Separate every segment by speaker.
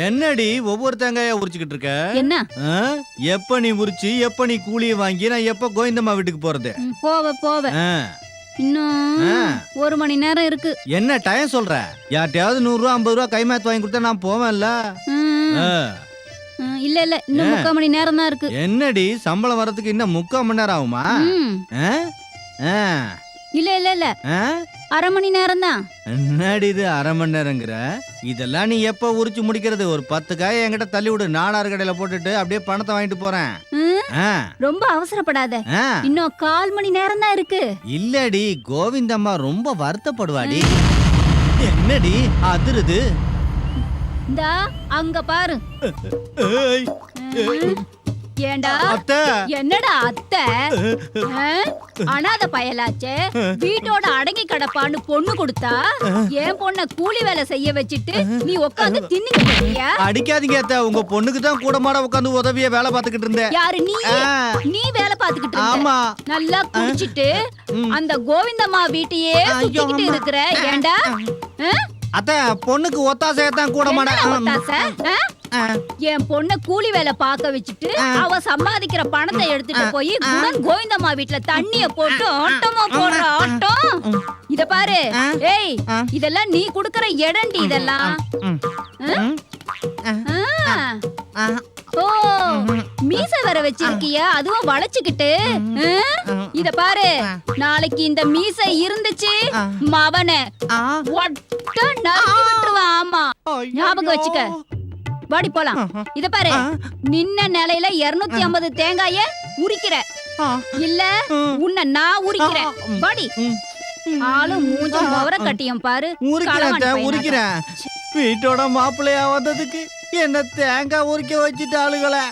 Speaker 1: என்னடி ஒவ்வொரு தேங்காயா உரிச்சுக்கிட்டு இருக்க?
Speaker 2: என்ன
Speaker 1: எப்ப நீ உரிச்சு எப்ப நீ கூலிய வாங்கி நான் எப்ப கோவிந்தம்மா வீட்டுக்கு போறது?
Speaker 2: போவ இன்னும் 1 மணி நேரம் இருக்கு.
Speaker 1: என்ன டைம் சொல்ற? யார்ட்டையாவது 100 ரூபா 50 ரூபா கைமாத்து வாங்கி கொடுத்தா நான் போவேன்ல.
Speaker 2: இல்ல இன்னும் 3/4 மணி நேரம் தான் இருக்கு.
Speaker 1: என்னடி சம்பளம் வரதுக்கு இன்னும் 3/4 மணி நேரம் ஆகுமா?
Speaker 2: இல்ல 1/2 மணி நேரம் தான்.
Speaker 1: என்னடி இது 1/2 மணி நேரங்கிற? இதெல்லாம் நீ எப்ப உரிச்சு முடிக்கிறது? ஒரு 10 காயை என்கிட்ட தள்ளி விடு, நாடார் கடையில போட்டுட்டு அப்படியே பணத்தை வாங்கிட்டு போறேன்.
Speaker 2: ரொம்ப அவசரப்படாத, இன்னும் 1/4 மணி நேரம் தான் இருக்கு.
Speaker 1: இல்லடி கோவிந்தம்மா ரொம்ப வருத்தப்படுவாடி. என்னடி அதிருது?
Speaker 2: இந்தா அங்க பாரு. ஏண்டா
Speaker 1: அத்தை,
Speaker 2: என்னடா அத்தை? அனாதை பயலாச்சே, வீட்டோட அடங்கி கிடப்பான்னு பொண்ணு கொடுத்தா என் பொண்ண கூலி வேலை செய்ய வச்சிட்டு நீ உட்காந்து தின்னுட்டு போறியா?
Speaker 1: அடிக்காதீங்க அத்தை, உங்க பொண்ணுக்கு தான் கூட மாட உட்காந்து உதவியா வேலை பார்த்துக்கிட்டு இருந்தேன்.
Speaker 2: யாரு நீ? நீ வேலை பார்த்துக்கிட்டு இருந்த?
Speaker 1: ஆமா.
Speaker 2: நல்லா குடிச்சிட்டு அந்த கோவிந்தம்மா வீட்டையே சுத்திக்கிட்டு இருக்கிற. ஏண்டா
Speaker 1: அத்தை, பொண்ணுக்கு ஒத்தாசையத்தான் கூட மாட.
Speaker 2: என் பொண்ண கூலி வேலை பார்க்க வச்சுட்டு அவ சம்பாதிக்கிற பணத்தை எடுத்துட்டு போய் கோவிந்தம்மா வீட்டுல தண்ணிய போட்டு ஆட்டமா போடுற ஆட்டம். இத பாரு, ஏய் இதெல்லாம் நீ குடுக்கற இடண்டி இதெல்லாம். ஓ மீச வர வச்சிருக்கிய, அதுவும் வளைச்சுக்கிட்டு. இத பாரு, நாளைக்கு இந்த மீச இருந்துச்சு மவன ஒட்ட நறுக்கி விட்டுருவான். ஆமா ஞாபகம் வச்சுக்க. வாடி போலாம். இத பாரு, நின்ன நிலையில 250 தேங்காய உரிக்கிற இல்ல உன்னை நான் உரிக்கிறேன். வாடி. ஆளும் மூஞ்சும் மவர கட்டியம் பாரு.
Speaker 1: உரிக்கிறேன். வீட்டோட மாப்பிள்ளையா வந்ததுக்கு என்ன தேங்காய் உரிக்க வச்சுட்டு ஆளுகளை.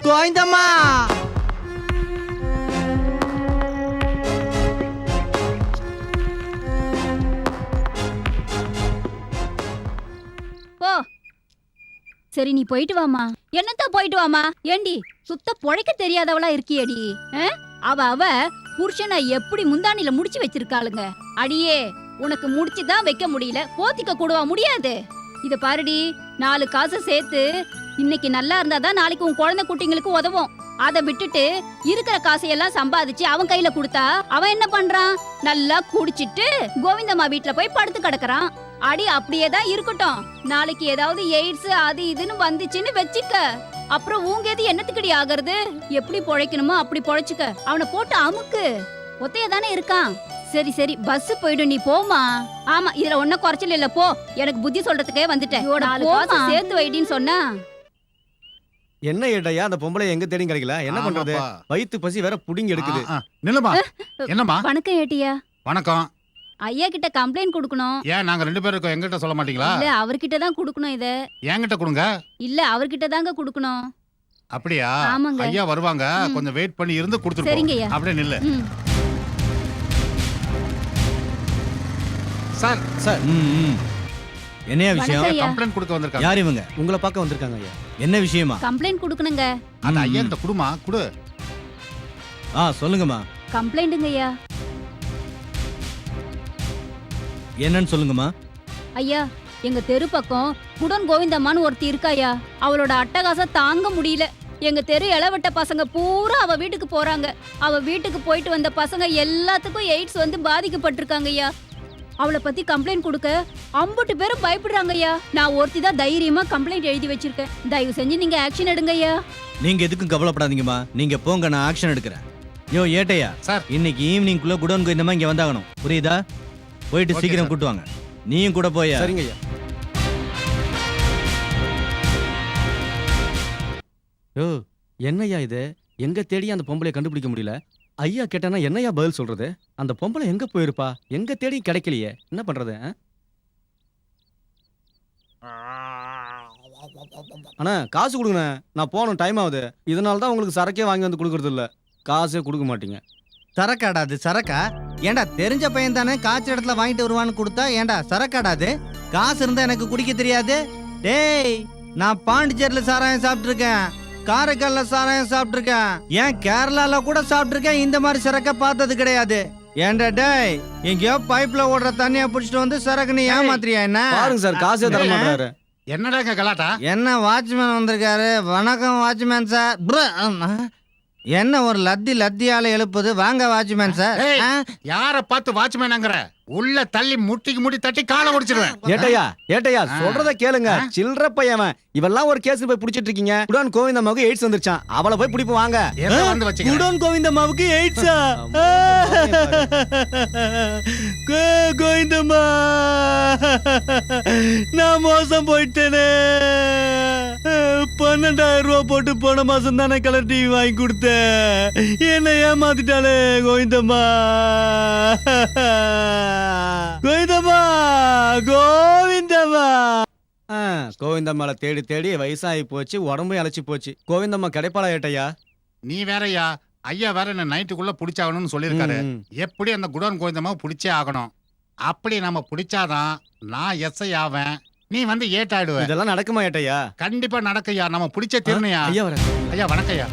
Speaker 1: கோவிந்தம்மா
Speaker 2: சரி நீ போயிட்டு வாமா. என்னத்தான் போயிட்டு வாமா? ஏண்டி சுத்த பொழைக்க தெரியாதவளா இருக்கியடி? அவ புருஷனை எப்படி முந்தானில முடிச்சு வச்சிருக்காளுங்க. அடியே உனக்கு முடிச்சுதான் வைக்க முடியல, போத்திக்க கூடவா முடியாது? இத பாருடி, 4 காசு சேர்த்து இன்னைக்கு நல்லா இருந்தாதான் நாளைக்கு உன் குழந்தை குட்டிங்களுக்கு உதவும். அத விட்டுட்டு இருக்கிற காசையெல்லாம் சம்பாதிச்சு அவன் கையில கொடுத்தா அவன் என்ன பண்றான்? நல்லா குடிச்சிட்டு கோவிந்தம்மா வீட்டுல போய் படுத்து கிடக்குறான். அடி அப்படியே தான் இருக்கட்டும். நாளைக்கு ஏதாவது எய்ட்ஸ் அது இதுன்னு வந்துச்சுன்னு வச்சுக்க, அப்புறம் உங்க எது என்னத்துக்கடி ஆகிறது? எப்படி பொழைக்கணுமோ அப்படி பொழைச்சுக்க. அவனை போட்டு அமுக்கு. ஒத்தைய தானே இருக்கான். சரி சரி பஸ் போயிடும், நீ போமா. ஆமா இதுல ஒன்னும் குறைச்சல் இல்ல, போ. எனக்கு புத்தி சொல்றதுக்கே வந்துட்டேன். 4 காசு சேர்த்து வைடின்னு சொன்னா.
Speaker 3: என்ன ஏட்டையா, அந்த பொம்பளை எங்க தேடி கிடைக்கல, என்ன பண்றது? வயித்து பசி வேற புடிங்கி எடுக்குது.
Speaker 4: நில்லுமா. என்னம்மா?
Speaker 2: வணக்கம் ஏட்டியா.
Speaker 4: வணக்கம்.
Speaker 2: ஐயா கிட்ட கம்ப்ளைண்ட் கொடுக்கணும்.
Speaker 4: ஏன் நாங்க 2 பேரும் எங்கிட்ட சொல்ல மாட்டீங்களா?
Speaker 2: இல்ல அவர்கிட்ட தான் கொடுக்கணும். இத
Speaker 4: என்கிட்ட கொடுங்க.
Speaker 2: இல்ல அவர்கிட்ட தாங்க கொடுக்கணும்.
Speaker 4: அப்படியா?
Speaker 2: ஆமாங்க.
Speaker 4: ஐயா வருவாங்க, கொஞ்சம் வெயிட் பண்ணி இருந்து கொடுத்துட்டு போ.
Speaker 2: சரிங்கய்யா.
Speaker 4: அப்படியே நில்லு. சார்
Speaker 3: சார்
Speaker 1: என்ன விஷயம்?
Speaker 4: கம்ப்ளைண்ட் கொடுக்க வந்திருக்காங்க.
Speaker 1: யார் இவங்க?
Speaker 3: உங்களை பார்க்க வந்திருக்காங்க ஐயா.
Speaker 1: என்ன விஷயமா?
Speaker 2: கம்ப்ளைண்ட் கொடுக்கணுங்க.
Speaker 4: அந்த ஐயா கிட்ட குடுமா குடு.
Speaker 1: சொல்லுங்கம்மா.
Speaker 2: கம்ப்ளைண்ட்ங்க ஐயா.
Speaker 1: என்னன்னு சொல்லுங்கம்மா.
Speaker 2: ஐயா எங்க தெரு பக்கம் குடன் கோவிந்தம்மான்னு ஒருத்தி இருக்காயா, அவளோட அட்டகாசம் தாங்க முடியல. எங்க தெரு இளவட்ட பசங்க பூரா அவ வீட்டுக்கு போறாங்க. அவ வீட்டுக்கு போயிட்டு வந்த பசங்க எல்லாத்துக்கும் எய்ட்ஸ் வந்து பாதிக்கப்பட்டிருக்காங்க ஐயா. அவளை பத்தி கம்ப்ளைண்ட் கொடுக்க 50 பேரும் பயப்படுறாங்க ஐயா. நான் ஒருத்தி தான் தைரியமா கம்ப்ளைண்ட் எழுதி வச்சிருக்கேன். தயவு செஞ்சு நீங்க ஆக்ஷன் எடுங்க ஐயா.
Speaker 1: நீங்க எதுக்கும் கவலைப்படாதீங்கம்மா, நீங்க போங்க, நான் ஆக்ஷன் எடுக்கிறேன். யோ ஏட்டையா
Speaker 4: சார்,
Speaker 1: இன்னைக்கு ஈவினிங்குள்ள குடோன் கோவிந்தம்மா இங்க வந்தாகணும், புரியுதா? போயிட்டு சீக்கிரம் கூட்டு வாங்க. நீயும் கூட போயா?
Speaker 3: சரிங்க ஐயா. யோ என்னய்யா இது, எங்க தேடி அந்த பொம்பளைய கண்டுபிடிக்க முடியல. ஐயா கேட்டானா என்னையா பதில் சொல்றது? அந்த பொம்பளை எங்க போயிருப்பா? எங்க தேடி கிடைக்கலையே, என்ன பண்றது? அண்ணா காசு கொடுங்கண்ணே, நான் போகணும், டைம் ஆகுது. இதனால தான் உங்களுக்கு சரக்கே வாங்கி வந்து கொடுக்கறது இல்ல, காசே கொடுக்க மாட்டீங்க.
Speaker 1: சரக்காடாது சரக்கா? ஏண்டா தெரிஞ்ச பையன் தானே காய்ச்ச இடத்துல வாங்கிட்டு வருவான்னு கொடுத்தா ஏண்டா சரக்காடாது? காசு இருந்தா எனக்கு குடிக்க தெரியாது? டேய், நான் பாண்டிச்சேரியில சாராயம் சாப்பிட்டுருக்கேன், காரைக்கால்ல சாராயம் சாப்பிட்டுருக்கேன், ஏன் கேரளால கூட சாப்பிட்டுருக்கேன். இந்த மாதிரி சரக்க பார்த்தது கிடையாது. ஏன்டா டேய் எங்கேயோ பைப்ல ஓடுற தண்ணியை பிடிச்சிட்டு வந்து சரக்கு நீ ஏமாத்திரியா என்ன
Speaker 3: பாருங்க சார் காசே தர மாட்டாரு.
Speaker 4: என்னடா இங்க கலாட்டா?
Speaker 1: என்ன வாட்ச்மேன் வந்திருக்காரு. வணக்கம் வாட்ச்மேன் சார். என்ன ஒரு லத்தியால எழுப்புது. வாங்க வாட்ச்மேன் சார்.
Speaker 4: ஏய், யார பார்த்து வாட்ச்மேனாங்கற? உள்ள தள்ளி முட்டிக்கு முட்டி தட்டி காலை ஒடிச்சிடுவேன்.
Speaker 3: ஏட்டையா சொல்றத கேளுங்க. சில்ற பையன் இவெல்லாம் ஒரு கேஸ் போய் புடிச்சிட்டு இருக்கீங்க. குடான் கோவிந்தம்மாவுக்கு எய்ட்ஸ் வந்துருச்சான். அவளை போய் பிடிப்பு வாங்க.
Speaker 4: எதை வந்து வச்சுக்க?
Speaker 1: குடான் கோவிந்தம்மாவுக்கு எய்ட்ஸா? கோவிந்தம்மா நான் மோசம் போயிட்டேனே. 12,000 ரூபாய் போட்டு போன மாசம் தானே கலர் டிவி வாங்கி கொடுத்தேன். என்ன ஏமாத்திட்டாலே கோவிந்தம்மா. கோவிந்தம்மா கோவிந்தம்மா.
Speaker 3: கோவிந்தம்மாளை தேடி தேடி வயசாகி போச்சு, உடம்பு இழைச்சி போச்சு. கோவிந்தம்மா கிடைப்பாளா ஏட்டையா?
Speaker 4: நீ வேறயா? ஐயா வேற என்ன நைட்டுக்குள்ள புடிச்சாகணும்னு சொல்லியிருக்காரு. எப்படி அந்த குடோன் கோவிந்தம்மாவை பிடிச்சே ஆகணும். அப்படி நம்ம பிடிச்சாதான் நான் எஸ்ஐ ஆவேன், நீ வந்து ஏட்டாடுவ.
Speaker 3: இதெல்லாம் நடக்குமா ஏட்டையா?
Speaker 4: கண்டிப்பா நடக்கையா. நம்ம பிடிச்ச திருணையா?
Speaker 3: ஐயா வர.
Speaker 4: ஐயா வணக்கம்யா.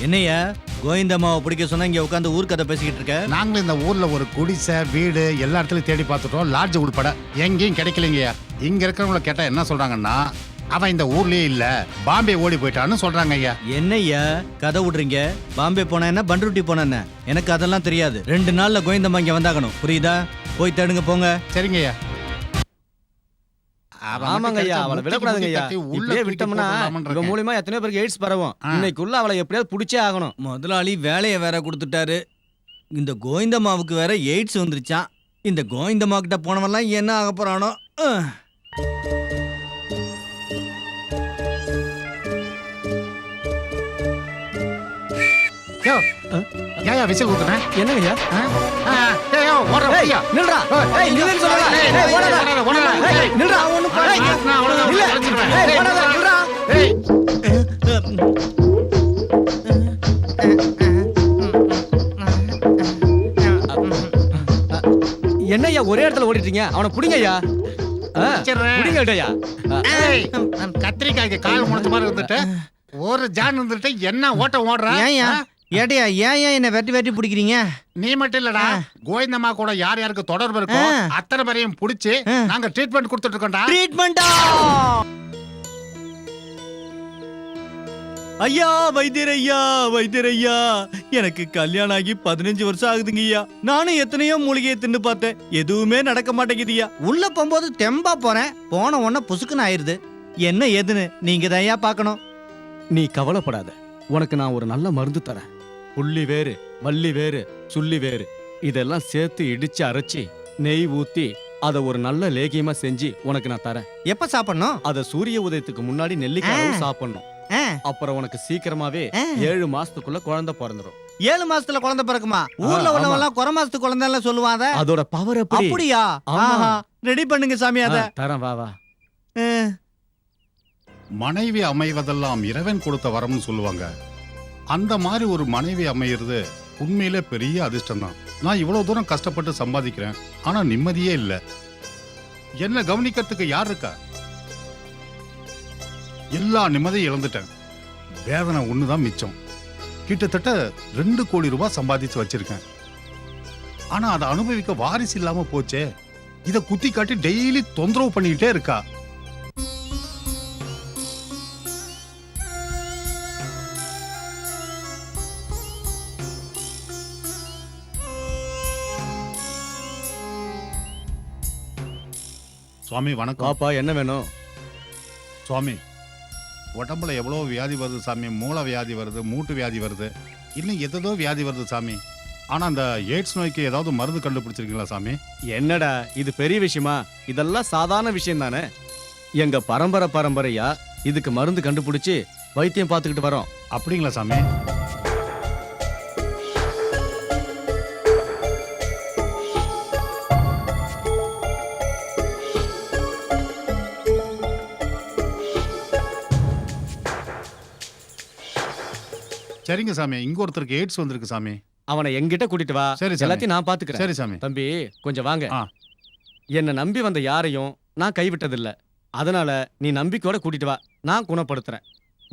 Speaker 1: என்னையா கோவிந்தம்மாவை பிடிக்க சொன்னா இங்க உட்காந்து ஊர்க்கதை பேசிக்கிட்டு இருக்க?
Speaker 4: நாங்களும் இந்த ஊர்ல ஒரு குடிசை வீடு எல்லா இடத்துலயும் தேடி பார்த்துட்டோம். லாட்ஜ் உள்பட எங்கேயும் கிடைக்கலைங்கய்யா. இங்க இருக்கிறவங்கள கேட்டா என்ன சொல்றாங்கன்னா, அவன் இந்த ஊர்லயே இல்ல, பாம்பே ஓடி போயிட்டான்னு சொல்றாங்க ஐயா.
Speaker 1: என்னய்யா கதை விடுறீங்க? பாம்பே போன என்ன, பண்ருட்டி போன என்ன? எனக்கு அதெல்லாம் தெரியாது. 2 நாள்ல கோவிந்தம்மா இங்க வந்தாகணும், புரியுதா? போய் தேடுங்க போங்க.
Speaker 4: சரிங்க ஐயா.
Speaker 3: ஆமாங்க ஐயா, அவளை விடக்கூடாதுங்க ஐயா. இப்படியே விட்டோம்னா இவ மூலியமா எத்தனை பேருக்கு எய்ட்ஸ் பரவும். இன்னைக்குள்ள அவளை எப்படியாவது புடிச்சே ஆகணும்.
Speaker 1: முதலாளி வேலையை வேற கொடுத்துட்டாரு. இந்த கோவிந்தம்மாவுக்கு வேற எய்ட்ஸ் வந்துருச்சான். இந்த கோவிந்தம்மா கிட்ட போனவெல்லாம் என்ன ஆக போறானோ.
Speaker 4: ஏயா விசில் ஊத்துறேன்?
Speaker 3: என்னங்க ஐயா?
Speaker 4: ஓடுற ஐயா.
Speaker 3: நில்றா. ஏய் நில்லுன்னு சொல்றா. ஏய் ஓடாத. ஏய் நில்றா. ஒண்ணு பண்ணு.
Speaker 4: நான் அவ்வளவுதான்
Speaker 3: நில்லு.
Speaker 4: அடிச்சிடுவேன்.
Speaker 3: ஏய் ஓடாத. நில்றா.
Speaker 4: ஏய்
Speaker 3: என்னய்யா ஒரே இடத்துல ஓடிட்டீங்க? அவனை புடிங்க ஐயா. புடிங்க ஐயா.
Speaker 4: ஏய் கத்திரிக்காய்க்கு கால் முளைச்ச மாதிரி இருந்துட்டு ஒரு ஜான் இருந்துட்டு என்ன ஓட்டம் ஓடுற?
Speaker 1: ஏன்யா ஏட்டையா ஏன் என்ன வெட்டி வெட்டி பிடிக்கிறீங்க?
Speaker 4: நீ மட்டும் இல்லடா, கோவிந்தம்மா கூட யார் யாருக்கு தொடர்பு இருக்கோ அத்தனை பேரையும் புடிச்சு நாங்க ட்ரீட்மெண்ட் கொடுத்துட்டு இருக்கோம்டா.
Speaker 1: ட்ரீட்மெண்டா? ஐயா வைத்தியரையா, எனக்கு கல்யாணம் ஆகி 15 வருஷம் ஆகுதுங்கய்யா. நானும் எத்தனையோ மூலிகையை தின்னு பார்த்தேன், எதுவுமே நடக்க மாட்டேங்குதுய்யா. உள்ள போகும்போது தெம்பா போறேன், போன உடனே புசுக்குன்னு ஆயிருது. என்ன ஏதுன்னு நீங்க தான் ஐயா பார்க்கணும்.
Speaker 3: நீ கவலைப்படாத, உனக்கு நான் ஒரு நல்ல மருந்து தரேன். புள்ளி வேறு, மல்லி வேறு, சுள்ளி வேறு இதெல்லாம் சேர்த்து இடிச்சு அரைச்சி நெய் ஊத்தி அத ஒரு நல்ல லேகியமா செஞ்சு உனக்கு நான் தரேன்.
Speaker 1: எப்ப சாப்பிடணும்?
Speaker 3: அத சூரிய உதயத்துக்கு முன்னாடி நெல்லிக்காய் சாப்பிடணும். அப்புறம் உனக்கு சீக்கிரமாவே 7 மாசத்துக்குள்ள குழந்தை பிறந்துரும்.
Speaker 1: 7 மாசத்துல குழந்தை பிறக்குமா? ஊர்ல உள்ளவெல்லாம் குறை மாசத்துக்கு குழந்தை எல்லாம் சொல்லுவாங்க.
Speaker 3: அதோட பவர்
Speaker 1: அப்படியா? ரெடி பண்ணுங்க சாமி. அத
Speaker 3: தரேன், வா வா.
Speaker 4: மனைவி அமைவதெல்லாம் இறைவன் கொடுத்த வரம்னு சொல்லுவாங்க. அந்த மாதிரி ஒரு மனைவி அமையிறது உண்மையிலே பெரிய அதிர்ஷ்டம் தான். நான் இவ்வளவு தூரம் கஷ்டப்பட்டு சம்பாதிக்கிறேன், ஆனா நிம்மதியே இல்ல. என்ன கவனிக்கிறதுக்கு யார் இருக்கா? எல்லா நிம்மதியும் இழந்துட்டேன். வேதனை ஒண்ணுதான் மிச்சம். கிட்டத்தட்ட 2 கோடி ரூபாய் சம்பாதிச்சு வச்சிருக்கேன். ஆனா அதை அனுபவிக்க வாரிசு இல்லாம போச்சே. இத குத்தி காட்டி டெய்லி தொந்தரவு பண்ணிக்கிட்டே இருக்கா. சுவாமி வணக்கம்.
Speaker 3: பாப்பா என்ன வேணும்?
Speaker 4: சுவாமி, உடம்புல எவ்வளோ வியாதி வருது சாமி. மூளை வியாதி வருது, மூட்டு வியாதி வருது, இன்னும் எதோ வியாதி வருது சாமி. ஆனா அந்த எய்ட்ஸ் நோய்க்கு ஏதாவது மருந்து கண்டுபிடிச்சிருக்கீங்களா சாமி?
Speaker 3: என்னடா இது பெரிய விஷயமா? இதெல்லாம் சாதாரண விஷயம் தானே. எங்க பரம்பரையா இதுக்கு மருந்து கண்டுபிடிச்சு வைத்தியம் பார்த்துக்கிட்டு வரோம்.
Speaker 4: அப்படிங்களா சாமி? சரிங்க சாமி. இங்க ஒருத்தருக்கு எய்ட்ஸ் வந்திருக்கு சாமி.
Speaker 3: அவனை எங்கிட்ட கூட்டிட்டு வா.
Speaker 4: சரி சாமி.
Speaker 3: எல்லாத்தையும் நான் பாத்துக்கிறேன்.
Speaker 4: சரி சாமி.
Speaker 3: தம்பி கொஞ்சம் வாங்க. என்ன நம்பி வந்த யாரையும் நான் கைவிட்டதில்ல. அதனால நீ நம்பிக்கையோட கூட்டிட்டு வா, நான் குணப்படுத்துறேன்.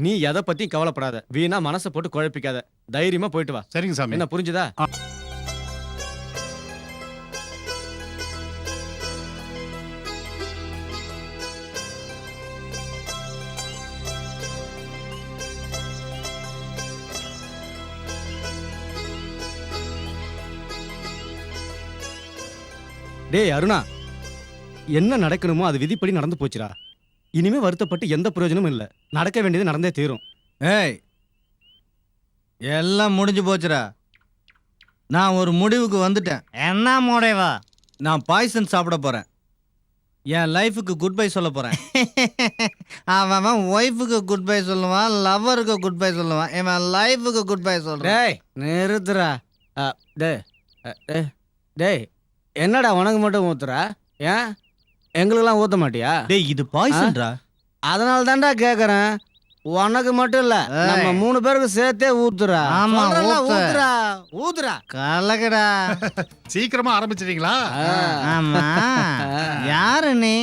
Speaker 3: நீ எதை பத்தியும் கவலைப்படாத, வீணா மனசை போட்டு குழப்பிக்காத, தைரியமா போயிட்டு வா.
Speaker 4: சரிங்க சாமி.
Speaker 3: என்ன புரிஞ்சுதா? டேய் அருணா, என்ன நடக்கணுமோ அது விதிப்படி நடந்து போச்சுடா. இனிமே வருத்தப்பட்டு எந்த பிரயோஜனமும் இல்லை. நடக்க வேண்டியது நடந்தே தீரும்.
Speaker 1: ஏய், எல்லாம் முடிஞ்சு போச்சுடா. நான் ஒரு முடிவுக்கு வந்துட்டேன்.
Speaker 5: என்ன முடிவா?
Speaker 1: நான் பாய்சன் சாப்பிட போறேன். என் லைஃபுக்கு குட் பை சொல்ல போறேன்.
Speaker 5: அவன் ஒய்ஃபுக்கு குட் பை சொல்லுவான், லவ்வருக்கு குட் பை சொல்லுவான். இவன் லைஃபுக்கு குட் பை சொல்றான்.
Speaker 3: டேய் நிறுத்துறா. டேய் டேய் என்னடா உனக்கு மட்டும் ஊத்துறா? ஏன் எங்களுக்கெல்லாம் ஊத்த மாட்டியா?
Speaker 1: டேய், இது பாய்சன்டா.
Speaker 3: அதனால தான்டா கேக்குறேன். உனக்கு மட்டும் இல்ல, நம்ம 3 பேருக்கு சேர்த்தே ஊத்துறா.
Speaker 5: ஆமா,
Speaker 3: சொல்றேன்ல,
Speaker 5: ஊத்து.
Speaker 3: ஊத்துறா ஊத்துறா.
Speaker 5: கலக்கடா.
Speaker 4: சீக்கிரமா ஆரம்பிச்சிட்டீங்களா?
Speaker 5: ஆமா, யாரு நீ?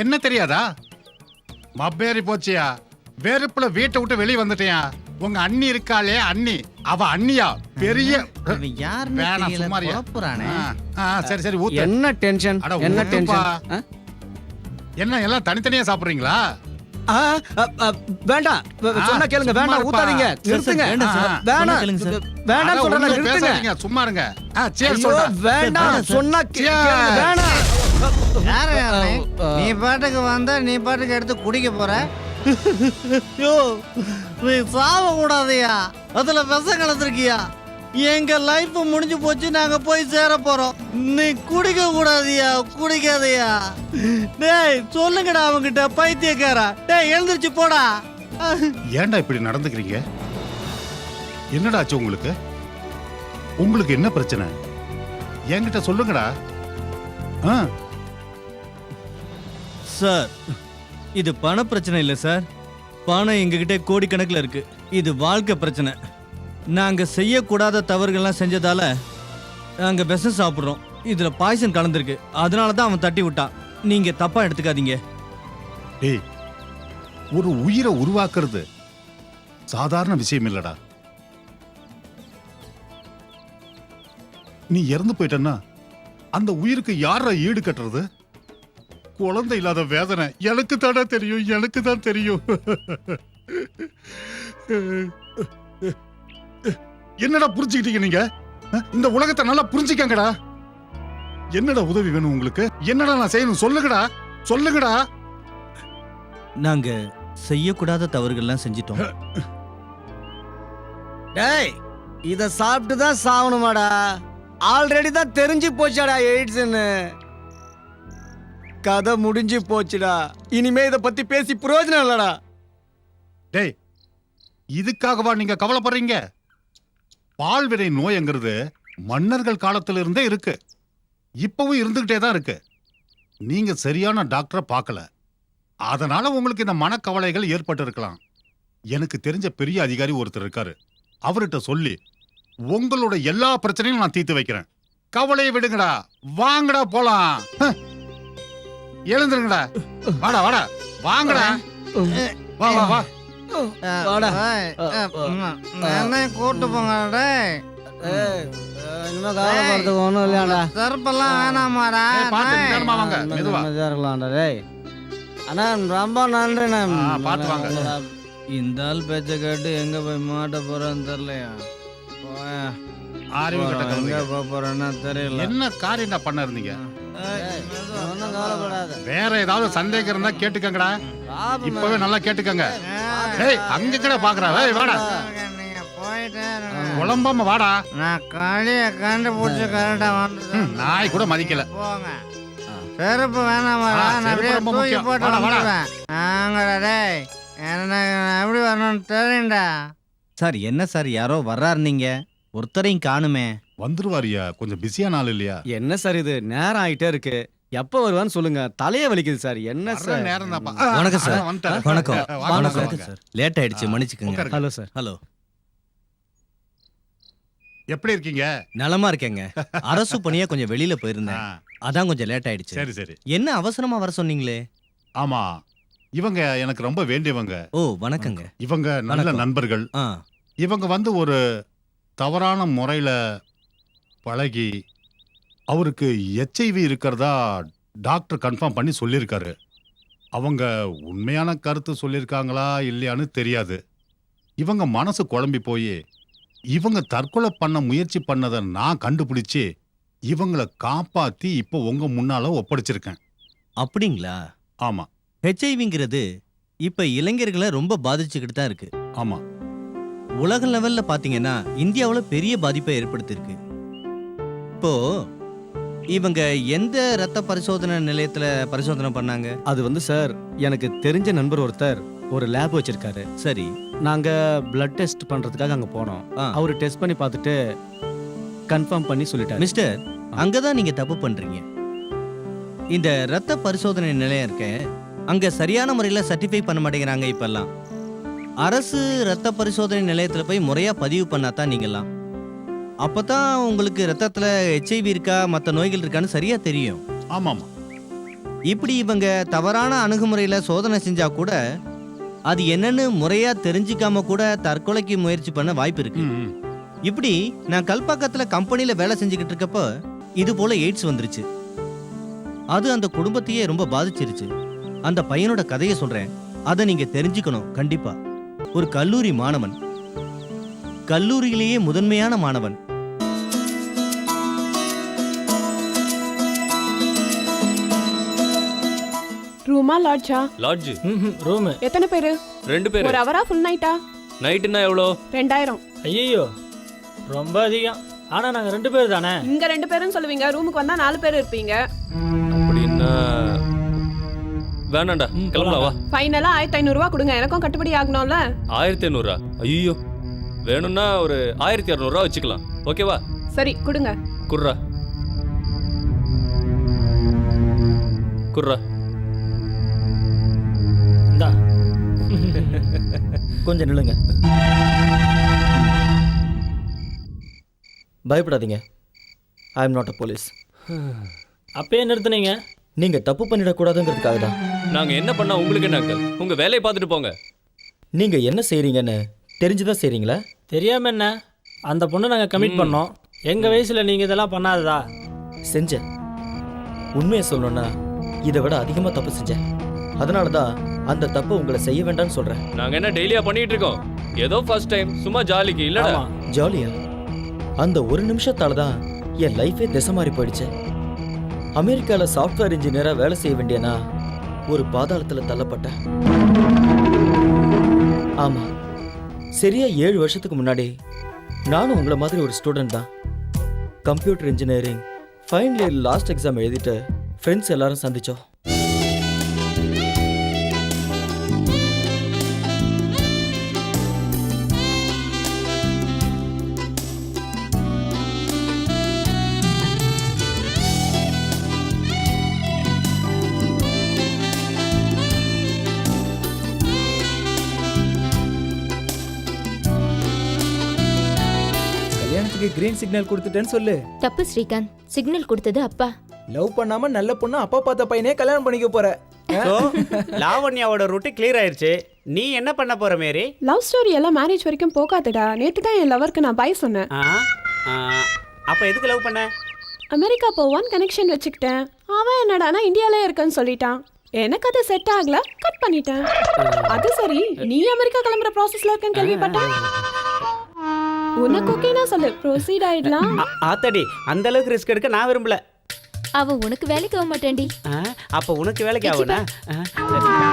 Speaker 4: என்ன தெரியாதா? மப்பேறி போச்சியா? வெறுப்புல வீட்டை விட்டு வெளியே வந்துட்டியா? உங்க அண்ணி இருக்காளே அண்ணி, அவ அண்ணியா பெரிய
Speaker 5: இவன் யாருன்னு
Speaker 4: வேணாம்,
Speaker 5: தெரியல,
Speaker 4: சும்மாரியா?
Speaker 5: குழப்புறானே.
Speaker 4: சரி சரி ஊத்து.
Speaker 3: என்ன டென்ஷன்?
Speaker 4: அட,
Speaker 3: என்ன
Speaker 4: ஊத்துப்பா.
Speaker 3: டென்ஷன்?
Speaker 4: என்ன எல்லாம் தனித்தனியா சாப்பிடுறீங்களா?
Speaker 3: வேண்டாம், சொன்னா கேளுங்க.
Speaker 4: சும்மா
Speaker 3: வேண்டாம்,
Speaker 4: இருப்பா.
Speaker 3: ஊத்தாதீங்க.
Speaker 1: சார்,
Speaker 3: நிறுத்துங்க.
Speaker 1: வேண்டாம் சார்.
Speaker 3: வேணாம்,
Speaker 1: சொன்னா கேளுங்க சார்.
Speaker 3: வேண்டாம்
Speaker 4: அட,
Speaker 3: சொல்றேன்,
Speaker 4: ஒண்ணும்
Speaker 3: நிறுத்துங்க.
Speaker 4: பேசாதீங்க, சும்மா இருங்க. cheers
Speaker 3: ஐயோ,
Speaker 4: சொல்றேன்.
Speaker 3: வேண்டாம்
Speaker 1: வேண்டாம்
Speaker 3: சொன்னா
Speaker 4: Cheers.
Speaker 3: வேணாம்.
Speaker 5: யாரு நீ? நீ பாட்டுக்கு வந்த, நீ பாட்டுக்கு எடுத்து குடிக்க போற. யோ, நீ சாவ கூடாதியா? அதுல விஷம் கலந்துருக்கியா?
Speaker 1: எங்க லைஃப் முடிஞ்சு போச்சு. நாங்க போய் சேர போறோம்.
Speaker 5: நீ குடிக்க கூடாதியா, குடிக்காதயா.
Speaker 1: டேய் சொல்லுங்கடா அவங்கிட்ட, பைத்தியக்காரா. டேய் எழுந்திருச்சு போடா.
Speaker 4: ஏன்டா இப்படி நடந்துக்கிறீங்க? என்னடா ஆச்சு உங்களுக்கு? உங்களுக்கு என்ன பிரச்சனை? என்கிட்ட சொல்லுங்கடா.
Speaker 1: சார், இது பண பிரச்சனை இல்லை சார். பணம் எங்ககிட்ட கோடிக்கணக்கில் இருக்கு. இது வாழ்க்கை பிரச்சனை. நாங்க செய்யக்கூடாத தவறுகள்லாம் செஞ்சதால நாங்க விஷம் சாப்பிட்றோம். இதுல பாய்சன் கலந்துருக்கு. அதனால தான் அவன் தட்டி விட்டான். நீங்க தப்பா எடுத்துக்காதீங்க.
Speaker 4: டேய், ஒரு உயிரை உருவாக்குறது சாதாரண விஷயம் இல்லடா. நீ இறந்து போயிட்டன்னா அந்த உயிருக்கு யார ஈடு கட்டுறது? குழந்தை இல்லாத வேதனை எனக்கு தானே தெரியும், எனக்கு தான் தெரியும். என்னடா புரிஞ்சுக்கிட்டீங்க நீங்க? இந்த உலகத்தை நல்லா புரிஞ்சுக்கங்கடா. என்னடா உதவி வேணும் உங்களுக்கு? என்னடா நான் செய்யணும்? சொல்லுங்கடா, சொல்லுங்கடா.
Speaker 1: நாங்க செய்யக்கூடாத தவறுகள்லாம் செஞ்சிட்டோம்.
Speaker 3: டேய், இத சாப்பிட்டு தான் சாவணுமாடா? ஆல்ரெடி தான் தெரிஞ்சு போச்சாடா எய்ட்ஸ்னு. கதை முடிஞ்சு போச்சுடா. இனிமே இத பத்தி பேசி பிரயோஜனம் இல்லடா.
Speaker 4: டேய், இதுக்காகவா நீங்க கவலைப்படுறீங்க? பால்வினை நோய்ங்கிறது மன்னர்கள் காலத்துல இருந்தே இருக்கு. இப்பவும் இருந்துகிட்டே தான் இருக்கு. நீங்க சரியான டாக்டரை பார்க்கல. அதனால உங்களுக்கு இந்த மனக்கவலைகள் ஏற்பட்டு இருக்கலாம். எனக்கு தெரிஞ்ச பெரிய அதிகாரி ஒருத்தர் இருக்காரு. அவர்கிட்ட சொல்லி உங்களோட எல்லா பிரச்சனையும் நான் தீர்த்து வைக்கிறேன். கவலையை விடுங்கடா, வாங்கடா போலாம். எழுந்துருங்கடா, வாடா வாடா, வாங்கடா, வா வா வா.
Speaker 3: வாடா.
Speaker 5: என்ன கூட்டு போங்க. டேய்,
Speaker 3: இனிமே கவலைப்படுறதுக்கு ஒண்ணும் இல்லையாடா.
Speaker 5: செருப்பெல்லாம் வேணாமாடா.
Speaker 4: ஏய், பார்த்து
Speaker 5: டேய்.
Speaker 4: நிதானமா வாங்க, மெதுவா.
Speaker 3: நிம்மதியா இருக்கலாம்டா. டேய் அண்ணா, ரொம்ப நன்றிண்ணா.
Speaker 4: பார்த்து வாங்க.
Speaker 1: இந்த ஆள் பேச்ச கேட்டு எங்க போய் மாட்ட போறேன்னு தெரியலையா?
Speaker 4: அறிவு கெட்ட
Speaker 1: எங்க
Speaker 4: கழுதைங்க.
Speaker 1: போக போறேன்னா தெரியல.
Speaker 4: என்ன காரியம் தான் பண்ண இருந்தீங்க?
Speaker 3: ஒன்றும் கவலைப்படாத.
Speaker 4: வேற ஏதாவது சந்தேகம் இருந்தா கேட்டுக்கங்கடா. இப்பவே நல்லா கேட்டுக்கங்க. ஏய், அங்க கூட பாக்குறா. ஏய், வாடா,
Speaker 5: நீங்க போயிட்டே இருங்க.
Speaker 4: குழம்பாம வாடா.
Speaker 5: நான் களிய கண்டுபிடிச்சு கரெக்டா வந்து
Speaker 4: நாய் கூட மதிக்கல.
Speaker 5: போங்க. செருப்பு வேணாமாடா. நான்
Speaker 4: செருப்பு
Speaker 5: அப்படியே
Speaker 4: ரொம்ப
Speaker 5: தூக்கி
Speaker 4: முக்கியம்.
Speaker 5: போட்டு
Speaker 4: வாடா, வாடா.
Speaker 5: வந்துடுவேன். ஆங்கடா. டேய், எனக்கு எப்படி வரணும்னு தெரியும்டா.
Speaker 1: சார் என்ன சார், யாரோ வர்றாரு, நீங்க ஒருத்தரையும் காணுமே.
Speaker 4: வந்துருவாரியா? கொஞ்சம் பிஸியான ஆள் இல்லையா?
Speaker 3: என்ன சார் இது, நேரம் ஆயிட்டே இருக்கு. எப்ப வருவான்னு சொல்லுங்க. தலைய வலிக்குது சார். என்ன
Speaker 4: வர்ற
Speaker 3: சார்?
Speaker 4: நேரம் தான்ப்பா.
Speaker 1: வணக்கம் சார்.
Speaker 4: வந்துட்டாரு.
Speaker 1: வணக்கம்.
Speaker 4: வாங்க,
Speaker 1: வணக்கம்
Speaker 4: வாங்க.
Speaker 1: சார். லேட் ஆயிடுச்சு, மன்னிச்சுக்கோங்க.
Speaker 4: உட்காருங்க.
Speaker 3: Hello sir.
Speaker 1: ஹலோ.
Speaker 4: எப்படி இருக்கீங்க?
Speaker 1: நலமா இருக்கேங்க. அரசு பணியா கொஞ்சம் வெளியில போயிருந்தேன்.
Speaker 4: ஆ,
Speaker 1: அதான் கொஞ்சம் லேட் ஆயிடுச்சு.
Speaker 4: சரி சரி.
Speaker 1: என்ன அவசரமா வர சொன்னீங்களே?
Speaker 4: ஆமா, இவங்க எனக்கு ரொம்ப வேண்டியவங்க.
Speaker 1: ஓ வணக்கங்க.
Speaker 4: இவங்க நல்ல
Speaker 1: வணக்கம்.
Speaker 4: நண்பர்கள்.
Speaker 1: ஆ
Speaker 4: இவங்க வந்து ஒரு தவறான முறையில பழகி அவருக்கு HIV இருக்கிறதா டாக்டர் கன்ஃபார்ம் பண்ணி சொல்லியிருக்காரு. அவங்க உண்மையான கருத்து சொல்லியிருக்காங்களா இல்லையான்னு தெரியாது. இவங்க மனசு குழம்பி போய் இவங்க தற்கொலை பண்ண முயற்சி பண்ணதை நான் கண்டுபிடிச்சி இவங்களை காப்பாத்தி இப்போ உங்க முன்னால ஒப்படைச்சிருக்கேன்.
Speaker 1: அப்படிங்களா?
Speaker 4: ஆமா
Speaker 1: ஹெச்ஐவிங்கிறது இப்ப இளைஞர்களை ரொம்ப பாதிச்சுக்கிட்டு தான் இருக்கு.
Speaker 4: ஆமா.
Speaker 1: உலக லெவல்ல பாத்தீங்கன்னா இந்தியாவுல பெரிய பாதிப்பை ஏற்படுத்தியிருக்கு. இப்போ இவங்க எந்த ரத்த பரிசோதனை நிலையத்துல பரிசோதனை பண்ணாங்க?
Speaker 3: அது வந்து சார், எனக்கு தெரிஞ்ச நண்பர் ஒருத்தர் ஒரு லேப் வச்சிருக்காரு.
Speaker 1: சரி.
Speaker 3: நாங்க பிளட் டெஸ்ட் பண்றதுக்காக அங்க போனோம்.
Speaker 1: ஆ.
Speaker 3: அவரு டெஸ்ட் பண்ணி பார்த்துட்டு கன்ஃபார்ம் பண்ணி சொல்லிட்டாரு.
Speaker 1: மிஸ்டர், அங்கதான் நீங்க தப்பு பண்றீங்க. இந்த ரத்த பரிசோதனை நிலையம் இருக்க அங்க சரியான முறையில சர்டிஃபை பண்ண மாட்டேங்கிறாங்க. இப்பெல்லாம் அரசு ரத்த பரிசோதனை நிலையத்துல போய் முறையா பதிவு பண்ணாதான் நீங்கலாம். அப்பதான் உங்களுக்கு ரத்தத்துல HIV இருக்கா மற்ற நோய்கள் இருக்கான்னு சரியா தெரியும்.
Speaker 4: ஆமாமா.
Speaker 1: இப்படி இவங்க தவறான அணுகுமுறையில சோதனை செஞ்சா கூட அது என்னன்னு முறையா தெரிஞ்சுக்காம கூட தற்கொலைக்கு முயற்சி பண்ண வாய்ப்பு இருக்கு.
Speaker 4: ம், ம்.
Speaker 1: இப்படி நான் கல்பாக்கத்துல கம்பெனில வேலை செஞ்சுக்கிட்டு இருக்கப்ப இது போல எய்ட்ஸ் வந்துருச்சு. அது அந்த குடும்பத்தையே ரொம்ப பாதிச்சிருச்சு. அந்த பையனோட கதையை சொல்றேன், அதை நீங்க தெரிஞ்சுக்கணும். கண்டிப்பா ஒரு கல்லூரி மாணவன், கல்லூரியிலேயே முதன்மையான மாணவன்.
Speaker 6: ரூமா லாட்ஜா?
Speaker 7: லாட்ஜ்
Speaker 8: ரூமு
Speaker 6: எத்தனை பேரு?
Speaker 7: 2 பேர்.
Speaker 6: ஒரு அவரா ஃபுல் நைட்டா?
Speaker 7: நைட்டுனா எவ்வளோ?
Speaker 6: 2000.
Speaker 8: ஐயோ ரொம்ப அதிகம். ஆனா நாங்க 2 பேர் தானே.
Speaker 6: இங்க 2 பேரும் சொல்லுவீங்க, ரூமுக்கு வந்தா 4 பேர் இருப்பீங்க.
Speaker 7: அப்படின்னா வேணாண்டா, கிளம்பலாம் வா.
Speaker 6: ஃபைனலா 1500 ரூபா கொடுங்க, எனக்கும் கட்டுப்படி ஆகணும்ல.
Speaker 7: 1500? ஐயோ, வேணும்னா ஒரு 1200 வச்சுக்கலாம். ஓகேவா?
Speaker 6: சரி கொடுங்க.
Speaker 7: குர்ரா குர்ரா.
Speaker 8: இந்தா கொஞ்சம் நில்லுங்க. பயப்படாதீங்க. I am not a police. அப்பயே நிறுத்துனீங்க. நீங்க தப்பு பண்ணிடக்கூடாதுங்கிறதுக்காக தான்.
Speaker 7: நாங்க என்ன பண்ணா உங்களுக்கு என்ன அக்கல்? உங்க வேலையை பார்த்துட்டு போங்க.
Speaker 8: நீங்க என்ன செய்றீங்கன்னு தெரிஞ்சுதான் செய்றீங்களா? தெரியாம என்ன? அந்த பொண்ணு நாங்க கமிட் பண்ணோம். எங்க வயசுல நீங்க இதெல்லாம் பண்ணாததா? செஞ்சேன். உண்மையை சொல்லணும்னா இதை விட அதிகமா தப்பு செஞ்சேன். அதனால தான் அந்த தப்பை உங்களை செய்ய வேண்டாம்னு சொல்றேன்.
Speaker 7: நாங்க என்ன டெய்லியா பண்ணிட்டு இருக்கோம்? ஏதோ ஃபர்ஸ்ட் டைம் சும்மா ஜாலிக்கு இல்லடா.
Speaker 8: ஜாலியா? அந்த ஒரு நிமிஷத்தால தான் என் லைஃபே திசை மாறி போயிடுச்சு. அமெரிக்கால சாஃப்ட்வேர் இன்ஜினியரா வேலை செய்ய வேண்டியனா ஒரு பாதாளத்துல தள்ளப்பட்டேன். ஆமா, சரியா 7 வருஷத்துக்கு முன்னாடி நானும் உங்களை மாதிரி ஒரு ஸ்டூடெண்ட் தான். Computer engineering final year last exam எழுதிட்டு ஃப்ரெண்ட்ஸ் எல்லாரும் சந்திச்சோம்.
Speaker 9: கல்யாணத்துக்கு கிரீன் சிக்னல் கொடுத்துட்டேன்னு சொல்லு.
Speaker 10: தப்பு ஸ்ரீகாந்த், சிக்னல் கொடுத்தது அப்பா.
Speaker 9: லவ் பண்ணாம நல்ல பொண்ணு அப்பா பார்த்த பையனே கல்யாணம் பண்ணிக்க போற.
Speaker 11: லாவண்யாவோட ரூட்டு கிளியர் ஆயிருச்சு. நீ என்ன பண்ண போற மேரி?
Speaker 6: லவ் ஸ்டோரி எல்லாம் மேரேஜ் வரைக்கும் போகாதடா. நேத்து தான் என் லவருக்கு நான் பாய் சொன்னேன்.
Speaker 11: அப்ப எதுக்கு லவ் பண்ண?
Speaker 6: அமெரிக்கா போவான் கனெக்ஷன் வச்சுக்கிட்டேன். அவன் என்னடானா இந்தியாலே இருக்கேன்னு சொல்லிட்டான். எனக்கு அது செட் ஆகல, கட் பண்ணிட்டேன். அது சரி, நீ அமெரிக்கா கிளம்புற ப்ராசஸ்ல இருக்கேன்னு கேள்விப்பட்டேன். உனக்கு ஓகேனா சொல்லு, ப்ரொசீட் ஆயிடலாம்.
Speaker 11: ஆத்தடி, அந்த அளவுக்கு ரிஸ்க் எடுக்க நான் விரும்பல.
Speaker 10: அவ உனக்கு வேலைக்கு ஆக மாட்டேன்டி.
Speaker 11: அப்ப உனக்கு வேலைக்கு ஆகுனா?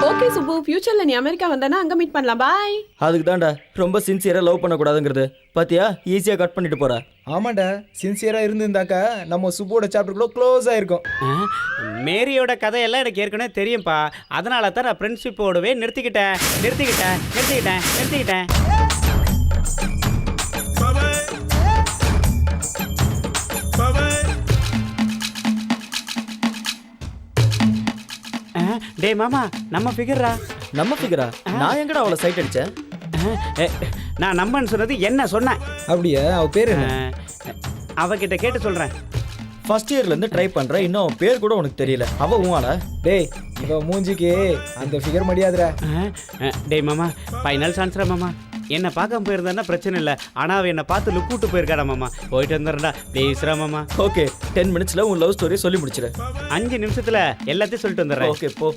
Speaker 6: ஓகே சுப்பு, ஃபியூச்சர்ல நீ அமெரிக்கா வந்தனா அங்க மீட் பண்ணலாம். பாய்.
Speaker 8: அதுக்கு தான்டா ரொம்ப சின்சியரா லவ் பண்ணக்கூடாதுங்கிறது. பாத்தியா, ஈஸியா கட் பண்ணிட்டு போற.
Speaker 9: ஆமாண்டா, சின்சியரா இருந்திருந்தாக்கா நம்ம சுப்போட சாப்டர் கூட க்ளோஸ் ஆயிருக்கும்.
Speaker 11: மேரியோட கதையெல்லாம் எனக்கு ஏற்கனவே தெரியும்பா. அதனால தான் நான் ஃப்ரெண்ட்ஷிப்போடவே நிறுத்திக்கிட்டேன். டேய் மாமா, நம்ம ஃபிகர்ரா.
Speaker 8: நம்ம ஃபிகரா? நான் எங்கடா அவளை சைட் அடிச்சேன்?
Speaker 11: நான் நம்மன்னு சொன்னது என்ன சொன்னேன்?
Speaker 9: அப்படியே அவ பேர் என்ன?
Speaker 11: அவகிட்ட கேட்டு சொல்றேன்.
Speaker 8: ஃபர்ஸ்ட் இயர்ல இருந்து ட்ரை பண்றேன், இன்னும் அவன் பேர் கூட உனக்கு தெரியல. அவ உன்வாளா?
Speaker 9: டேய், இவ மூஞ்சிக்கு அந்த ஃபிகர் முடியாதுடா.
Speaker 11: டேய் மாமா, ஃபைனல் சான்ஸ்ரா மாமா. என்னை பார்க்காம போயிருந்தா பிரச்சனை இல்லை. ஆனால் அவன் என்னை பார்த்து லுக் கூட்டு போயிருக்காடா மாமா. போயிட்டு வந்துடுறா ப்ளீஸ்ரா மாமா.
Speaker 8: ஓகே, 10 மினிட்ஸ்ல உன் லவ் ஸ்டோரி சொல்லி முடிச்சிரு.
Speaker 11: 5 நிமிஷத்துல எல்லாத்தையும் சொல்லிட்டு வந்துடுறேன்.
Speaker 8: ஓகே போ.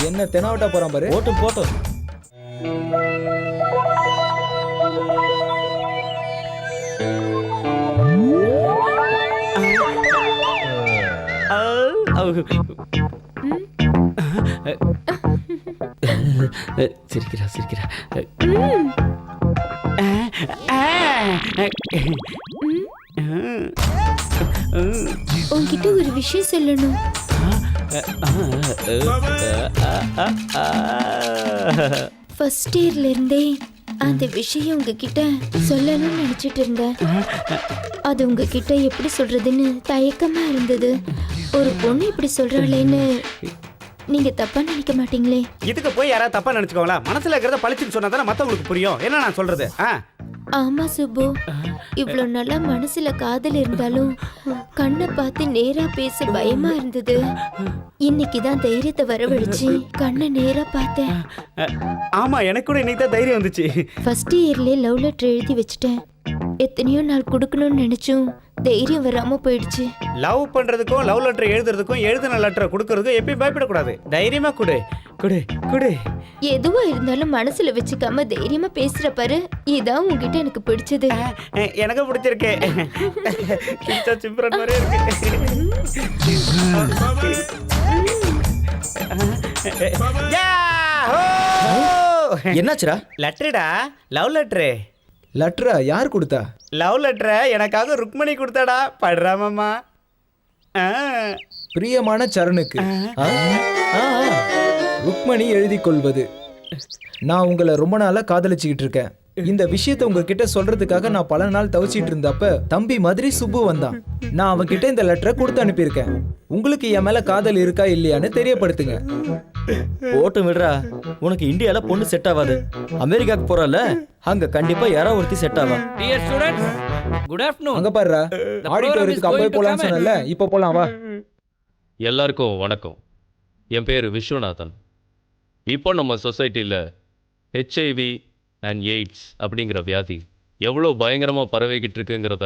Speaker 9: என்ன தெனாவட்டா போறான் பாரு.
Speaker 8: போட்டும்
Speaker 11: சிரிக்கிறா சிரிக்கிறா.
Speaker 10: உன்கிட்ட ஒரு விஷயம் சொல்லணும். ஃபர்ஸ்ட் இயர்ல இருந்தே அந்த விஷயம் உங்ககிட்ட சொல்லணும்னு நினைச்சிட்டு இருந்தேன். அது உங்ககிட்ட எப்படி சொல்றதுன்னு தயக்கமா இருந்தது. ஒரு பொண்ணு இப்படி சொல்றாளேன்னு நீங்க தப்பா நினைக்க மாட்டீங்களே?
Speaker 11: இதுக்கு போய் யாராவது தப்பா நினைச்சுக்கோங்களா? மனசுல இருக்கிறத பழிச்சுன்னு சொன்னா தானே மத்தவங்களுக்கு புரியும். என்ன நான் சொல்றது?
Speaker 10: ஆமா சுப்பு, இவ்வளவு நல்லா மனசுல காதல் இருந்தாலும் கண்ணை பார்த்து நேரா பேச பயமா இருந்தது. இன்னைக்குதான் தைரியத்தை வரவழைச்சு கண்ணை நேரா பார்த்தேன்.
Speaker 11: ஆமா, எனக்கு கூட இன்னைக்கு தான் தைரியம் வந்துச்சு.
Speaker 10: ஃபர்ஸ்ட் இயர்லயே லவ் லெட்டர் எழுதி வச்சுட்டேன். எத்தனையோ நாள் கொடுக்கணும்னு நினைச்சும் தைரியம் வராம போயிடுச்சு.
Speaker 11: லவ் பண்றதுக்கும் லவ் லெட்டர் எழுதுறதுக்கும் எழுதின லெட்டரை கொடுக்கறதுக்கும் எப்பயும் பயப்படக்கூடாது. தைரியமா கொடு கொடு கொடு.
Speaker 10: எதுவா இருந்தாலும் மனசுல வச்சுக்காம தைரியமா பேசுற பாரு, இதான் உங்ககிட்ட எனக்கு பிடிச்சது.
Speaker 11: எனக்கு பிடிச்சிருக்கு. சிம்ரன் மாதிரியே இருக்கு.
Speaker 8: என்னாச்சுடா?
Speaker 11: லெட்டர்டா, லவ் லெட்டரு.
Speaker 9: லெட்டரா? யார் கொடுத்தா?
Speaker 11: லவ் லெட்டரை எனக்காக ருக்மணி கொடுத்தாடா. படுறாமம்மா.
Speaker 9: பிரியமான சரணுக்கு ருக்மணி எழுதி கொள்வது. நான் உங்களை ரொம்ப நாளா காதலிச்சுக்கிட்டு இருக்கேன். இந்த விஷயத்தை உங்ககிட்ட சொல்றதுக்காக நான் பல நாள் தவிச்சிட்டு இருந்தப்ப தம்பி மாதிரி சுப்பு வந்தான். நான் அவன்கிட்ட இந்த லெட்டரை கொடுத்து அனுப்பியிருக்கேன். உங்களுக்கு என் மேல காதல் இருக்கா இல்லையான்னு தெரியப்படுத்துங்க.
Speaker 8: போட்டு விடுறா. உனக்கு இந்தியால பொண்ணு செட் ஆகாது. அமெரிக்காக்கு போறல, அங்க கண்டிப்பா யாராவது ஒருத்தி செட் ஆவா.
Speaker 12: Dear students, good afternoon.
Speaker 9: அங்க பாருடா, ஆடிட்டோரியத்துக்கு அப்பவே போலாம்னு சொன்னல, இப்போ போலாம் வா.
Speaker 7: எல்லாருக்கும் வணக்கம். என் பேர் விஸ்வநாதன். இப்போ நம்ம சொசைட்டியில் ஹெச்ஐவி அண்ட் எய்ட்ஸ் அப்படிங்கிற வியாதி எவ்வளோ பயங்கரமாக பரவிக்கிட்டு இருக்குங்கிறத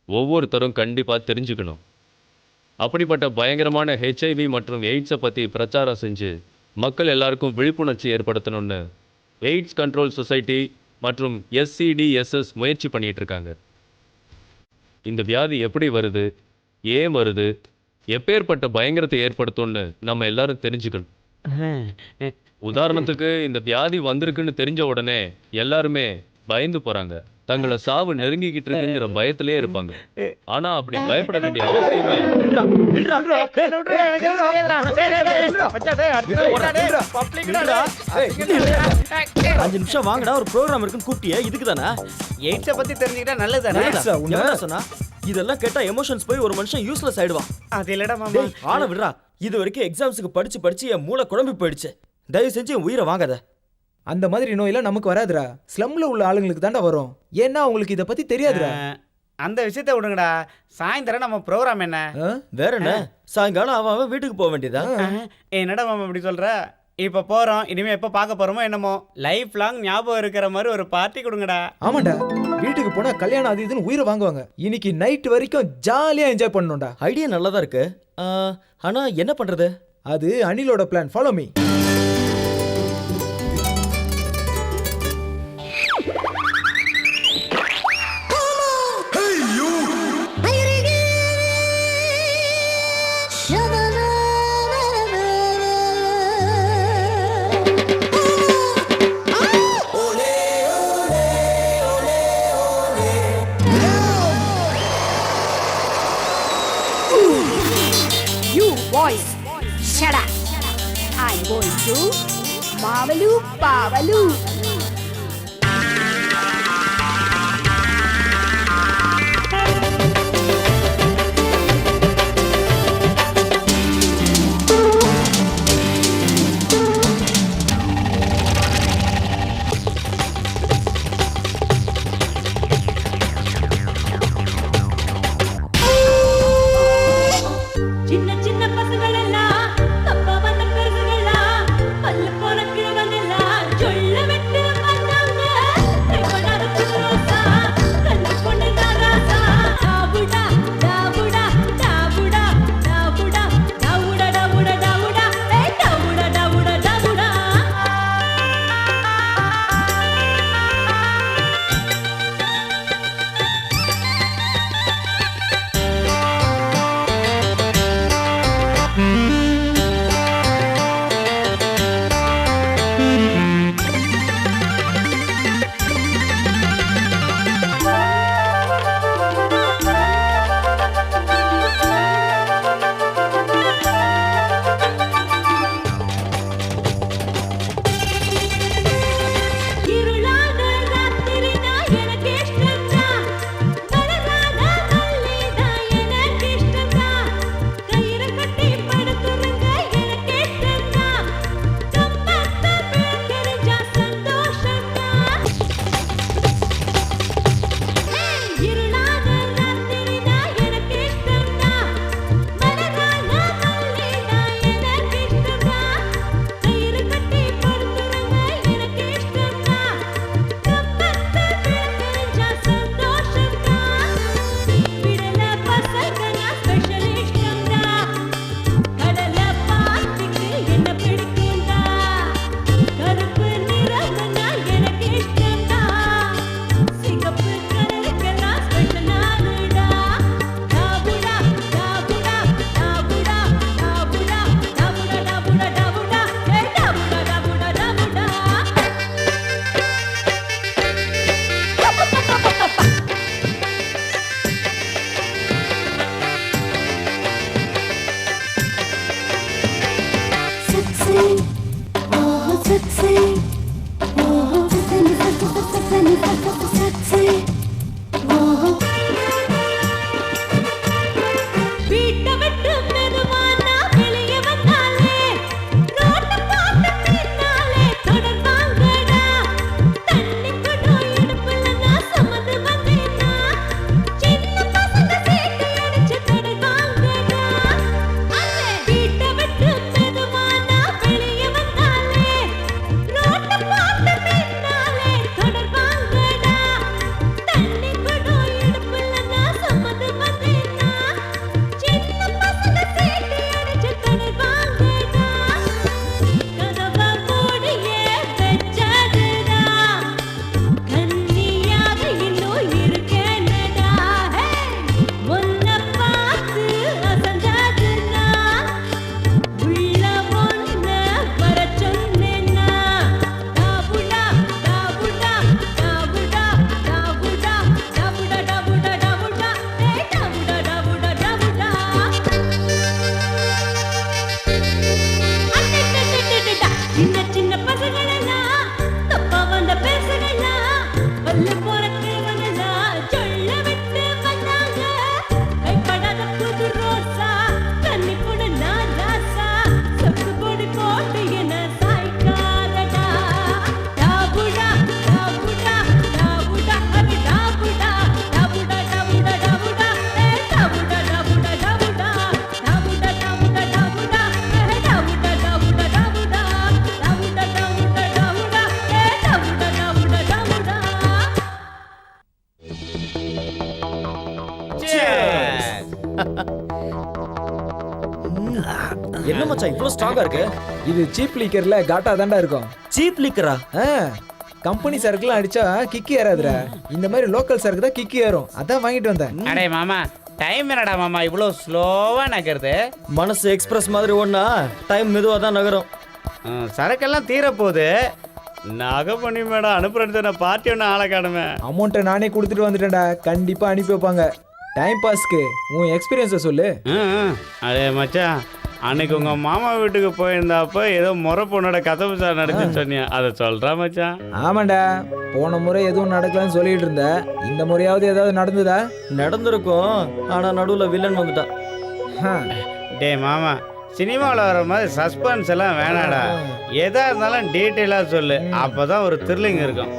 Speaker 7: ஒவ்வொருத்தரும் கண்டிப்பாக தெரிஞ்சுக்கணும். அப்படிப்பட்ட பயங்கரமான ஹெச்ஐவி மற்றும் எய்ட்ஸை பற்றி பிரச்சாரம் செஞ்சு மக்கள் எல்லாருக்கும் விழிப்புணர்ச்சி ஏற்படுத்தணும்னு எய்ட்ஸ் கண்ட்ரோல் சொசைட்டி மற்றும் SCDSS முயற்சி பண்ணிகிட்டு இருக்காங்க. இந்த வியாதி எப்படி வருது, ஏன் வருது, எப்பேற்பட்ட பயங்கரத்தை ஏற்படுத்தும்னு நம்ம எல்லாரும் தெரிஞ்சுக்கணும். உதாரணத்துக்கு, இந்த வியாதி வந்திருக்குன்னு தெரிஞ்ச உடனே எல்லாருமே பயந்து போறாங்க. தங்களை சாவு நெருங்கிக்கிட்டு இருக்குங்கிற பயத்திலே இருப்பாங்க. ஆனா அப்படி பயப்பட வேண்டிய அவசியமே
Speaker 8: அஞ்சு நிமிஷம் வாங்கடா, ஒரு ப்ரோக்ராம் இருக்குன்னு கூப்பிட்டியே, இதுக்கு தானே?
Speaker 11: எய்ட்ஸை பற்றி தெரிஞ்சுக்கிட்டா நல்லதானே?
Speaker 8: என்ன சொன்னா? இதெல்லாம் கேட்டா எமோஷன்ஸ் போய் ஒரு மனுஷன் யூஸ்லெஸ் ஆயிடுவான்.
Speaker 11: அது இல்லடா மாமா.
Speaker 8: ஆன விடுறா. இது வரைக்கும் எக்ஸாம்ஸுக்கு படிச்சு படிச்சு என் மூளை குழம்பி போயிடுச்சு. தயவு செஞ்சு என் உயிரை வாங்காத.
Speaker 9: அந்த மாதிரி நோயெல்லாம் நமக்கு வராதுடா. ஸ்லம்ல உள்ள ஆளுங்களுக்கு தாண்டா வரும். ஏன்னா உங்களுக்கு இதை பத்தி தெரியாதுடா.
Speaker 11: அந்த விஷயத்த விடுங்கடா. சாயந்தரம் நம்ம ப்ரோக்ராம் என்ன?
Speaker 8: வேற என்ன? சாயங்காலம் அவன் வீட்டுக்கு போக வேண்டியதா?
Speaker 11: என்னடா மாமா இப்படி சொல்ற? இப்போ போறோம், இனிமே எப்போ பார்க்க போறோமோ என்னமோ. லைஃப் லாங் ஞாபகம் இருக்கிற மாதிரி ஒரு பார்ட்டி கொடுங்கடா.
Speaker 9: ஆமாண்டா, வீட்டுக்கு போனா கல்யாணம் அது இதுன்னு உயிரை வாங்குவாங்க. இன்னைக்கு நைட் வரைக்கும் ஜாலியா என்ஜாய் பண்ணணும்டா.
Speaker 8: ஐடியா நல்லதா இருக்கு. ஆனா என்ன பண்றது?
Speaker 9: அது அனிலோட plan. Follow me.
Speaker 6: Shut up. I'm going to Babaloo Babaloo.
Speaker 2: பல்லு போன கிழவனெல்லாம் சொல்ல வெட்ட
Speaker 8: என்ன மச்சான் இவ்வளோ ஸ்ட்ராங்கா இருக்கு?
Speaker 9: இது சீப் லீக்கர்ல காட்டா தாண்டா இருக்கும்.
Speaker 8: சீப் லிக்கரா?
Speaker 9: கம்பெனி சரக்குலாம் அடிச்சா கிக்கி ஏறாதுடா. இந்த மாதிரி லோக்கல் சரக்கு தான் கிக்கி ஏறும். அதான் வாங்கிட்டு வந்தேன்.
Speaker 11: அடே மாமா, டைம் என்னடா மாமா இவ்வளோ ஸ்லோவா நகருது?
Speaker 8: மனசு எக்ஸ்பிரஸ் மாதிரி ஒண்ணா டைம் மெதுவாக தான் நகரும்.
Speaker 11: சரக்கெல்லாம் தீரப்போகுது. நகை பண்ணி மேடம் அனுப்புறது நான் பார்ட்டி ஒன்று ஆளை காணுமே.
Speaker 9: அமௌண்ட்டை நானே கொடுத்துட்டு வந்துட்டேன்டா. கண்டிப்பா அனுப்பி வைப்பாங்க. டைம் பாஸ்க்கு உன் எக்ஸ்பீரியன்ஸை சொல்லு.
Speaker 11: அதே மச்சான், அன்னைக்கு உங்க மாமா வீட்டுக்கு போயிருந்தாப்ப ஏதோ முறை பொண்ணோட கதவு சார் நடந்து சொன்னியா, அதை சொல்றா மச்சான்?
Speaker 9: ஆமாண்டா, போன முறை எதுவும் நடக்கலன்னு சொல்லிட்டு இருந்த. இந்த முறையாவது ஏதாவது நடந்ததா?
Speaker 8: நடந்திருக்கும், ஆனா நடுவில் வில்லன் வந்துட்டான்.
Speaker 11: டே மாமா, சினிமாவில் வர மாதிரி சஸ்பென்ஸ் எல்லாம் வேணாடா. எதா இருந்தாலும் டீட்டெயிலாக சொல்லு, அப்போதான் ஒரு த்ரில்லிங் இருக்கும்.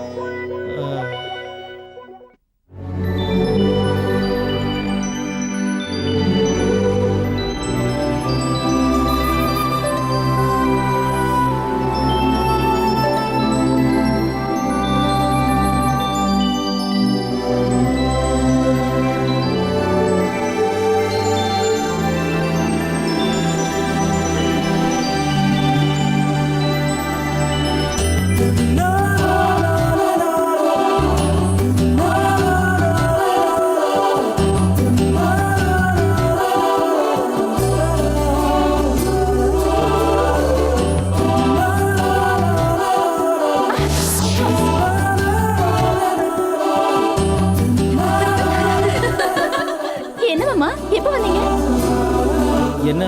Speaker 8: என்ன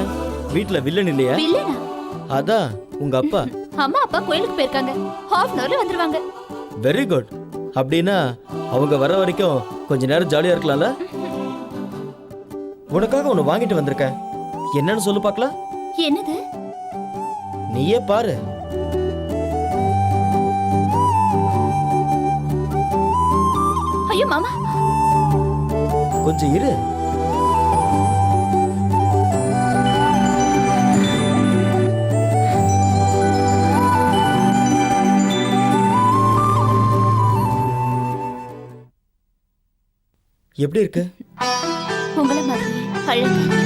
Speaker 8: வீட்ல வில்லன் இல்லையா?
Speaker 2: வில்லனா?
Speaker 8: அதான் உங்க அப்பா.
Speaker 2: அம்மா அப்பா கோயிலுக்கு போயிருக்காங்க. ஹாஃப் அன் ஹவர்ல வந்துருவாங்க.
Speaker 8: Very good. அப்படின்னா அவங்க வர வரைக்கும் கொஞ்ச நேரம் ஜாலியா இருக்கலாம்ல? உனக்காக ஒன்று வாங்கிட்டு வந்திருக்கேன். என்னன்னு சொல்லு பார்க்கலாம்.
Speaker 2: என்னது?
Speaker 8: நீயே பாரு.
Speaker 2: ஐயோ மாமா,
Speaker 8: கொஞ்சம் இரு. எப்படி இருக்கு?
Speaker 2: உங்கள மாதிரி அழகா.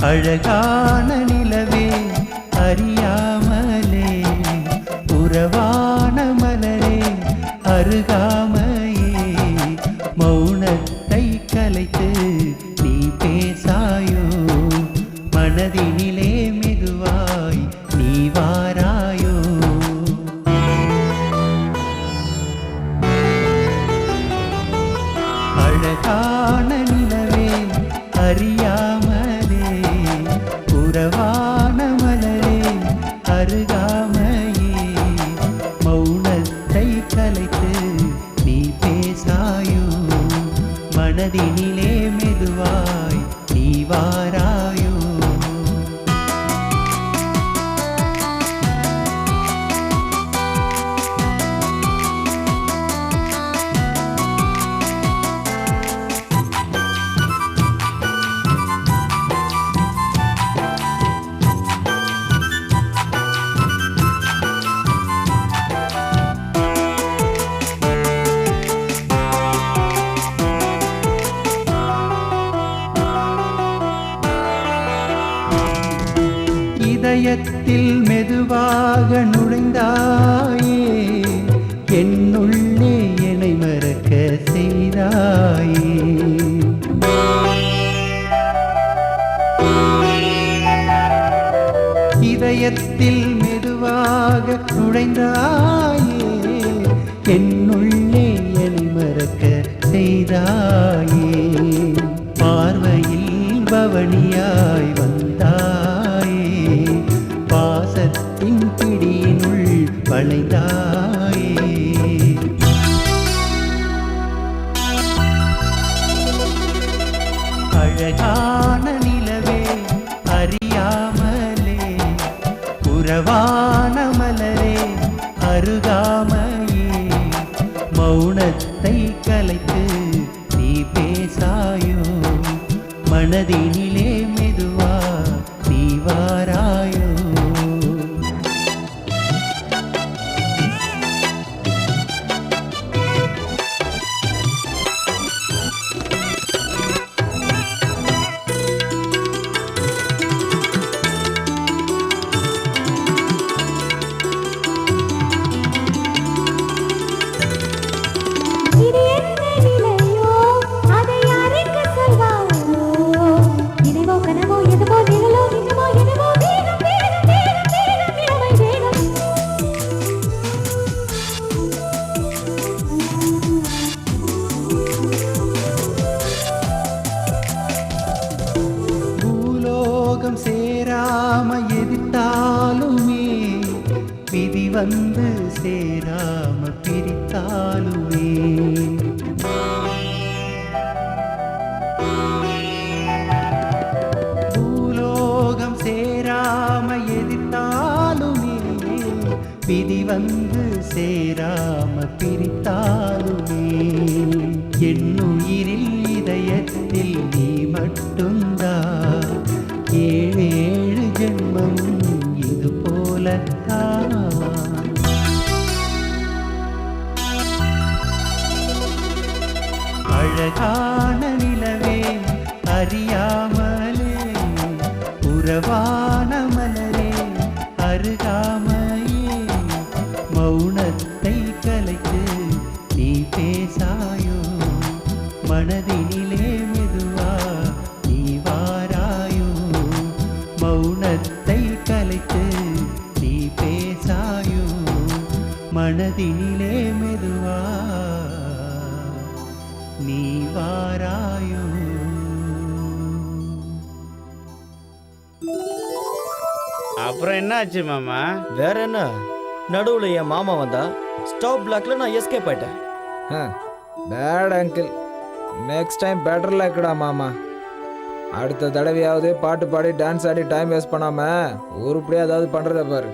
Speaker 13: அழகான நிலவே அறியாமலே, உறவான மலரே அருகாமையே, மௌனத்தை கலைத்து நீ பேசாயோ, மனதினிலே மெதுவாய் நீ வாராயோ. அழகான நிலவே அறியாமலே, உறவான மலரே அருகாமையே, மௌனத்தை கலைத்து நீ பேசாயோ, மனதினிலே மெதுவாய் நீ வாராயோ. இதயத்தில் மெதுவாக மெதுவாக நுழைந்தாயே என்னுள்ளே என்னை மறக்க செய்தாயே இதயத்தில் மெதுவாக நுழைந்தாயே என்னுள்ளே என்னை மறக்க செய்தாயே பார்வையில் பவனியாய் வந்தாயே பாசத்தின் பிடியினுள் வளைந்தாயே அழகான நிலவே அறியாமலே உறவான மலரே அருகாமையே மௌனத்தை கலைத்து நீ பேசாயோ மனதினிலே மெதுவா நீ வாராயோ பூலோகம் சேராம எதிர்த்தாலுமே விதி வந்து சேராம பிரித்தாலுமே பூலோகம் சேராம எதிர்த்தாலுமே விதி வந்து சேராம பிரித்தாலுமே என்னுயிரில் இதயத்தில் நீ மட்டும்தான் ஏழேழு ஜென்மம் இது போலத்தான் அழகான நிலவே அறியாமலே உறவான மலரே அருகாமையே மௌனத்தை கலைத்து நீ பேசாயோ மனதினிலே மெதுவா நீ வாராயோ மௌனத்தை கலைத்து நீ பேசாயோ மனதினிலே மெதுவா நீ வாராயோ
Speaker 11: அப்புறம் என்ன ஆச்சு மாமா?
Speaker 8: வேற என்ன, நடுவுல என் மாமா வந்தா ஸ்டாப் பிளாக்ல நான் எஸ்கேப் ஆயிட்டேன்.
Speaker 9: Bad uncle, next time better லக்டா மாமா. அடுத்த தடவையாவது பாட்டு பாடி டான்ஸ் ஆடி டைம் வேஸ்ட் பண்ணாம உருப்படியா ஏதாவது பண்றத பாரு.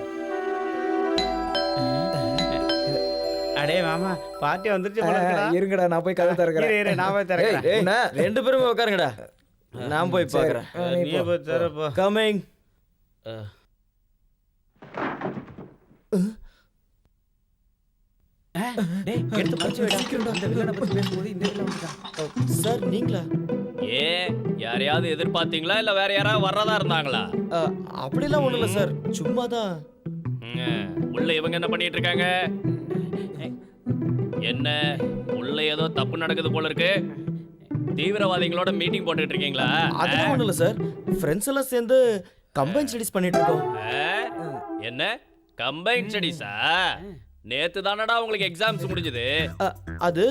Speaker 11: அடே மாமா, பார்ட்டி வந்துருச்சு போல இருக்குடா.
Speaker 9: இருங்கடா, நான் போய் கதை திறக்கிறேன்.
Speaker 11: இரு நான் போய் திறக்கிறேன்.
Speaker 8: ரெண்டு பேரும் உட்காருங்கடா, நான் போய் பார்க்கறேன்.
Speaker 11: நீ போய் திறப்பா.
Speaker 8: கமிங். சார் நீங்களா?
Speaker 7: ஏ யாரையாவது எதிர்பார்த்தீங்களா இல்ல வேற யாராவது வர்றதா இருந்தாங்களா?
Speaker 8: அப்படிலாம் ஒண்ணும் இல்ல சார், சும்மாதான்.
Speaker 7: உள்ள இவங்க என்ன பண்ணிட்டு இருக்காங்க? என்ன உள்ள ஏதோ தப்பு நடக்குது போல இருக்கு. தீவிரவாதிகளோட மீட்டிங் போட்டுட்டு இருக்கீங்களா?
Speaker 8: அதெல்லாம் ஒண்ணும் இல்ல சார், ஃப்ரெண்ட்ஸ் எல்லாம் சேர்ந்து கம்பைன் ஸ்டடீஸ் பண்ணிட்டு இருக்கோம்.
Speaker 7: என்ன கம்பைன் ஸ்டடீஸா? நேத்து தானடா உங்களுக்கு எக்ஸாம்ஸ் முடிஞ்சது.
Speaker 8: அது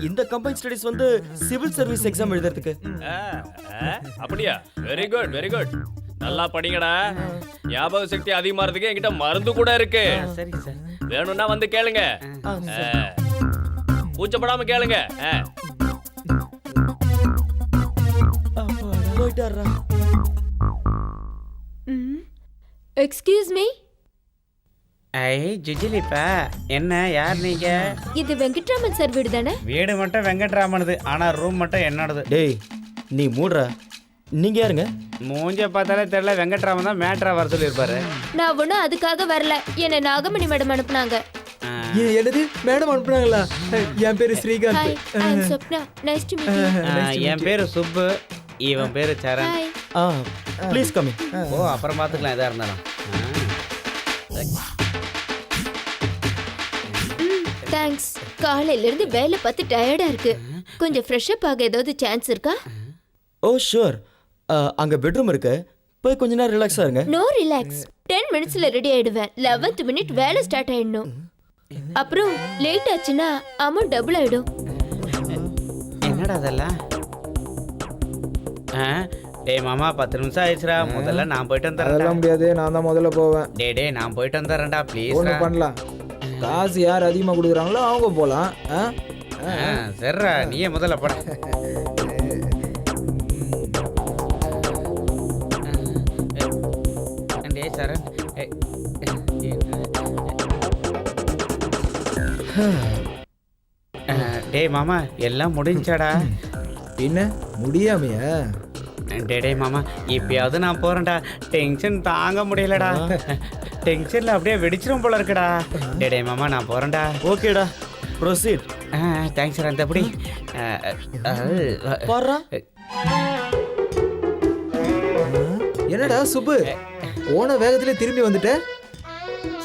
Speaker 8: இந்த கம்பைன் ஸ்டடீஸ் வந்து சிவில் சர்வீஸ் எக்ஸாம் எழுதுறதுக்கு.
Speaker 7: அப்படியா? Very good very good. நல்லா படிங்கடா. ஞாபக சக்தி அதிகமாறதுக்கு என்கிட்ட மருந்து கூட இருக்கு.
Speaker 11: சரி சார்,
Speaker 7: வேணும்னா வந்து கேளுங்க. கூச்சப்படாம கேளுங்க.
Speaker 8: போயிட்டாரா?
Speaker 10: Excuse me.
Speaker 11: ஐ ஜுஜிலிப்பா, என்ன யார் நீங்க?
Speaker 10: இது வெங்கட்ராமன் சார் வீடு தானே?
Speaker 11: வீடு மட்டும் வெங்கட்ராமனுது, ஆனா ரூம் மட்டும் என்னோடது.
Speaker 8: டேய் நீ மூடுறா. நீங்க யாருங்க?
Speaker 11: மூஞ்ச பார்த்தாலே தெரியல, வெங்கட்ராமன் தான் மேட்ரா வர சொல்லியிருப்பாரு.
Speaker 10: நான் ஒன்றும் அதுக்காக வரல, என்னை நாகமணி மேடம் அனுப்புனாங்க.
Speaker 9: என்னது மேடம் அனுப்புனாங்களா? என் பேரு
Speaker 10: hi,
Speaker 9: Srikanth.
Speaker 10: I am Swapna. Nice to meet you.
Speaker 11: என் பேரு சுப்பு, இவன் பேரு சரண்.
Speaker 10: ஹாய்.
Speaker 8: Please come.
Speaker 11: ஓ அப்புறம் பார்த்துக்கலாம் எதா இருந்தாலும்.
Speaker 10: தேங்க்ஸ். காலையில இருந்து வேலை பார்த்து டயர்டா இருக்கு. கொஞ்சம் ஃப்ரெஷ் அப் ஆக ஏதாவது சான்ஸ் இருக்கா?
Speaker 8: ஓ ஷூர். அங்கே பெட்ரூம் இருக்கு, போய் கொஞ்ச நேரம் ரிலாக்ஸாக இருங்க.
Speaker 10: No relax. 10 மினிட்ஸ்ல ரெடி ஆயிடுவேன். 11th மினிட் வேலை ஸ்டார்ட் ஆயிடணும். அப்புறம் லேட் ஆச்சுன்னா அமௌண்ட் டபுள் ஆயிடும்.
Speaker 11: என்னடா அதெல்லாம்? டேய் மாமா 10 நிமிஷம் ஆயிடுச்சுடா. முதல்ல நான் போயிட்டு
Speaker 9: அதெல்லாம்
Speaker 11: வந்துடுறேன்.
Speaker 9: முடியாது, நான் தான் முதல்ல போவேன்.
Speaker 11: டேய் நான் போயிட்டு வந்துடுறேன்டா ப்ளீஸ்.
Speaker 9: ஒன்று பண்ணலாம், காசு யார் அதிகமாக கொடுக்குறாங்களோ அவங்க போகலாம்.
Speaker 11: சரிடா, நீயே முதல்ல போட. டேய் சரண், டேய் மாமா எல்லாம் முடிஞ்சாடா?
Speaker 9: என்ன முடியாமையா?
Speaker 11: டேய் மாமா இப்பயாவது நான் போறேன்டா. டென்ஷன் தாங்க முடியலடா. டென்ஷன்ல அப்படியே வெடிச்சிரும் போல இருக்குடா. டேய் மாமா நான் போறேன்டா.
Speaker 8: ஓகேடா, ப்ரொசீட்.
Speaker 11: Thanks sir. அந்த எப்படி
Speaker 8: பாடுறா.
Speaker 9: என்னடா சுப்பு, போன வேகத்துல திரும்பி வந்துட்ட?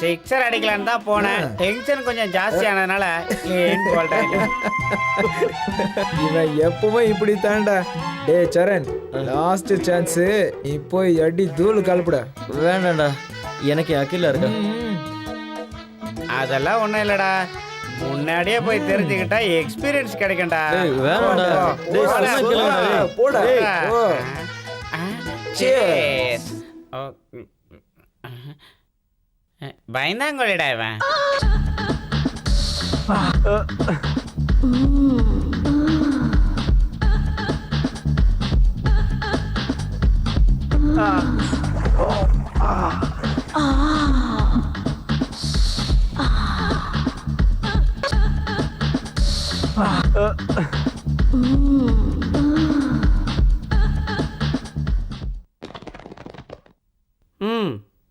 Speaker 11: சிக்ஸர் அடிக்கலான்னு தான் போனேன். டென்ஷன் கொஞ்சம் ஜாஸ்தி ஆனதுனால
Speaker 9: இவன் எப்பவுமே இப்படி தாண்டா. டே சரண், லாஸ்ட் சான்ஸ், நீ போய் அடி தூள் கலப்புட.
Speaker 8: வேண்டாம்டா, எனக்கு அக்கில இருக்கா.
Speaker 11: அதெல்லாம் ஒன்றும் இல்லைடா. முன்னாடியே போய் தெரிஞ்சுக்கிட்டா எக்ஸ்பீரியன்ஸ் கிடைக்கும்டா.
Speaker 8: வேண்டாம்டா. டேய் சொன்னா கேளுடா. டேய்
Speaker 9: போடா. ஓ
Speaker 11: Cheers. பயந்தாங்கோலிடா இவன்.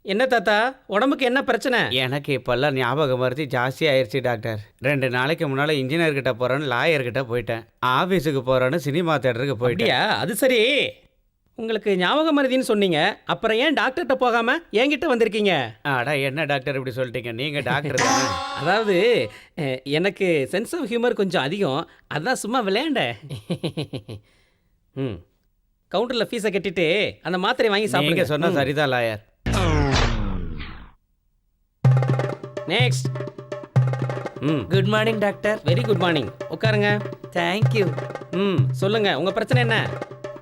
Speaker 12: என்ன தாத்தா, உடம்புக்கு என்ன பிரச்சனை?
Speaker 11: எனக்கு இப்போல்லாம் ஞாபக மருத்தி ஜாஸ்தி ஆயிடுச்சு டாக்டர். 2 நாளைக்கு முன்னால் இன்ஜினியர்கிட்ட போகிறேன்னு லாயர்கிட்ட போயிட்டேன். ஆஃபீஸுக்கு போகிறேன்னு சினிமா தேட்டருக்கு போயிட்டியா?
Speaker 12: அது சரி, உங்களுக்கு ஞாபக மருதின்னு சொன்னீங்க, அப்புறம் ஏன் டாக்டர்கிட்ட போகாம என்கிட்ட வந்திருக்கீங்க?
Speaker 11: ஆடா என்ன டாக்டர் இப்படி சொல்லிட்டீங்க? நீங்கள் டாக்டர் தானே?
Speaker 12: அதாவது எனக்கு சென்ஸ் ஆஃப் ஹியூமர் கொஞ்சம் அதிகம், அதான் சும்மா விளையாண்டேன். கவுண்டரில் ஃபீஸை கட்டிட்டு அந்த மாத்திரை வாங்கி சாப்பிடுங்க.
Speaker 11: நீங்கள் சொன்னால் சரிதான் lawyer.
Speaker 12: Next.
Speaker 11: Good morning doctor.
Speaker 12: Very good morning. உட்காருங்க.
Speaker 11: தேங்க்யூ.
Speaker 12: சொல்லுங்க, உங்க பிரச்சனை என்ன?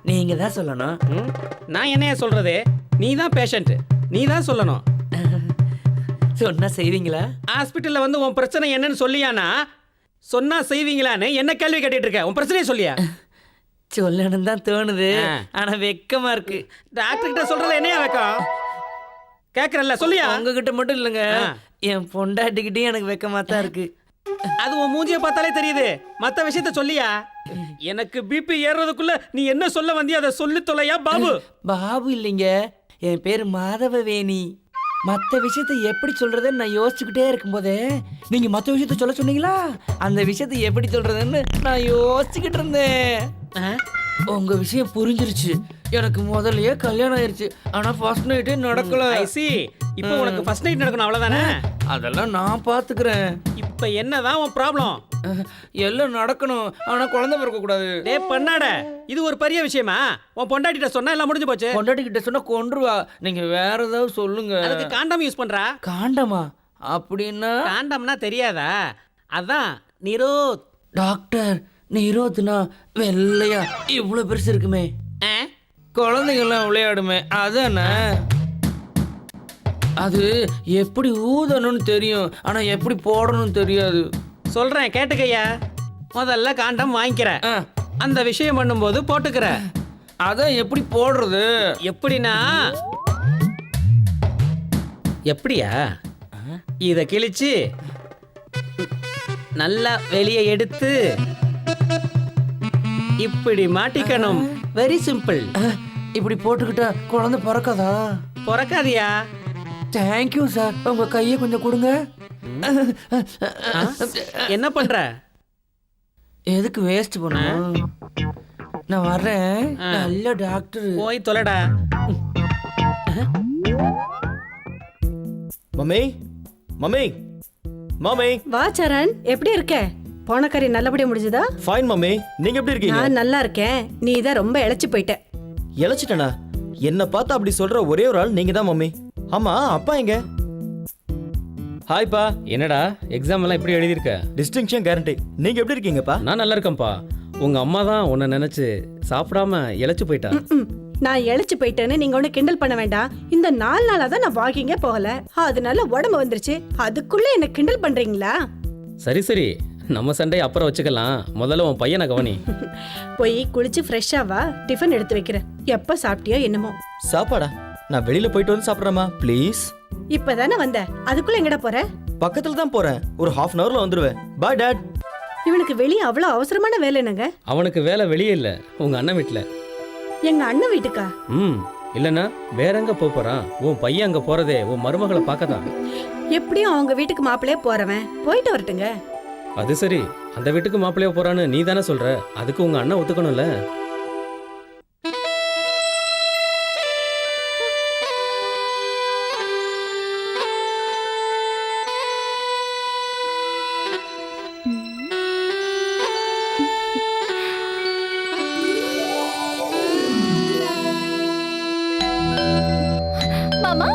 Speaker 11: நீங்க தான் சொல்லணும்.
Speaker 12: நான் என்னைய சொல்றது? நீ தான் பேஷண்ட், நீ தான் சொல்லணும்.
Speaker 11: சொன்னா செய்வீங்களா?
Speaker 12: ஹாஸ்பிட்டல்ல வந்து உன் பிரச்சனை என்னன்னு சொல்லியானா? சொன்னா செய்வீங்களான்னு என்ன கேள்வி கேட்டுட்டு இருக்க? உன் பிரச்சனையை சொல்லியா?
Speaker 11: சொல்லணும் தான் தோணுது, ஆனா வெக்கமா இருக்கு.
Speaker 12: டாக்டர் கிட்ட சொல்றது என்னையா வெக்கம்? கேக்குறல்ல, சொல்லியா?
Speaker 11: உங்ககிட்ட மட்டும் இல்லைங்க, என் பொண்டாட்டிக்கிட்டே எனக்கு வெக்கமா தான் இருக்கு.
Speaker 12: அது உன் மூஞ்சிய பார்த்தாலே தெரியுது. மத்த விஷயத்த சொல்லியா? எனக்கு பிபி ஏறதுக்குள்ள நீ என்ன சொல்ல வந்தியா அதை சொல்லி தொலையா பாபு.
Speaker 11: பாபு இல்லைங்க, என் பேரு மாதவவேணி. மற்ற விஷயத்த எப்படி சொல்றதுன்னு நான் யோசிச்சுக்கிட்டே இருக்கும்போதே நீங்க மற்ற விஷயத்த சொல்ல சொன்னீங்களா? அந்த விஷயத்த எப்படி சொல்றதுன்னு நான் யோசிச்சுக்கிட்டு இருந்தேன். உங்க விஷயம் புரிஞ்சிருச்சு. எனக்கு முதல்லயே கல்யாணம் ஆயிருச்சு, ஆனா ஃபர்ஸ்ட் நைட்டே நடக்கல.
Speaker 12: ஐ சி. இப்போ உனக்கு ஃபர்ஸ்ட் நைட் நடக்கணும், அவ்வளவுதானே?
Speaker 11: அதெல்லாம் நான் பாத்துக்கிறேன்.
Speaker 12: இப்போ என்னதான் உன் ப்ராப்ளம்?
Speaker 11: எல்லாம் நடக்கணும், ஆனா குழந்தை பிறக்க கூடாது.
Speaker 12: டேய் பண்ணாட, இது ஒரு பெரிய விஷயமா? உன் பொண்டாட்டிட்ட சொன்னா எல்லாம் முடிஞ்சு போச்சு.
Speaker 11: பொண்டாட்டி கிட்ட சொன்னா கொன்றுவா. நீங்க வேற ஏதாவது சொல்லுங்க.
Speaker 12: அதுக்கு காண்டம் யூஸ் பண்றா.
Speaker 11: காண்டமா? அப்படின்னா?
Speaker 12: காண்டம்னா தெரியாதா? அதான் நிரோத்.
Speaker 11: டாக்டர், நிரோத்னா வெள்ளையா இவ்வளவு பெருசு இருக்குமே, குழந்தைங்கெல்லாம் விளையாடுமே, அதானே? அது எப்படி ஊதணும்னு தெரியும், ஆனா எப்படி போடணும்னு தெரியாது.
Speaker 12: சொல்றேன் கேட்டுக்கையா. முதல்ல காண்டம் வாங்கிக்கிற, அந்த விஷயம் பண்ணும்போது போட்டுக்கிற.
Speaker 11: அதான் எப்படி போடுறது?
Speaker 12: எப்படின்னா, எப்படியா? இத கிழிச்சு நல்லா வெளியே எடுத்து இப்படி மாட்டிக்கணும். Very simple.
Speaker 11: இப்படி போட்டுக்கிட்டா குழந்தை பிறக்காதா?
Speaker 12: பிறக்காதியா?
Speaker 11: Thank you sir. உங்க கையை கொஞ்சம் கொடுங்க.
Speaker 12: என்ன பண்ற?
Speaker 11: எதுக்கு வேஸ்ட் பண்ணணும்? நான் வர்றேன். நல்ல டாக்டர்.
Speaker 12: போய் தொலைடா.
Speaker 8: மம்மி, மம்மி, மாமே
Speaker 6: வா சரண், எப்படி இருக்க? போன கறி நல்லபடியா முடிஞ்சதா?
Speaker 8: ஃபைன் மாமே, நீங்க எப்படி இருக்கீங்க?
Speaker 6: நான் நல்லா இருக்கேன். நீ தான் ரொம்ப இளைச்சு போயிட்ட.
Speaker 8: இழைச்சிட்டனா? என்ன பார்த்தா அப்படி சொல்ற ஒரே ஒரு ஆள் நீங்க தான் மாமே. ஆமா, அப்பா எங்க?
Speaker 12: ஹாய்ப்பா, என்னடா எக்ஸாம் எல்லாம் எப்படி எழுதியிருக்க?
Speaker 8: Distinction guarantee. நீங்க எப்படி இருக்கீங்கப்பா?
Speaker 12: நான் நல்லா இருக்கேன்ப்பா. உங்க அம்மா தான் உன்னை நினைச்சு சாப்பிடாம இழைச்சு போயிட்டா.
Speaker 6: நான் இளைச்சு போயிட்டேன்னு நீங்க ஒண்ணு கிண்டல் பண்ண வேண்டாம். இந்த 4 நாளா தான் நான் வாக்கிங்கே போகல, அதனால உடம்பு வந்துருச்சு. அதுக்குள்ள என்ன கிண்டல் பண்றீங்களா?
Speaker 12: சரி சரி, நம்ம சண்டை அப்புறம் வச்சுக்கலாம். முதல்ல உன் பையனை கவனி.
Speaker 6: போய் குளிச்சு ஃப்ரெஷ்ஷா வா, டிஃபன் எடுத்து வைக்கிறேன். எப்ப சாப்பிட்டியோ என்னமோ.
Speaker 8: சாப்பாடா? நான் வெளியில போயிட்டு வந்து சாப்பிட்றேமா ப்ளீஸ்.
Speaker 6: இப்பதானே வந்த, அதுக்குள்ள எங்கடா போற?
Speaker 8: பக்கத்துல தான் போறேன், ஒரு ½ அன் ஹவர்ல வந்துருவேன். பாய் டாட்.
Speaker 6: இவனுக்கு வெளியே அவ்வளவு அவசரமான வேலை என்னங்க?
Speaker 12: அவனுக்கு வேலை வெளியே இல்லை, உங்க அண்ணன் வீட்டில்.
Speaker 6: எங்க அண்ணன் வீட்டுக்கா?
Speaker 12: இல்லைன்னா வேற எங்க போறான்? உன் பையன் அங்க போறதே உன் மருமகளை பார்க்கதான்.
Speaker 6: எப்படியும் அவங்க வீட்டுக்கு மாப்பிள்ளையே போறவன், போயிட்டு வரட்டுங்க.
Speaker 12: அது சரி, அந்த வீட்டுக்கு மாப்பிள்ளைய போறான்னு நீ தானே சொல்ற, அதுக்கு உங்க அண்ணன் ஒத்துக்கணும்ல.
Speaker 2: மாமா,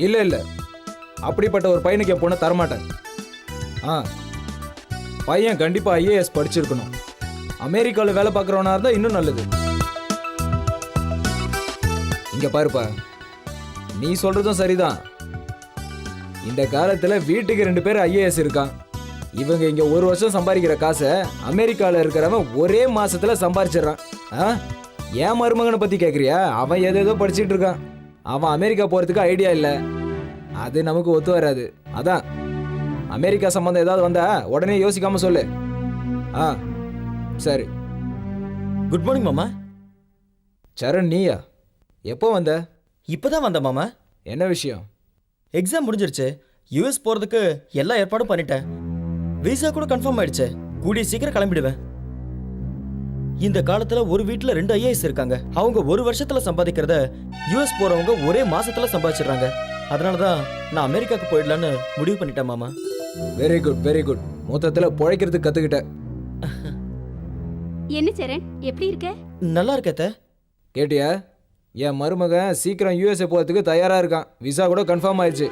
Speaker 9: இல்ல இல்ல, அப்படிப்பட்ட ஒரு பையனுக்கு என் பொண்ணை தரமாட்டேன். பையன் கண்டிப்பா ஐஏஎஸ் படிச்சிருக்கணும். அமெரிக்காவில் வேலை பார்க்குறவனா இருந்தா இன்னும் நல்லது. இங்க பாருப்பா, நீ சொல்றதும் சரிதான். இந்த காலத்துல வீட்டுக்கு 2 பேர் ஐஏஎஸ் இருக்கான். இவங்க இங்க 1 வருஷம் சம்பாதிக்கிற காசை அமெரிக்காவில் இருக்கிறவன் ஒரே மாசத்துல சம்பாரிச்சிடறான். ஏன் மருமகனை பத்தி கேட்குறியா? அவன் ஏதேதோ படிச்சுட்டு இருக்கான். அவன் அமெரிக்கா போறதுக்கு ஐடியா இல்லை. அது நமக்கு ஒத்து வராது. அதான் அமெரிக்கா சம்பந்தம் ஏதாவது வந்தா உடனே யோசிக்காம சொல்லு. சரி.
Speaker 8: குட் மார்னிங் மாமா.
Speaker 9: சரண், நீயா? எப்போ வந்த?
Speaker 8: இப்பதான் வந்த மாமா.
Speaker 9: என்ன விஷயம்?
Speaker 8: எக்ஸாம் முடிஞ்சிருச்சு. யூஎஸ் போறதுக்கு எல்லா ஏற்பாடும் பண்ணிட்டேன். விசா கூட கன்ஃபார்ம் ஆயிடுச்சு. கூடிய சீக்கிரம் கிளம்பிடுவேன். இந்த காலத்துல ஒரு வீட்டுல 2 ஐஏஎஸ் இருக்காங்க. அவங்க 1 வருஷத்துல சம்பாதிக்கிறத யூஎஸ் போறவங்க ஒரே மாசத்துல சம்பாதிச்சிடுறாங்க. அதனாலதான் நான் அமெரிக்காக்கு போயிடலான்னு முடிவு பண்ணிட்டேன் மாமா.
Speaker 9: Very good, very good. மொத்தத்துல பிழைக்கிறதுக்கு கத்துக்கிட்ட.
Speaker 2: என்ன சரண், எப்படி இருக்க?
Speaker 8: நல்லா இருக்கத்த.
Speaker 9: கேட்டியா? என் மருமகன் சீக்கிரம் யூஎஸ்ஏ போறதுக்கு தயாரா இருக்கான். விசா கூட கன்ஃபார்ம் ஆயிடுச்சு.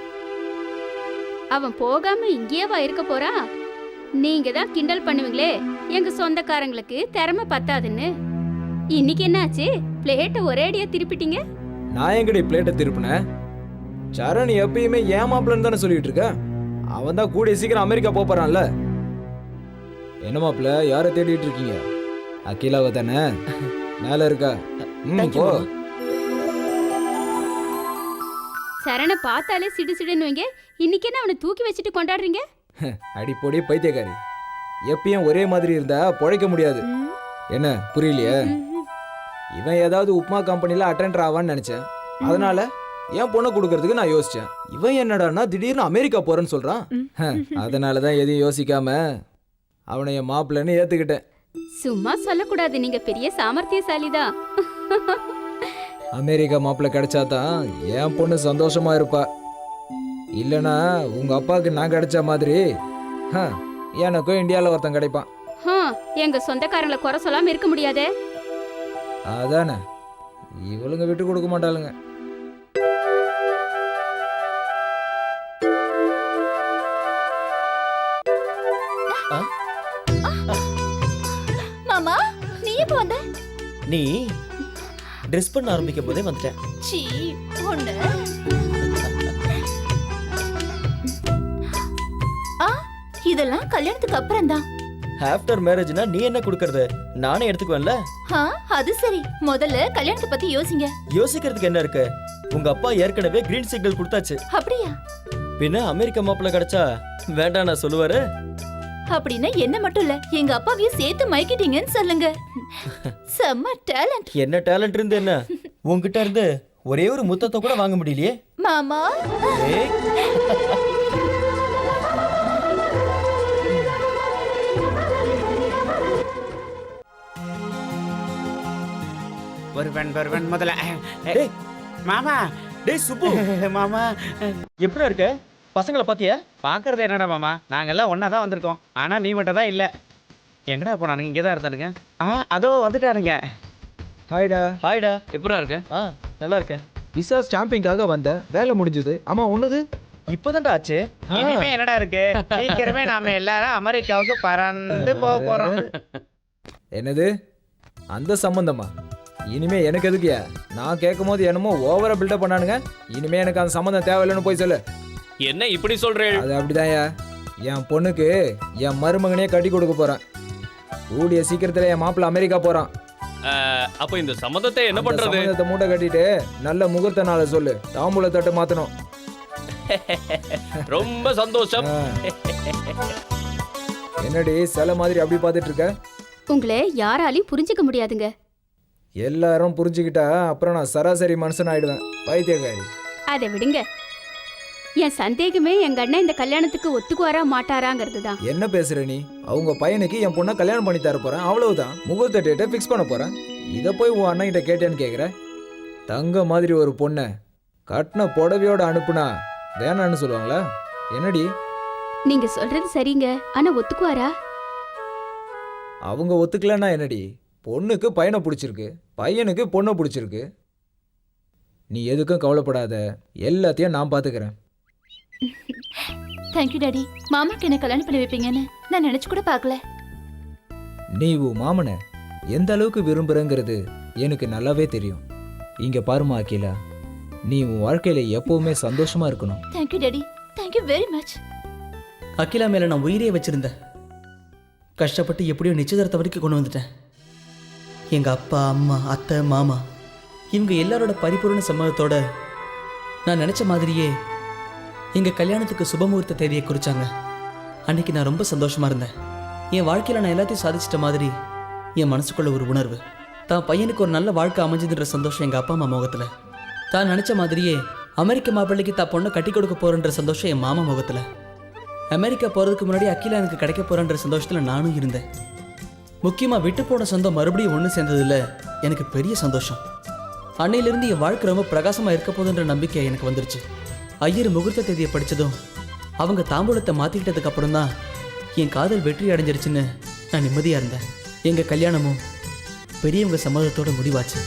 Speaker 2: அவன் போகாம இங்கேயேவா இருக்க போறா? நீங்க தான் கிண்டல் பண்ணுவீங்களே எங்க சொந்தக்காரங்களுக்கு திறமை பத்தாதுன்னு. இன்னைக்கு என்னாச்சு? பிளேட்டை ஒரேடியா திருப்பிட்டீங்க.
Speaker 9: நான் எங்கடி பிளேட்டை திருப்பினேன்? சரண் எப்பயுமே ஏமாப்பிளன்னு தானே சொல்லிட்டு இருக்க. அவன் தான் கூடிய சீக்கிரம் அமெரிக்கா போறான்ல. என்ன மாப்பிள்ள, யாரை தேடிட்டு இருக்கீங்க? அகிலாவை தானே? மேல இருக்கா? போ.
Speaker 2: சரணை பார்த்தாலே சிடு சிடுன்னு வைங்க. இன்னைக்கு என்ன அவனை தூக்கி வச்சுட்டு கொண்டாடுறீங்க?
Speaker 9: அடிப்பொடி பைத்தியக்காரி. எப்பயும் ஒரே மாதிரி இருந்தா பொழைக்க முடியாது. என்ன புரியலையே? இவன் ஏதாவது உப்மா கம்பெனில அட்டெண்டர் ஆவான்னு நினைச்சேன். அதனால என் பொண்ணை கொடுக்கறதுக்கு நான் யோசிச்சேன். இவன் என்னடான்னா திடீர்னு அமெரிக்கா போறேன்னு சொல்றான். அதனாலதான் எதையும் யோசிக்காம அவனை என் மாப்பிள்ளைன்னு ஏத்துக்கிட்டேன்.
Speaker 2: சும்மா சொல்லக்கூடாது, நீங்க பெரிய சாமர்த்தியசாலிதான்.
Speaker 9: அமெரிக்கா மாப்பிள்ளை கிடைச்சாதான் என் பொண்ணு சந்தோஷமா இருப்பா. இல்லனா உங்க அப்பாவுக்கு நான் கிடைச்ச மாதிரி எனக்கும் இந்தியாவில் ஒருத்தன் கிடைப்பான்.
Speaker 2: எங்க சொந்தக்காரங்களை குறை சொல்லாம இருக்க முடியாதே.
Speaker 9: அதானே, இவளுங்க விட்டு கொடுக்க மாட்டாளுங்க.
Speaker 2: மாமா, நீ எப்ப வந்த?
Speaker 8: நீ ட்ரெஸ் பண்ண ஆரம்பிக்கும் போதே வந்துட்டேன்.
Speaker 2: சீ, ஒண்ணு.
Speaker 10: இதெல்லாம் கல்யாணத்துக்கு அப்புறம் தான்.
Speaker 8: ஆஃப்டர் மேரேஜ்னா நீ என்ன கொடுக்கறது? நானே எடுத்துக்குவேன்ல.
Speaker 10: அது சரி, முதல்ல கல்யாணத்தை பத்தி யோசிங்க.
Speaker 8: யோசிக்கிறதுக்கு என்ன இருக்கு? உங்க அப்பா ஏற்கனவே கிரீன் சிக்னல் கொடுத்தாச்சு.
Speaker 10: அப்படியா?
Speaker 8: பின்ன அமெரிக்க மாப்பிள்ள கிடைச்சா வேண்டாம் நான் சொல்லுவாரு.
Speaker 10: அப்படின்னா என்ன மட்டும் இல்ல, எங்க அப்பாவையும் சேர்த்து மயக்கிட்டீங்கன்னு சொல்லுங்க. செம்ம டேலண்ட்.
Speaker 8: என்ன டேலண்ட் இருந்து என்ன? உன்கிட்ட இருந்து ஒரே ஒரு முத்தத்தை கூட வாங்க முடியலையே
Speaker 10: மாமா.
Speaker 8: ஏய்.
Speaker 12: வருவன் முதல்ல.
Speaker 8: டேய்,
Speaker 12: மாமா.
Speaker 8: டேய் சுப்பு.
Speaker 12: மாமா
Speaker 8: எப்படிடா இருக்க? பசங்களை பாத்தியா?
Speaker 12: பார்க்கறது என்னடா மாமா, நாங்கெல்லாம் ஒன்றா தான் வந்திருக்கோம். ஆனால் நீ மட்டும் தான் இல்லை. எங்கடா போனானுங்க? இங்கே தான் இருந்தானுங்க. அதோ வந்துட்டானுங்க.
Speaker 8: ஹாய்டா.
Speaker 12: எப்படா இருக்க?
Speaker 8: நல்லா இருக்கேன்.
Speaker 9: விசா ஸ்டாம்பிங்காக வந்தேன், வேலை முடிஞ்சது. ஆமா உன்னது?
Speaker 8: இப்போதான்டா ஆச்சு.
Speaker 12: இனிமே என்னடா இருக்கு? சீக்கிரமே நாம எல்லாரும் அமெரிக்காவுக்கு பறந்து போக போறோம்.
Speaker 9: என்னது அந்த சம்பந்தமா? இனிமே எனக்கு எதுக்குயா? நான் கேட்கும் போது என்னமோ ஓவரா பில்டப் பண்ணானுங்க. இனிமே எனக்கு அந்த சம்பந்தம் தேவையில்லைன்னு போய் சொல்லு.
Speaker 7: என்ன இப்படி சொல்றேன்?
Speaker 9: அது அப்படிதான்யா, என் பொண்ணுக்கு என் மருமகனே கட்டி கொடுக்க போறேன். கூடிய சீக்கிரத்துல என் மாப்பிள்ள அமெரிக்கா போறான்.
Speaker 7: அப்ப இந்த சம்மதத்தை என்ன
Speaker 9: அந்த
Speaker 7: பண்றது?
Speaker 9: சம்பந்தத்தை மூட்டை கட்டிட்டு நல்ல முகூர்த்த நாளை சொல்லு, தாம்பூல தட்டு மாத்தணும்.
Speaker 7: ரொம்ப சந்தோஷம்.
Speaker 9: என்னடி சில மாதிரி அப்படி பார்த்துட்டு இருக்க?
Speaker 2: உங்களை யாராலையும் புரிஞ்சுக்க முடியாதுங்க.
Speaker 9: எல்லாரும் புரிஞ்சுக்கிட்டா அப்புறம் நான் சராசரி மனுஷன் ஆயிடுவேன். பைத்தியக்காரி.
Speaker 2: அதை விடுங்க. என் சந்தேகமே எங்க அண்ணன் இந்த கல்யாணத்துக்கு ஒத்துக்குவாரா மாட்டாராங்கிறது தான்.
Speaker 9: என்ன பேசுற நீ? அவங்க பையனுக்கு என் பொண்ணை கல்யாணம் பண்ணி தர போறேன், அவ்வளவுதான். முகூர்த்த டேட்டை ஃபிக்ஸ் பண்ண போறேன். இதை போய் உன் அண்ணன் கிட்ட கேட்டேன்னு கேக்குற? தங்க மாதிரி ஒரு பொண்ணை கட்டின புடவையோட அனுப்புனா வேணான்னு சொல்லுவாங்களா? என்னடி?
Speaker 2: நீங்க சொல்றது சரிங்க, ஆனா ஒத்துக்குவாரா?
Speaker 9: அவங்க ஒத்துக்கலன்னா என்னடி? பொண்ணுக்கு பையனை பிடிச்சிருக்கு, பையனுக்கு பொண்ணை பிடிச்சிருக்கு. நீ எதுக்கும் கவலைப்படாத, எல்லாத்தையும் நான் பாத்துக்கிறேன்.
Speaker 10: Thank you daddy. மாமாக்கு என்ன கல்யாணம் பண்ணி வைப்பீங்கன்னு நான் நினைச்சு கூட பார்க்கல.
Speaker 9: நீ உன் மாமனை எந்த அளவுக்கு விரும்புறங்கிறது எனக்கு நல்லாவே தெரியும். இங்க பாருமா அகிலா, நீ உன் வாழ்க்கையில எப்பவுமே சந்தோஷமா இருக்கணும்.
Speaker 10: Thank you daddy, thank you very much.
Speaker 11: Akila மேல நான் உயிரே வச்சிருந்தேன். கஷ்டப்பட்டு எப்படியோ நிச்சயதார்த்தம் வரைக்கும் கொண்டு வந்துட்டேன். எங்க அப்பா, அம்மா, அத்தை, மாமா இவங்க எல்லாரோட பரிபூர்ண சம்மதத்தோட நான் நினைச்ச மாதிரியே எங்க கல்யாணத்துக்கு சுபமுகூர்த்த தேதியை குறிச்சாங்க. அன்னைக்கு நான் ரொம்ப சந்தோஷமா இருந்தேன். என் வாழ்க்கையில நான் எல்லாத்தையும் சாதிச்சிட்ட மாதிரி என் மனசுக்குள்ள ஒரு உணர்வு. தான் பையனுக்கு ஒரு நல்ல வாழ்க்கை அமைஞ்சதுன்ற சந்தோஷம் எங்க அப்பா அம்மா முகத்துல. தான் நினைச்ச மாதிரியே அமெரிக்க மாப்பிள்ளைக்கு தான் பொண்ணை கட்டி கொடுக்க போறன்ற சந்தோஷம் என் மாமா முகத்துல. அமெரிக்கா போறதுக்கு முன்னாடி அகிலா எனக்கு கிடைக்க போறன்ற சந்தோஷத்துல நானும் இருந்தேன். முக்கியமா விட்டு போன சொந்தம் மறுபடியும் ஒன்று சேர்ந்ததுல எனக்கு பெரிய சந்தோஷம். அன்னையிலிருந்து என் வாழ்க்கை ரொம்ப பிரகாசமா இருக்க போதுன்ற நம்பிக்கை எனக்கு வந்துருச்சு. ஐயர் முகூர்த்த தேதியை படித்ததும் அவங்க தாம்பூலத்தை மாற்றிக்கிட்டதுக்கு அப்புறம் தான் என் காதல் வெற்றி அடைஞ்சிருச்சுன்னு நான் நிம்மதியாக இருந்தேன். எங்கள் கல்யாணமும் பெரியவங்க சம்மதத்தோட முடிவாச்சு.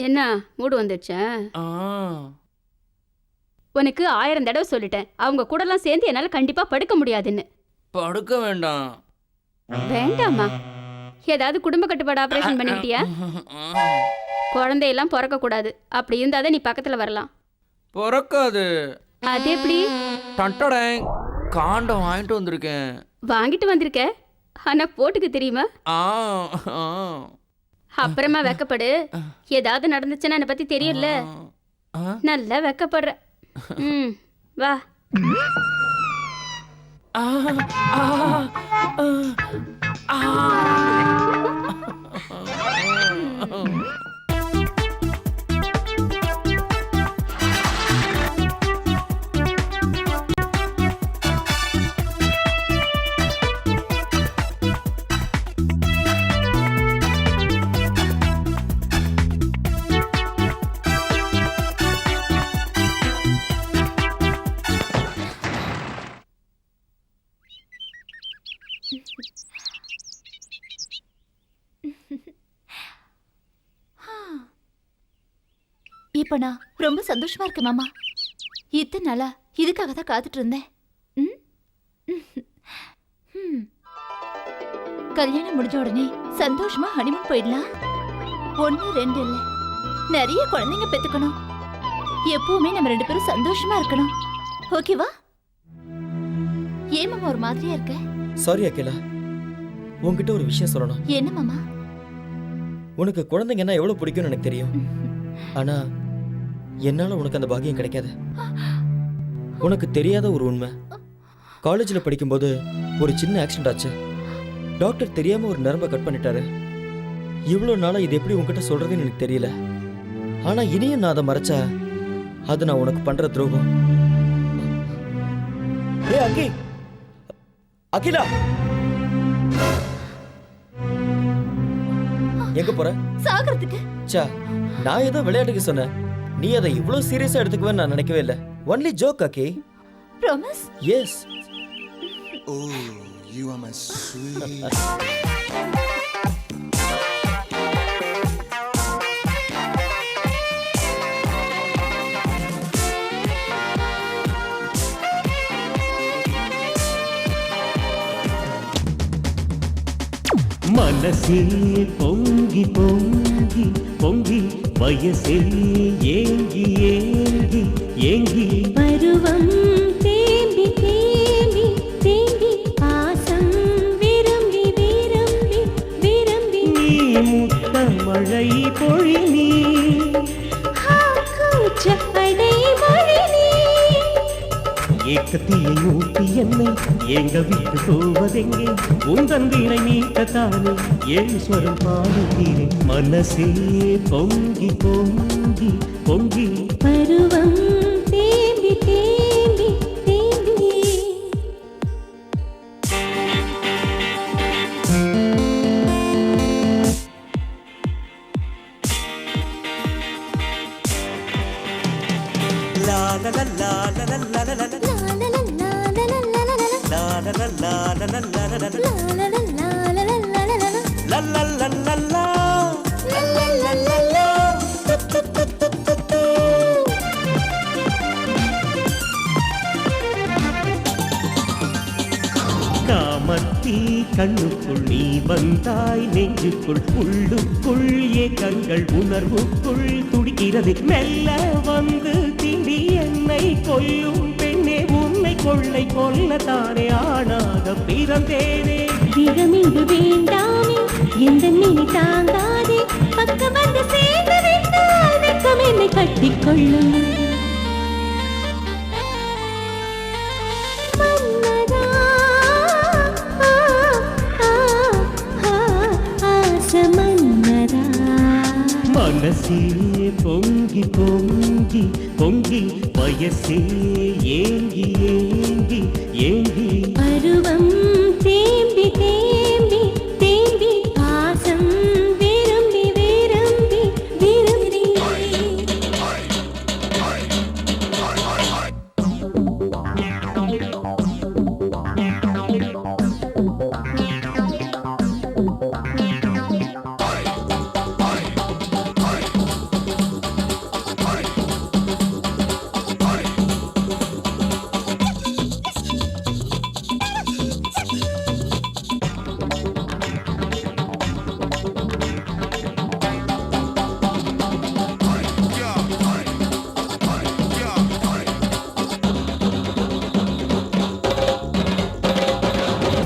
Speaker 2: என்ன மூடு வந்துடுச்சா? உனக்கு 1000 தடவை சொல்லிட்டேன், அவங்க கூடலாம் சேர்ந்து என்னால கண்டிப்பா படுக்க முடியாதுன்னு.
Speaker 11: படுக்க வேண்டாம்.
Speaker 2: வேண்டாமா? ஏதாவது குடும்ப கட்டுப்பாடு ஆபரேஷன் பண்ணிட்டியா? குழந்தையெல்லாம் பிறக்க கூடாது, அப்படி இருந்தாதான் நீ பக்கத்துல வரலாம்.
Speaker 11: பிறக்காது.
Speaker 2: அது எப்படி?
Speaker 11: டண்டடேங், காண்டம் வாங்கிட்டு வந்திருக்கேன்.
Speaker 2: வாங்கிட்டு வந்திருக்க, ஆனா போட்டுக்க தெரியுமா? அப்புறமா வெக்கப்படு. ஏதாவது நடந்துச்சுன்னா என்னை பத்தி தெரியல. நல்லா வெக்கப்படுற. வா.
Speaker 10: இப்ப நான் ரொம்ப சந்தோஷமா இருக்கேன் மாமா. இத்தனை நாளா இதுக்காக தான் காத்துட்டு இருந்தேன். ம்? ம். கல்யாணம் முடிஞ்ச உடனே சந்தோஷமா ஹனிமூன் போயிடலாம். 1 2 இல்ல, நிறைய குழந்தைங்க பெத்துக்கணும். எப்பவுமே நம்ம 2 பேரும் சந்தோஷமா இருக்கணும். ஓகேவா? ஏன் மாமா ஒரு மாதிரியா இருக்க?
Speaker 8: சாரி அகிலா, உன்கிட்ட ஒரு விஷயம் சொல்லணும்.
Speaker 10: என்ன மாமா?
Speaker 8: உனக்கு குழந்தைங்கன்னா எவ்வளவு பிடிக்கும்னு எனக்கு தெரியும். ஆனா என்னால உனக்கு அந்த பாக்கியம் கிடைக்காது. உனக்கு தெரியாத ஒரு உண்மை, காலேஜில் படிக்கும்போது ஒரு சின்ன ஆக்சிடென்ட் ஆச்சு. டாக்டர் தெரியாம ஒரு நரம்பை கட் பண்ணிட்டாரு. இவ்வளோ நாளா இது எப்படி உன்கிட்ட சொல்றதுன்னு எனக்கு தெரியல. ஆனா இனியும் நான் அதை மறைச்சா அது நான் உனக்கு பண்ற துரோகம். ஏய் அக்கி, அகிலா, எங்க போற?
Speaker 10: சாகறதுக்கு.
Speaker 8: சா, நான் ஏதோ விளையாட்டுக்கு சொன்னேன். நீ அதை இவ்வளவு சீரியஸா எடுத்துக்குவேன்னு நான் நினைக்கவே இல்லை. Only joke Akki.
Speaker 10: Promise?
Speaker 8: Yes.
Speaker 14: Oh, you are my sweet.
Speaker 13: மனசில் பொங்கி பொங்கி பொங்கி வயசில் ஏங்கி ஏங்கி ஏங்கி
Speaker 15: பருவம் தேம்பி தேம்பி தேம்பி பாசம் விரும்பி விரும்பி விரும்பி
Speaker 13: நீ முத்த மழை பொழி நீ
Speaker 15: கூச்சப்படை மொழி நீ
Speaker 13: ஏக்கத்தியை ஊட்டி என்னை எங்க விட்டு போவதெங்கே உந்தன் வீணை மீட்டத்தானே ஈஸ்வரன் பாடுகிறேன் மனசே பொங்கி பொங்கி பொங்கி
Speaker 15: பருவம் தேம்பி தேம்பி தேம்பி
Speaker 13: லா லா லா லா லா லா லா லா காமத்தி கண்ணுக்குள் நீ வந்தாய் நெஞ்சுக்குள் உள்ளுக்குள் ஏக்கங்கள் உணர்வுக்குள் துடிக்கிறது மெல்ல வந்து தீண்டி என்னை கொல்லும் பெண்ணே உன்னை கொள்ளை கொல்லத்தானே ஆணாக பிறந்தேனே
Speaker 15: விரமின்று வேண்டாமே எந்த நினை தாங்காதே பக்கம் வந்து சேர்ந்து விட்டால் வெக்கம் என்னை கட்டிக்கொள்ளும் மன்மதா ஆசை மன்மதா
Speaker 13: மனசே பொங்கி பொங்கி பொங்கி வயசே ஏங்கி ஏங்கி ஏங்கி
Speaker 15: பருவம் தேம்பி தேம்பி தேம்பி பாசம் விரும்பி விரும்பி விரும்பி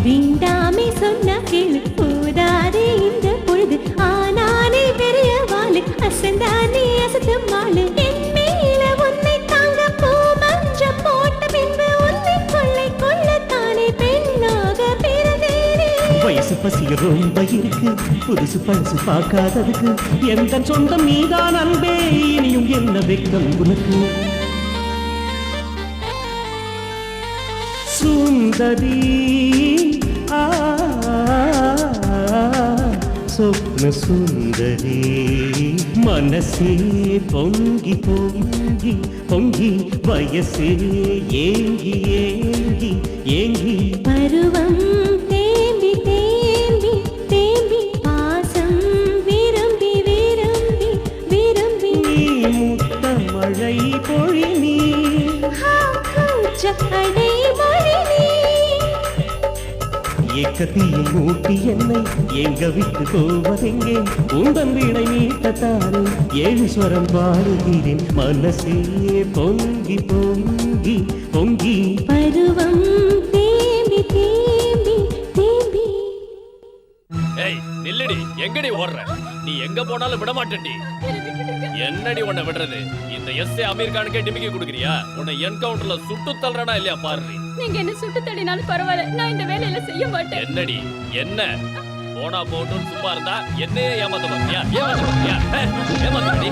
Speaker 15: வேண்டாமே சொன்ன கேளு போதாதே இந்த பொழுது ஆனானே பெரிய வாழு அசந்தானே அசத்து மாளு என் மேல உன்னை தாங்க பூ மஞ்சம் போட்ட பின்பு உன்னை கொள்ளை கொள்ளத்தானே பெண்ணாக பிறந்தேனே
Speaker 13: வயசு பசி ரொம்ப இருக்கு புதுசு பழசு பார்க்காததுக்கு எந்த சொந்தம் நீதான் அன்பே இனியும் என்ன வெக்கம் உனக்கு சுந்தரி சொப்ன சுந்தரி மனசே பொங்கி பொங்கி பொங்கி வயசே ஏங்கி ஏங்கி ஏங்கி
Speaker 15: பருவம் தேம்பி தேம்பி தேம்பி பாசம் விரும்பி விரும்பி விரும்பி
Speaker 13: முத்த
Speaker 15: அடைமொழி நீ.
Speaker 13: ஏக்கத்தீயை மூட்டி என்னை எங்க விட்டு போவதெங்கே உந்தன் வீடை மீட்டத்தாரு 7 ஸ்வரம் பாடுகிறேன் மனசே பொங்கி பொங்கி பொங்கி
Speaker 15: பருவம் தேம்பி தேம்பி தேம்பி.
Speaker 7: ஏய் நில்லுடி, எங்கடி ஓடுற? நீ எங்க போனாலும் விட மாட்டேன்டி. என்னடி உன்னை விடுறது? இந்த எஸ்ஏ அமீர் கானுக்கே டிமிக்கி கொடுக்குறியா? உன்னை என்கவுண்டர்ல சுட்டு தள்ளுறனா இல்லையா பாரு.
Speaker 2: நீங்க என்ன சுட்டு தள்ளினாலும் பரவாயில்ல, நான் இந்த வேலையில செய்ய மாட்டேன்.
Speaker 7: என்னடி என்ன போனா போட்டும் சும்மா இருந்தா என்னையே ஏமாத்த பாத்தியா? ஏமாத்த பாத்தியா? ஏமாத்தடி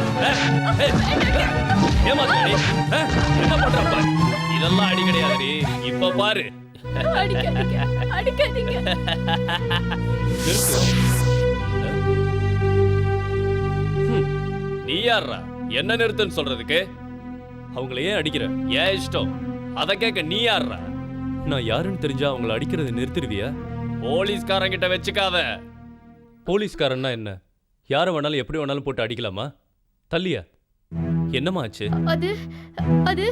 Speaker 7: ஏமாத்தடி. என்ன பண்றப்ப இதெல்லாம் அடி கிடையாதுடி. இப்ப பாரு.
Speaker 2: அடிக்காதீங்க, அடிக்காதீங்க.
Speaker 7: நீ யாரா என்ன நிறுத்துன்னு சொல்றதுக்கு? அவங்கள ஏன் அடிக்கிற? ஏன் இஷ்டம் அத கேட்க நீ யாரா? நான் யாருன்னு தெரிஞ்சா அவங்கள அடிக்கிறது நிறுத்திடுவியா? போலீஸ்காரங்கிட்ட வச்சுக்காத. போலீஸ்காரன்னா என்ன? யாரை வேணாலும் எப்படி வேணாலும் போட்டு அடிக்கலாமா? தள்ளியா? என்னமா ஆச்சு?
Speaker 2: அது அது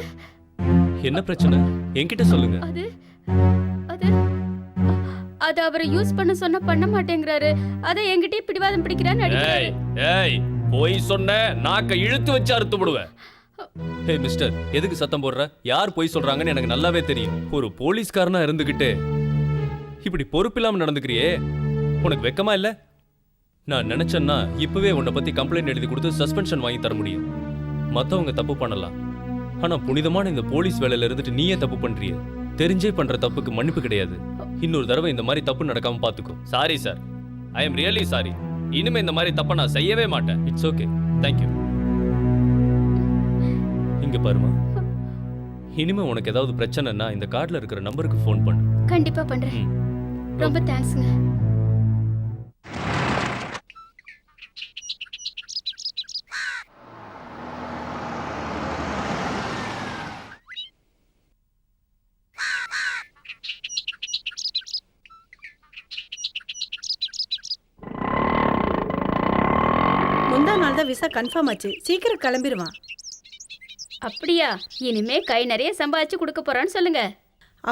Speaker 7: என்ன பிரச்சனை என்கிட்ட சொல்லுங்க.
Speaker 2: அது அது அது அவரை யூஸ் பண்ண சொன்னா பண்ண மாட்டேங்கிறாரு. அத என்கிட்டயே பிடிவாதம் பிடிக்கிறான்னு அடிக்கிறாரு.
Speaker 7: ஏய் போய் சொன்ன நாக்க இழுத்து வச்சு அறுத்து விடுவேன். ஹே மிஸ்டர், எதுக்கு சத்தம் போடுற? யார் போய் சொல்றாங்கன்னு எனக்கு நல்லாவே தெரியும். ஒரு போலீஸ்காரனா இருந்துகிட்டு இப்படி பொறுப்பில்லாம நடந்துக்கிறியே, உனக்கு வெக்கமா இல்ல? நான் நினைச்சேன்னா இப்பவே உன்னை பத்தி கம்ப்ளைண்ட் எழுதி கொடுத்து சஸ்பென்ஷன் வாங்கி தர முடியும். மத்தவங்க தப்பு பண்ணலாம், ஆனா புனிதமான இந்த போலீஸ் வேலையில இருந்துட்டு நீயே தப்பு பண்றிய. தெரிஞ்சே பண்ற தப்புக்கு மன்னிப்பு கிடையாது. இன்னொரு தடவை இந்த மாதிரி தப்பு நடக்காம பாத்துக்கோ. Sorry sir, I am really sorry. இனிமே இந்த மாதிரி தப்ப நான் செய்யவே மாட்டேன். It's okay, thank you. இங்க பாருமா, இனிமே உனக்கு ஏதாவது பிரச்சனைன்னா இந்த கார்டுல இருக்கிற நம்பருக்கு ஃபோன் பண்ணு.
Speaker 2: கண்டிப்பா பண்றேன். ரொம்ப தேங்க்ஸ்ங்க.
Speaker 16: முந்தா நாள் தான் விசா கன்ஃபார்ம் ஆச்சு. சீக்கிரம் கிளம்பிடுவான்.
Speaker 2: அப்படியா? இனிமே கை நிறைய சம்பாதிச்சு கொடுக்க போறான்னு சொல்லுங்க.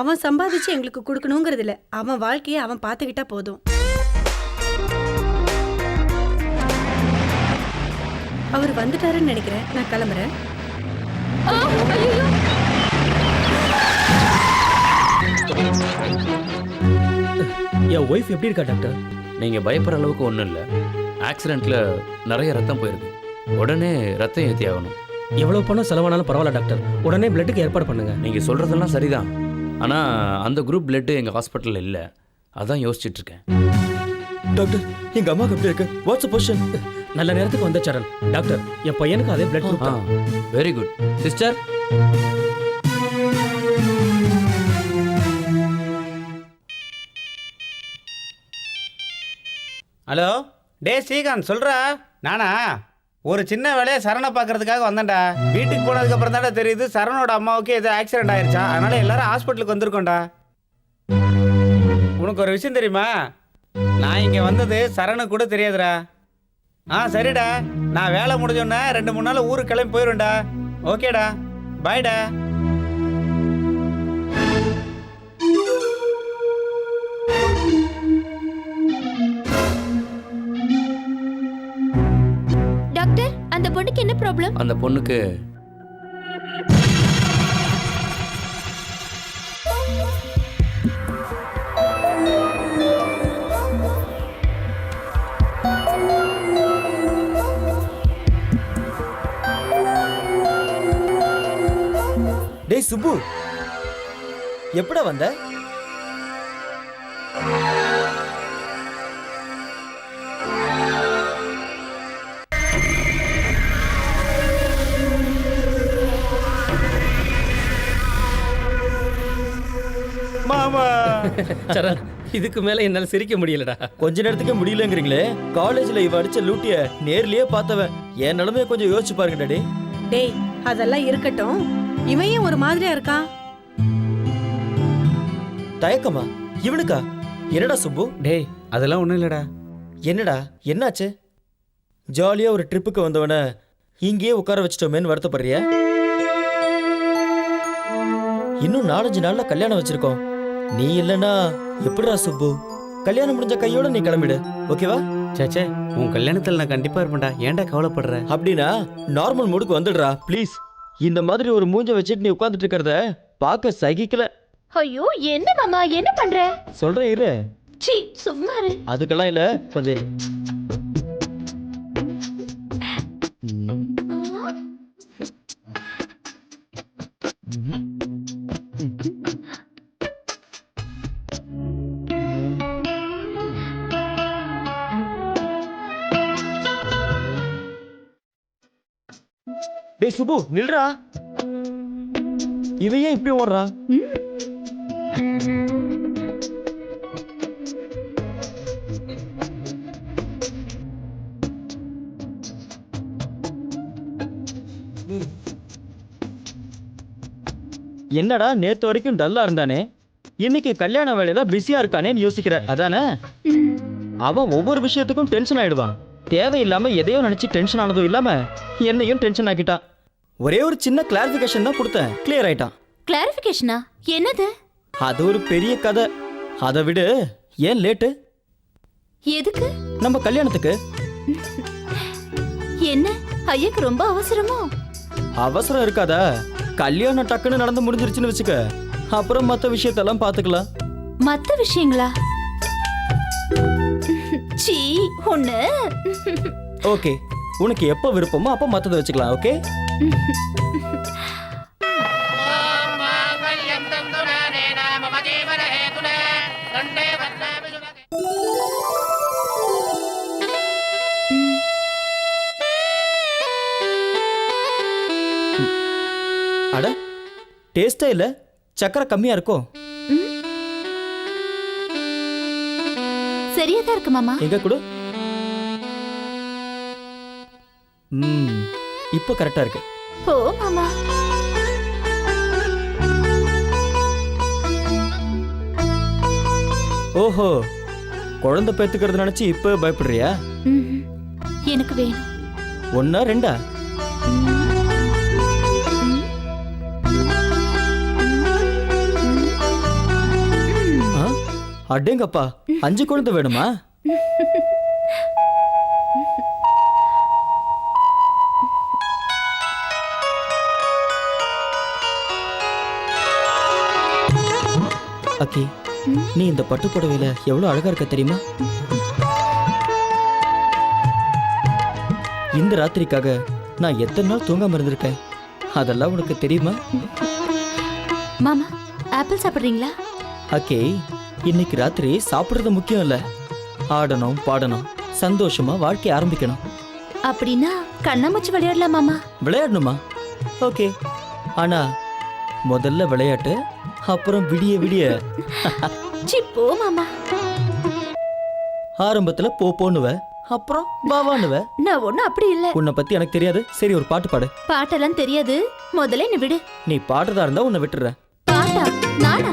Speaker 16: அவன் சம்பாதிச்சு எங்களுக்கு கொடுக்கணுங்கிறது இல்ல, அவன் வாழ்க்கையை அவன் பார்த்துக்கிட்டா போதும். அவர் வந்துட்டாருன்னு நினைக்கிறேன். நான் கிளம்புறேன்.
Speaker 8: என் ஒய்ஃப் எப்படி இருக்கா டாக்டர்?
Speaker 17: நீங்கள் பயப்படுற அளவுக்கு ஒன்றும் இல்லை. ஆக்சிடெண்ட்டில் நிறைய ரத்தம் போயிருக்கு. உடனே ரத்தம் ஏற்றி ஆகணும்.
Speaker 8: எவ்வளோ பணம் செலவானாலும் பரவாயில்ல டாக்டர், உடனே பிளட்டுக்கு ஏற்பாடு பண்ணுங்க.
Speaker 17: நீங்கள் சொல்கிறதெல்லாம் சரிதான், ஆனால் அந்த குரூப் பிளட்டு எங்கள் ஹாஸ்பிட்டலில் இல்லை. அதான் யோசிச்சுட்டு இருக்கேன்.
Speaker 8: டாக்டர், எங்கள் அம்மாவுக்கு எப்படி இருக்கு? What's position? நல்ல நேரத்துக்கு வந்த சரண். டாக்டர், என் பையனுக்கு அதே பிளட் குரூப் தான்.
Speaker 17: Very good sister.
Speaker 12: ஹலோ, டே ஸ்ரீகாந்த் சொல்கிறா. நானா ஒரு சின்ன வேலையை சரணை பார்க்கறதுக்காக வந்தேன்டா. வீட்டுக்கு போனதுக்கு அப்புறம் தான்டா தெரியுது சரணோட அம்மாவுக்கு ஏதோ ஆக்சிடென்ட் ஆயிருச்சா. அதனால எல்லாரும் ஹாஸ்பிட்டலுக்கு வந்திருக்கோம்டா. உனக்கு ஒரு விஷயம் தெரியுமா? நான் இங்கே வந்தது சரணு கூட தெரியாதுடா. சரிடா, நான் வேலை முடிஞ்சோன்னே 2-3 நாள் ஊருக்கு கிளம்பி போயிடும்டா. ஓகேடா, பாய்டா.
Speaker 10: டாக்டர், அந்த பொண்ணுக்கு என்ன ப்ராப்ளம்?
Speaker 17: அந்த பொண்ணுக்கு
Speaker 8: டேய் சுப்பு, எப்படா வந்த?
Speaker 12: மாமா
Speaker 8: சரண், இதுக்கு மேல என்னால சிரிக்க முடியலடா. கொஞ்ச நேரத்துக்கு முடியலங்கிறீங்களே. காலேஜ்ல இவ அடிச்ச லூட்டிய நேர்லயே பார்த்தவன். என் நிலைமைய கொஞ்சம் யோசிச்சு பாருங்க டேய்.
Speaker 16: டேய், அதெல்லாம் இருக்கட்டும். இவன் ஏன் ஒரு மாதிரியா இருக்கான்?
Speaker 8: தயக்கமா இவனுக்கா? என்னடா சுப்பு?
Speaker 12: டேய், அதெல்லாம் ஒன்றும் இல்லைடா.
Speaker 8: என்னடா என்னாச்சு? ஜாலியா ஒரு ட்ரிப்புக்கு வந்தவன இங்கேயே உட்கார வச்சிட்டோமேன்னு வருத்தப்படுறியா? இன்னும் 4-5 நாள்ல கல்யாணம் வச்சிருக்கோம். நீ இல்லனா எப்படிடா சுப்பு? கல்யாணம் முடிஞ்ச கையோட நீ கிளம்பிடு, ஓகேவா?
Speaker 12: சேச்சே, உன் கல்யாணத்துல நான் கண்டிப்பா இருப்பேன்டா. ஏன்டா கவலைப்படுற?
Speaker 8: அப்படின்னா நார்மல் மூடுக்கு வந்துடுறா ப்ளீஸ். இந்த மாதிரி ஒரு மூஞ்ச வச்சுட்டு நீ உட்கார்ந்துட்டு இருக்கறத பார்க்க சகிக்கல.
Speaker 10: ஐயோ என்ன மாமா என்ன பண்ற?
Speaker 8: சொல்றேன் இரு.
Speaker 10: சீ சும்மா இரு.
Speaker 8: அதுக்கெல்லாம் இல்ல கொஞ்சம். டேய் சுப்பு நில்றா. இவன் ஏன் இப்படி ஓடுறா? என்னடா நேத்து வரைக்கும் டல்லா இருந்தானே, இன்னைக்கு கல்யாண வேலையில பிஸியா இருக்கானேன்னு யோசிக்கிற அதானே? அவன் ஒவ்வொரு விஷயத்துக்கும் டென்ஷன் ஆயிடுவான். தேவையில்லாம எதையோ நினைச்சு டென்ஷன் ஆனதும் இல்லாம என்னையும் டென்ஷன் ஆக்கிட்டான். ஒரே ஒரு சின்ன கிளாரிஃபிகேஷன் தான் கொடுத்தேன், கிளியர் ஆயிட்டான்.
Speaker 10: கிளாரிஃபிகேஷனா? என்னது?
Speaker 8: அது ஒரு பெரிய கதை. அதை விடு, ஏன் லேட்டு?
Speaker 10: எதுக்கு?
Speaker 8: நம்ம கல்யாணத்துக்கு.
Speaker 10: என்ன ஐயக்கு ரொம்ப அவசரமோ?
Speaker 8: அவசரம் இருக்காதா? கல்யாணம் டக்குன்னு நடந்து முடிஞ்சிருச்சுன்னு வச்சுக்க, அப்புறம் மற்ற விஷயத்தெல்லாம் பார்த்துக்கலாம்.
Speaker 10: மத்த விஷயங்களா? சீ ஒண்ணு.
Speaker 8: ஓகே, உனக்கு எப்போ விருப்பமோ அப்போ மற்றதை வச்சுக்கலாம். ஓகே அட டேஸ்டே இல்ல, சக்கரை கம்மியா இருக்கும்.
Speaker 10: சரியா தான் இருக்கு மாமா.
Speaker 8: எங்க கொடு. இப்போ கரெக்டா இருக்கு.
Speaker 10: போ மாமா.
Speaker 8: ஓஹோ, குழந்தை பெத்துக்கிறது நினைச்சு இப்போ பயப்படுறியா?
Speaker 10: எனக்கு வேணும்.
Speaker 8: 1 2? அடேங்கப்பா, 5 குழந்தை வேணுமா? அக்கி, நீ இந்த பட்டு புடவையில எவ்வளவு அழகா இருக்க தெரியுமா? இந்த ராத்திரிக்காக நான் எத்தனை நாள் தூங்காம இருந்திருக்கேன், அதெல்லாம் உனக்கு தெரியுமா?
Speaker 10: மாமா ஆப்பிள் சாப்பிடுறீங்களா?
Speaker 8: அக்கே, இன்னைக்கு ராத்திரி சாப்பிடுறது முக்கியம் இல்ல, ஆடணும் பாடணும் சந்தோஷமா வாழ்க்கை ஆரம்பிக்கணும்.
Speaker 10: அப்படின்னா கண்ணாமூச்சி விளையாடலாம் மாமா.
Speaker 8: விளையாடணுமா? ஓகே, ஆனா முதல்ல விளையாட்டு, அப்புறம் விடிய விடிய.
Speaker 10: போ மாமா.
Speaker 8: ஆரம்பத்துல போனுவ, அப்புறம் பாவானுவ.
Speaker 10: நான் ஒண்ணும் அப்படி இல்ல.
Speaker 8: உன்னை பத்தி எனக்கு தெரியாது. சரி, ஒரு பாட்டு பாடு.
Speaker 10: பாட்டெல்லாம் தெரியாது, முதல்ல என்ன விடு.
Speaker 8: நீ பாடுறதா இருந்தா உன்னை விட்டுற.
Speaker 10: பாட்டா? நானா?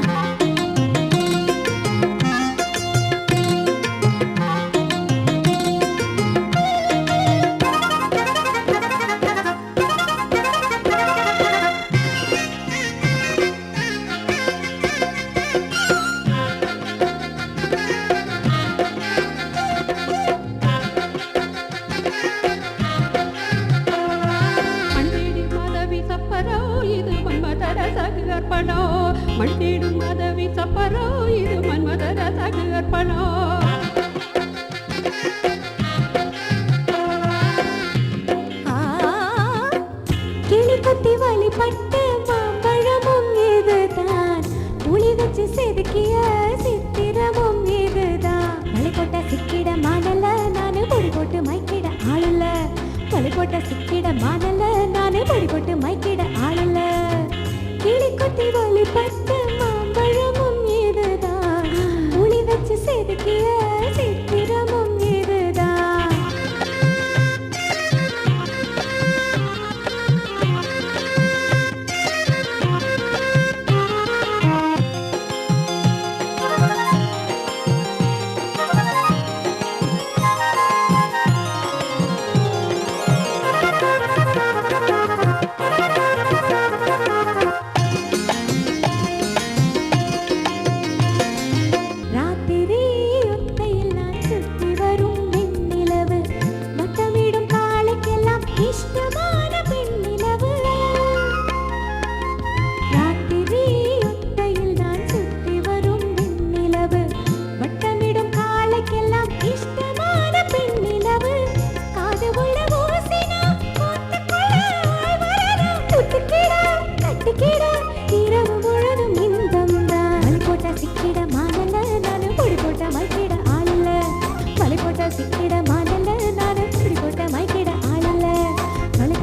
Speaker 15: கிளிக்குத்தி வழிபட்டு மாம்பழமும் இதுதான், புளி வச்சு செதுக்கிய சித்திரமும் இதுதான். வழி போட்ட சிக்கிட மாடல நானு பொடி போட்டு மைக்கிட ஆளல, வழி போட்ட சிக்கிட மாடல நானு பொடி போட்டு மைக்கிட ஆளல. கிளிக்குத்தி வழிபட்டு மாம்பழமும் இதுதான், புளி வச்சு செதுக்கிய சித்திரமும் இதுதான்.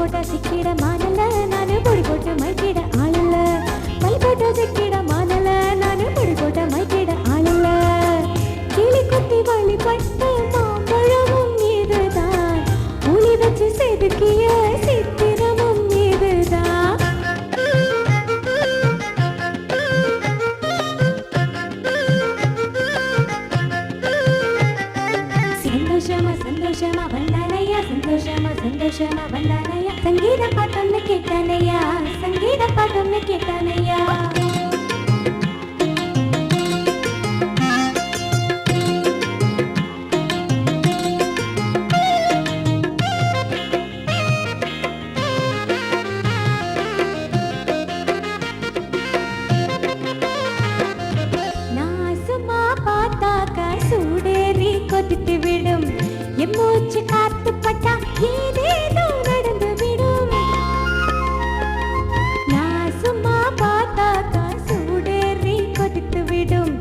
Speaker 15: போட்டா சிக்கிட மானல நானு பொடி போட்டு மைக்கிட ஆளல வலி போட்டா சிக்கிட மானல நானு பொடி போட்ட மைக்கிட ஆளல கிளி குத்தி வலி பட்டு மாம்பழமும் இதுதான் உளி வச்சு செதுக்கிய சித்திரமும் இதுதான் சந்தோஷமா சந்தோஷமா வந்தானையா சந்தோஷமா சந்தோஷமா வந்தானையா சங்கீத பாட்டொன்னு கேட்டானையா சங்கீத பாட்டொன்னு கேட்டானையா நான் சும்மா பார்த்தாக்கா சூடேறி கொதித்து விடும் என் மூச்சு காத்து பட்டா ஏதேதோ நடந்து விடும் நான் சும்மா பார்த்தாக்கா சூடேறி கொதித்து விடும்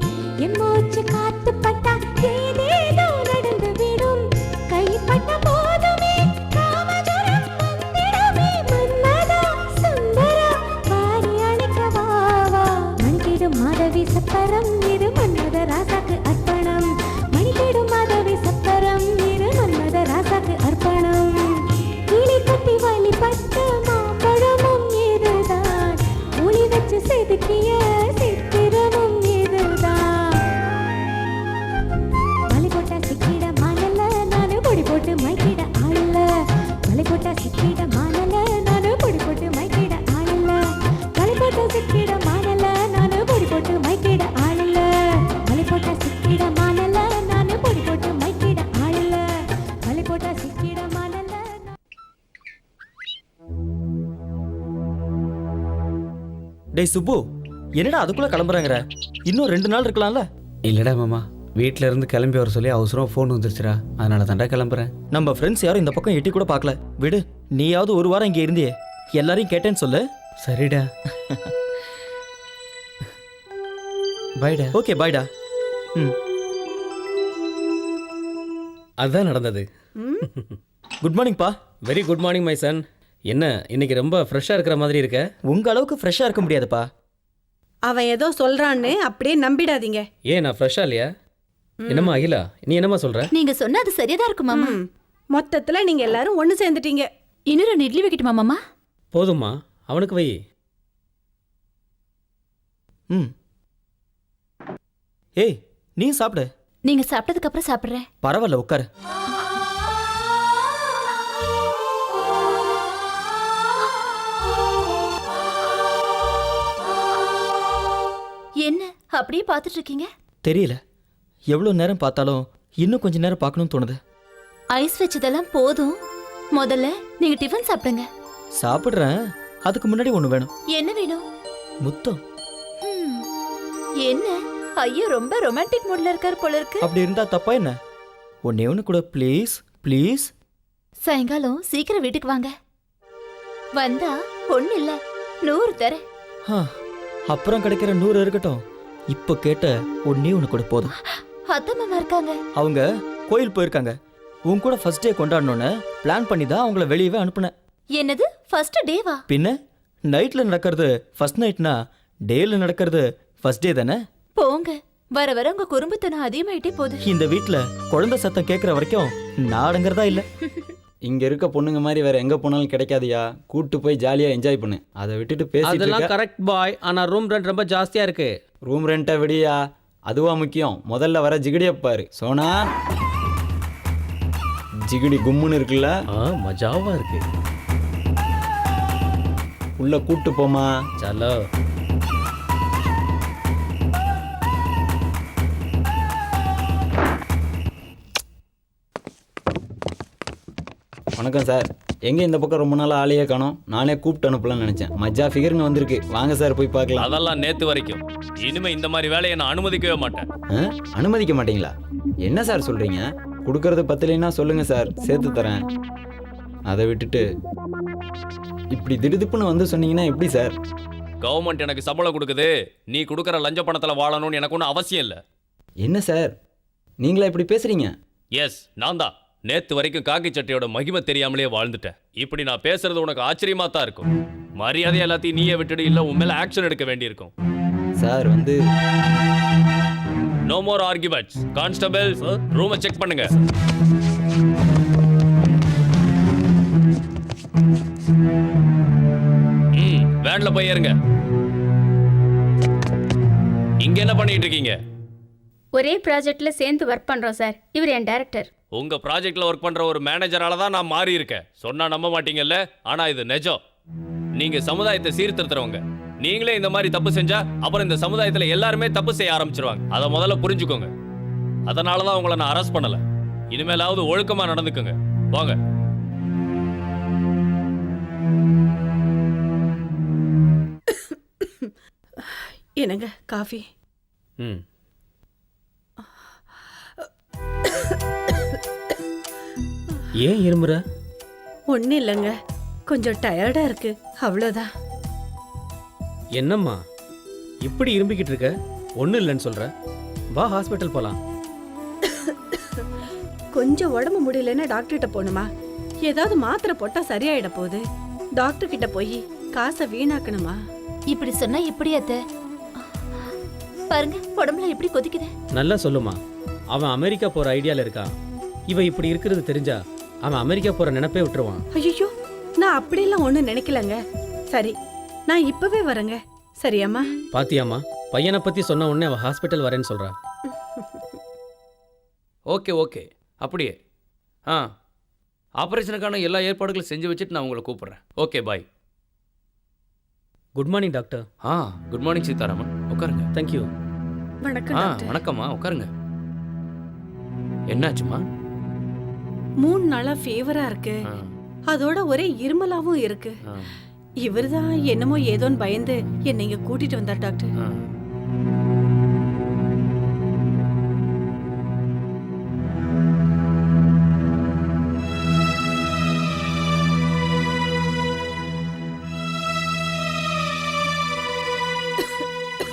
Speaker 15: என் மூச்சு காத்து பட்டா ஏதேதோ நடந்து விடும் கைப்பட்ட போதுமே காமஜரம் வந்திடவே மன்மதா சுந்தரா வாரி அணைக்க வா வா மணிக்கிடும் மாதவி சப்பரம் இது மன்மத ராசாக்கு அர்ப்பணம் மணிக்கிடும் மாதவி சப்பரம் இது மன்மத ராசாக்கு அர்ப்பணம் கிளி கட்டி வலி பட்ட மாம்பழமும் இதுதான் ஒளி வச்சு செதுக்கிய சித்திரமும் இதுதான் வலி போட்டா சிக்கிட மானல நானு பொடி போட்டு மைக்கிட ஆளல வலி போட்டா சிக்கிட மானல நானு பொடி போட்டு மைக்கிட ஆளல வலி போட்டா சிக்கிட மானல நானு பொடி போட்டு மைக்கிட ஆளல வலி போட்டா சிக்கிட மானல நானு பொடி போட்டு மைக்கிட ஆளல வலி போட்டா சிக்கிட மானல
Speaker 8: டேய் சுப்பு என்னடா அதுக்குள்ள கிளம்புறாங்கற இன்னும் 2 நாள் இருக்கலாம்ல
Speaker 12: இல்லடா மாமா வீட்ல இருந்து கிளம்பி வர சொல்லி அவசரம் ஃபோன் வந்துருச்சுடா அதனால தான்டா கிளம்புறேன்.
Speaker 8: நம்ம ஃப்ரெண்ட்ஸ் யாரும் இந்த பக்கம் எட்டி கூட பார்க்கல விடு நீயாவது ஒரு வாரம் இங்கே இருந்தியே எல்லாரையும் கேட்டேன்னு சொல்லு
Speaker 12: சரிடா பாய்டா.
Speaker 8: ஓகே பாய்டா.
Speaker 18: அதுதான் நடந்தது.
Speaker 8: குட் மார்னிங் பா.
Speaker 18: Very good morning my son. என்ன இன்னைக்கு ரொம்ப ஃப்ரெஷ்ஷாக இருக்கிற மாதிரி இருக்க?
Speaker 8: உங்க அளவுக்கு ஃப்ரெஷ்ஷாக இருக்க முடியாதுப்பா.
Speaker 16: அவன் ஏதோ சொல்றான்னு அப்படியே நம்பிடாதீங்க.
Speaker 18: ஏன் நான் ஃப்ரெஷ்ஷாக இல்லையா? என்னம்மா அகிலா நீ என்னம்மா சொல்ற?
Speaker 2: நீங்க சொன்ன அது சரியாதான் இருக்கு மாமா.
Speaker 16: மொத்தத்துல நீங்க எல்லாரும் ஒண்ணு சேர்ந்துட்டீங்க.
Speaker 2: இன்னும் 2 இட்லி வைக்கட்டுமா மாமா?
Speaker 18: போதும்மா அவனுக்கு வை.
Speaker 8: ஏய் நீ சாப்பிடு.
Speaker 2: நீங்க சாப்பிட்டதுக்கு அப்புறம் சாப்பிடுறேன்.
Speaker 8: பரவாயில்ல உட்காரு.
Speaker 2: என்ன அப்படியே பார்த்துட்டு இருக்கீங்க?
Speaker 8: தெரியல எவ்வளோ நேரம் பார்த்தாலும் இன்னும் கொஞ்ச நேரம் பார்க்கணும்னு தோணுது.
Speaker 2: ஐஸ் வச்சதெல்லாம் போதும், முதல்ல நீங்க டிஃபன் சாப்பிடுங்க.
Speaker 8: சாப்பிடுறேன், அதுக்கு முன்னாடி ஒன்று வேணும்.
Speaker 2: என்ன வேணும்?
Speaker 8: முத்தம்.
Speaker 2: என்ன ஐயோ ரொம்ப ரொமான்டிக் மூட்ல இருக்கார் போல இருக்கு.
Speaker 8: அப்படி இருந்தா தப்பா என்ன? ஒன்னே ஒன்று கூட ப்ளீஸ் ப்ளீஸ்.
Speaker 2: சாயங்காலம் சீக்கிரம் வீட்டுக்கு வாங்க. வந்தா ஒண்ணு இல்ல 100 தரேன்.
Speaker 8: அப்புறம் கிடைக்கிற 100 இருக்கட்டும். இப்போ கேட்ட ஒன்னே ஒன்று கூட போதும்.
Speaker 2: அத்தை மாமா இருக்காங்க.
Speaker 8: அவங்க கோயில் போயிருக்காங்க. உன் கூட ஃபர்ஸ்ட் டே கொண்டாடணும்னு பிளான் பண்ணி தான் அவங்கள வெளியவே அனுப்புனேன்.
Speaker 2: என்னது ஃபர்ஸ்ட் டேவா?
Speaker 8: பின்ன நைட்ல நடக்கிறது ஃபர்ஸ்ட் நைட்னா டேல நடக்கிறது ஃபர்ஸ்ட் டே தானே?
Speaker 2: போங்க, வர வர உங்க குறும்புத்தனம் அதிகமாயிட்டே போகுது.
Speaker 8: இந்த வீட்ல குழந்தை சத்தம் கேட்கற வரைக்கும் நாடங்கிறதா இல்ல.
Speaker 19: இங்க இருக்க பொண்ணுங்க மாதிரி வேற எங்க போனாலும் கிடைக்காதியா. கூட்டு போய் ஜாலியா என்ஜாய் பண்ணு. அதை விட்டுட்டு பேசிட்டு
Speaker 18: அதெல்லாம் கரெக்ட் பாய். ஆனா ரூம் ரெண்ட் ரொம்ப ஜாஸ்தியா இருக்கு.
Speaker 19: ரூம் ரெண்ட்டை விடியா, அதுவா முக்கியம். முதல்ல வர ஜிகிடிய பாரு. சோனா ஜிகிடி கும்முன்னு இருக்குல்ல,
Speaker 18: மஜாவா இருக்கு.
Speaker 19: உள்ள கூட்டு போமா.
Speaker 18: சலோ.
Speaker 19: வணக்கம் சார். எங்க இந்த பக்கம் ரொம்ப நாள் ஆளையே காணோம். நானே கூப்பிட்டு அனுப்பலாம்னு நினைச்சேன். மஜா ஃபிகருங்க வந்திருக்கு. வாங்க சார் போய் பார்க்கலாம்.
Speaker 7: அதெல்லாம் நேத்து வரைக்கும். இனிமே இந்த மாதிரி வேலையை நான் அனுமதிக்கவே மாட்டேன்.
Speaker 19: அனுமதிக்க மாட்டீங்களா? என்ன சார் சொல்றீங்க? கொடுக்கறது பத்தலைன்னா சொல்லுங்க சார், சேர்த்து தரேன். அதை விட்டுட்டு இப்படி திடுதிப்புன்னு வந்து சொன்னீங்கன்னா எப்படி சார்?
Speaker 7: கவர்மெண்ட் எனக்கு சம்பளம் கொடுக்குது, நீ கொடுக்குற லஞ்ச பணத்தில் வாழணும்னு எனக்கு ஒன்றும் அவசியம் இல்லை.
Speaker 19: என்ன சார் நீங்களா இப்படி பேசுறீங்க?
Speaker 7: எஸ் நான் தான். நேத்து வரைக்கும் காக்கி சட்டையோட மகிமை தெரியாமலே வாழ்ந்துட்டேன். இப்படி நான் பேசுறது உனக்கு ஆச்சரியமா தான் இருக்கும். மரியாதை எல்லாத்தையும் நீயே விட்டுடு, இல்ல உன் மேல ஆக்ஷன் எடுக்க வேண்டியிருக்கும்.
Speaker 19: சார் வந்து
Speaker 7: நோ மோர் ஆர்குமெண்ட்ஸ். கான்ஸ்டபிள் ரூமை செக் பண்ணுங்க. வேன்ல போய் ஏறுங்க. இங்க என்ன பண்ணிட்டு இருக்கீங்க?
Speaker 20: ஒரே ப்ராஜெக்ட்ல சேர்ந்து ஒர்க் பண்றோம் சார். இவர் என் டைரக்டர்.
Speaker 7: உங்க ப்ராஜெக்ட்ல ஒர்க் பண்ற ஒரு மேனேஜரால தான் நான் மாறி இருக்கேன். சொன்னா நம்ப மாட்டீங்கல்ல, ஆனா இது நிஜம். நீங்க சமுதாயத்தை சீர்திருத்துறவங்க. நீங்களே இந்த மாதிரி தப்பு செஞ்சா அப்புறம் இந்த சமுதாயத்துல எல்லாருமே தப்பு செய்ய ஆரம்பிச்சிருவாங்க. அதை முதல்ல புரிஞ்சுக்கோங்க. அதனாலதான் உங்களை நான் அரெஸ்ட் பண்ணல. இனிமேலாவது ஒழுக்கமா நடந்துக்குங்க. போங்க.
Speaker 16: என்னங்க காஃபி?
Speaker 18: ஏன் இருமுற?
Speaker 16: ஒன்றும் இல்லைங்க, கொஞ்சம் டயர்டா இருக்கு, அவ்வளோதான்.
Speaker 18: என்னம்மா இப்படி இரும்பிக்கிட்டு இருக்க? ஒன்றும் இல்லைன்னு சொல்ற. வா ஹாஸ்பிட்டல் போலாம்.
Speaker 16: கொஞ்சம் உடம்பு முடியலன்னா டாக்டர்கிட்ட போகணுமா? ஏதாவது மாத்திரை போட்டா சரியாயிட போகுது. டாக்டர் கிட்ட போய் காசை வீணாக்கணுமா?
Speaker 10: இப்படி சொன்னா எப்படி அத்தை? பாருங்க உடம்புல எப்படி கொதிக்குது.
Speaker 18: நல்லா சொல்லுமா. அவன் அமெரிக்கா போற ஐடியால இருக்கான். இவ இப்படி இருக்கிறது தெரிஞ்சா அவன் அமெரிக்கா போற நினைப்பே விட்டுருவான்.
Speaker 16: ஐயோ, நான் அப்படியெல்லாம் ஒன்றும் நினைக்கலங்க. சரி, நான் இப்பவே வரேங்க. சரியாம்மா?
Speaker 18: பாத்தியாமா, பையனை பத்தி சொன்ன உடனே அவன் ஹாஸ்பிட்டல் வரேன்னு சொல்றா.
Speaker 17: ஓகே ஓகே, அப்படியே. ஆப்ரேஷனுக்கான எல்லா ஏற்பாடுகளும் செஞ்சு வச்சுட்டு நான் உங்களை கூப்பிடுறேன். Okay bye.
Speaker 18: Good morning doctor.
Speaker 17: Good morning Sitharaman. உட்காருங்க.
Speaker 18: தேங்க்யூ.
Speaker 16: வணக்கம் டாக்டர்.
Speaker 17: வணக்கம்மா, உட்காருங்க. என்னாச்சுமா?
Speaker 16: 3 நாளா ஃபீவரா இருக்கு. அதோட ஒரே இருமலாவும் இருக்கு. இவர்தான் என்னமோ ஏதோன்னு பயந்து என்னை இங்க கூட்டிட்டு வந்தார் டாக்டர்.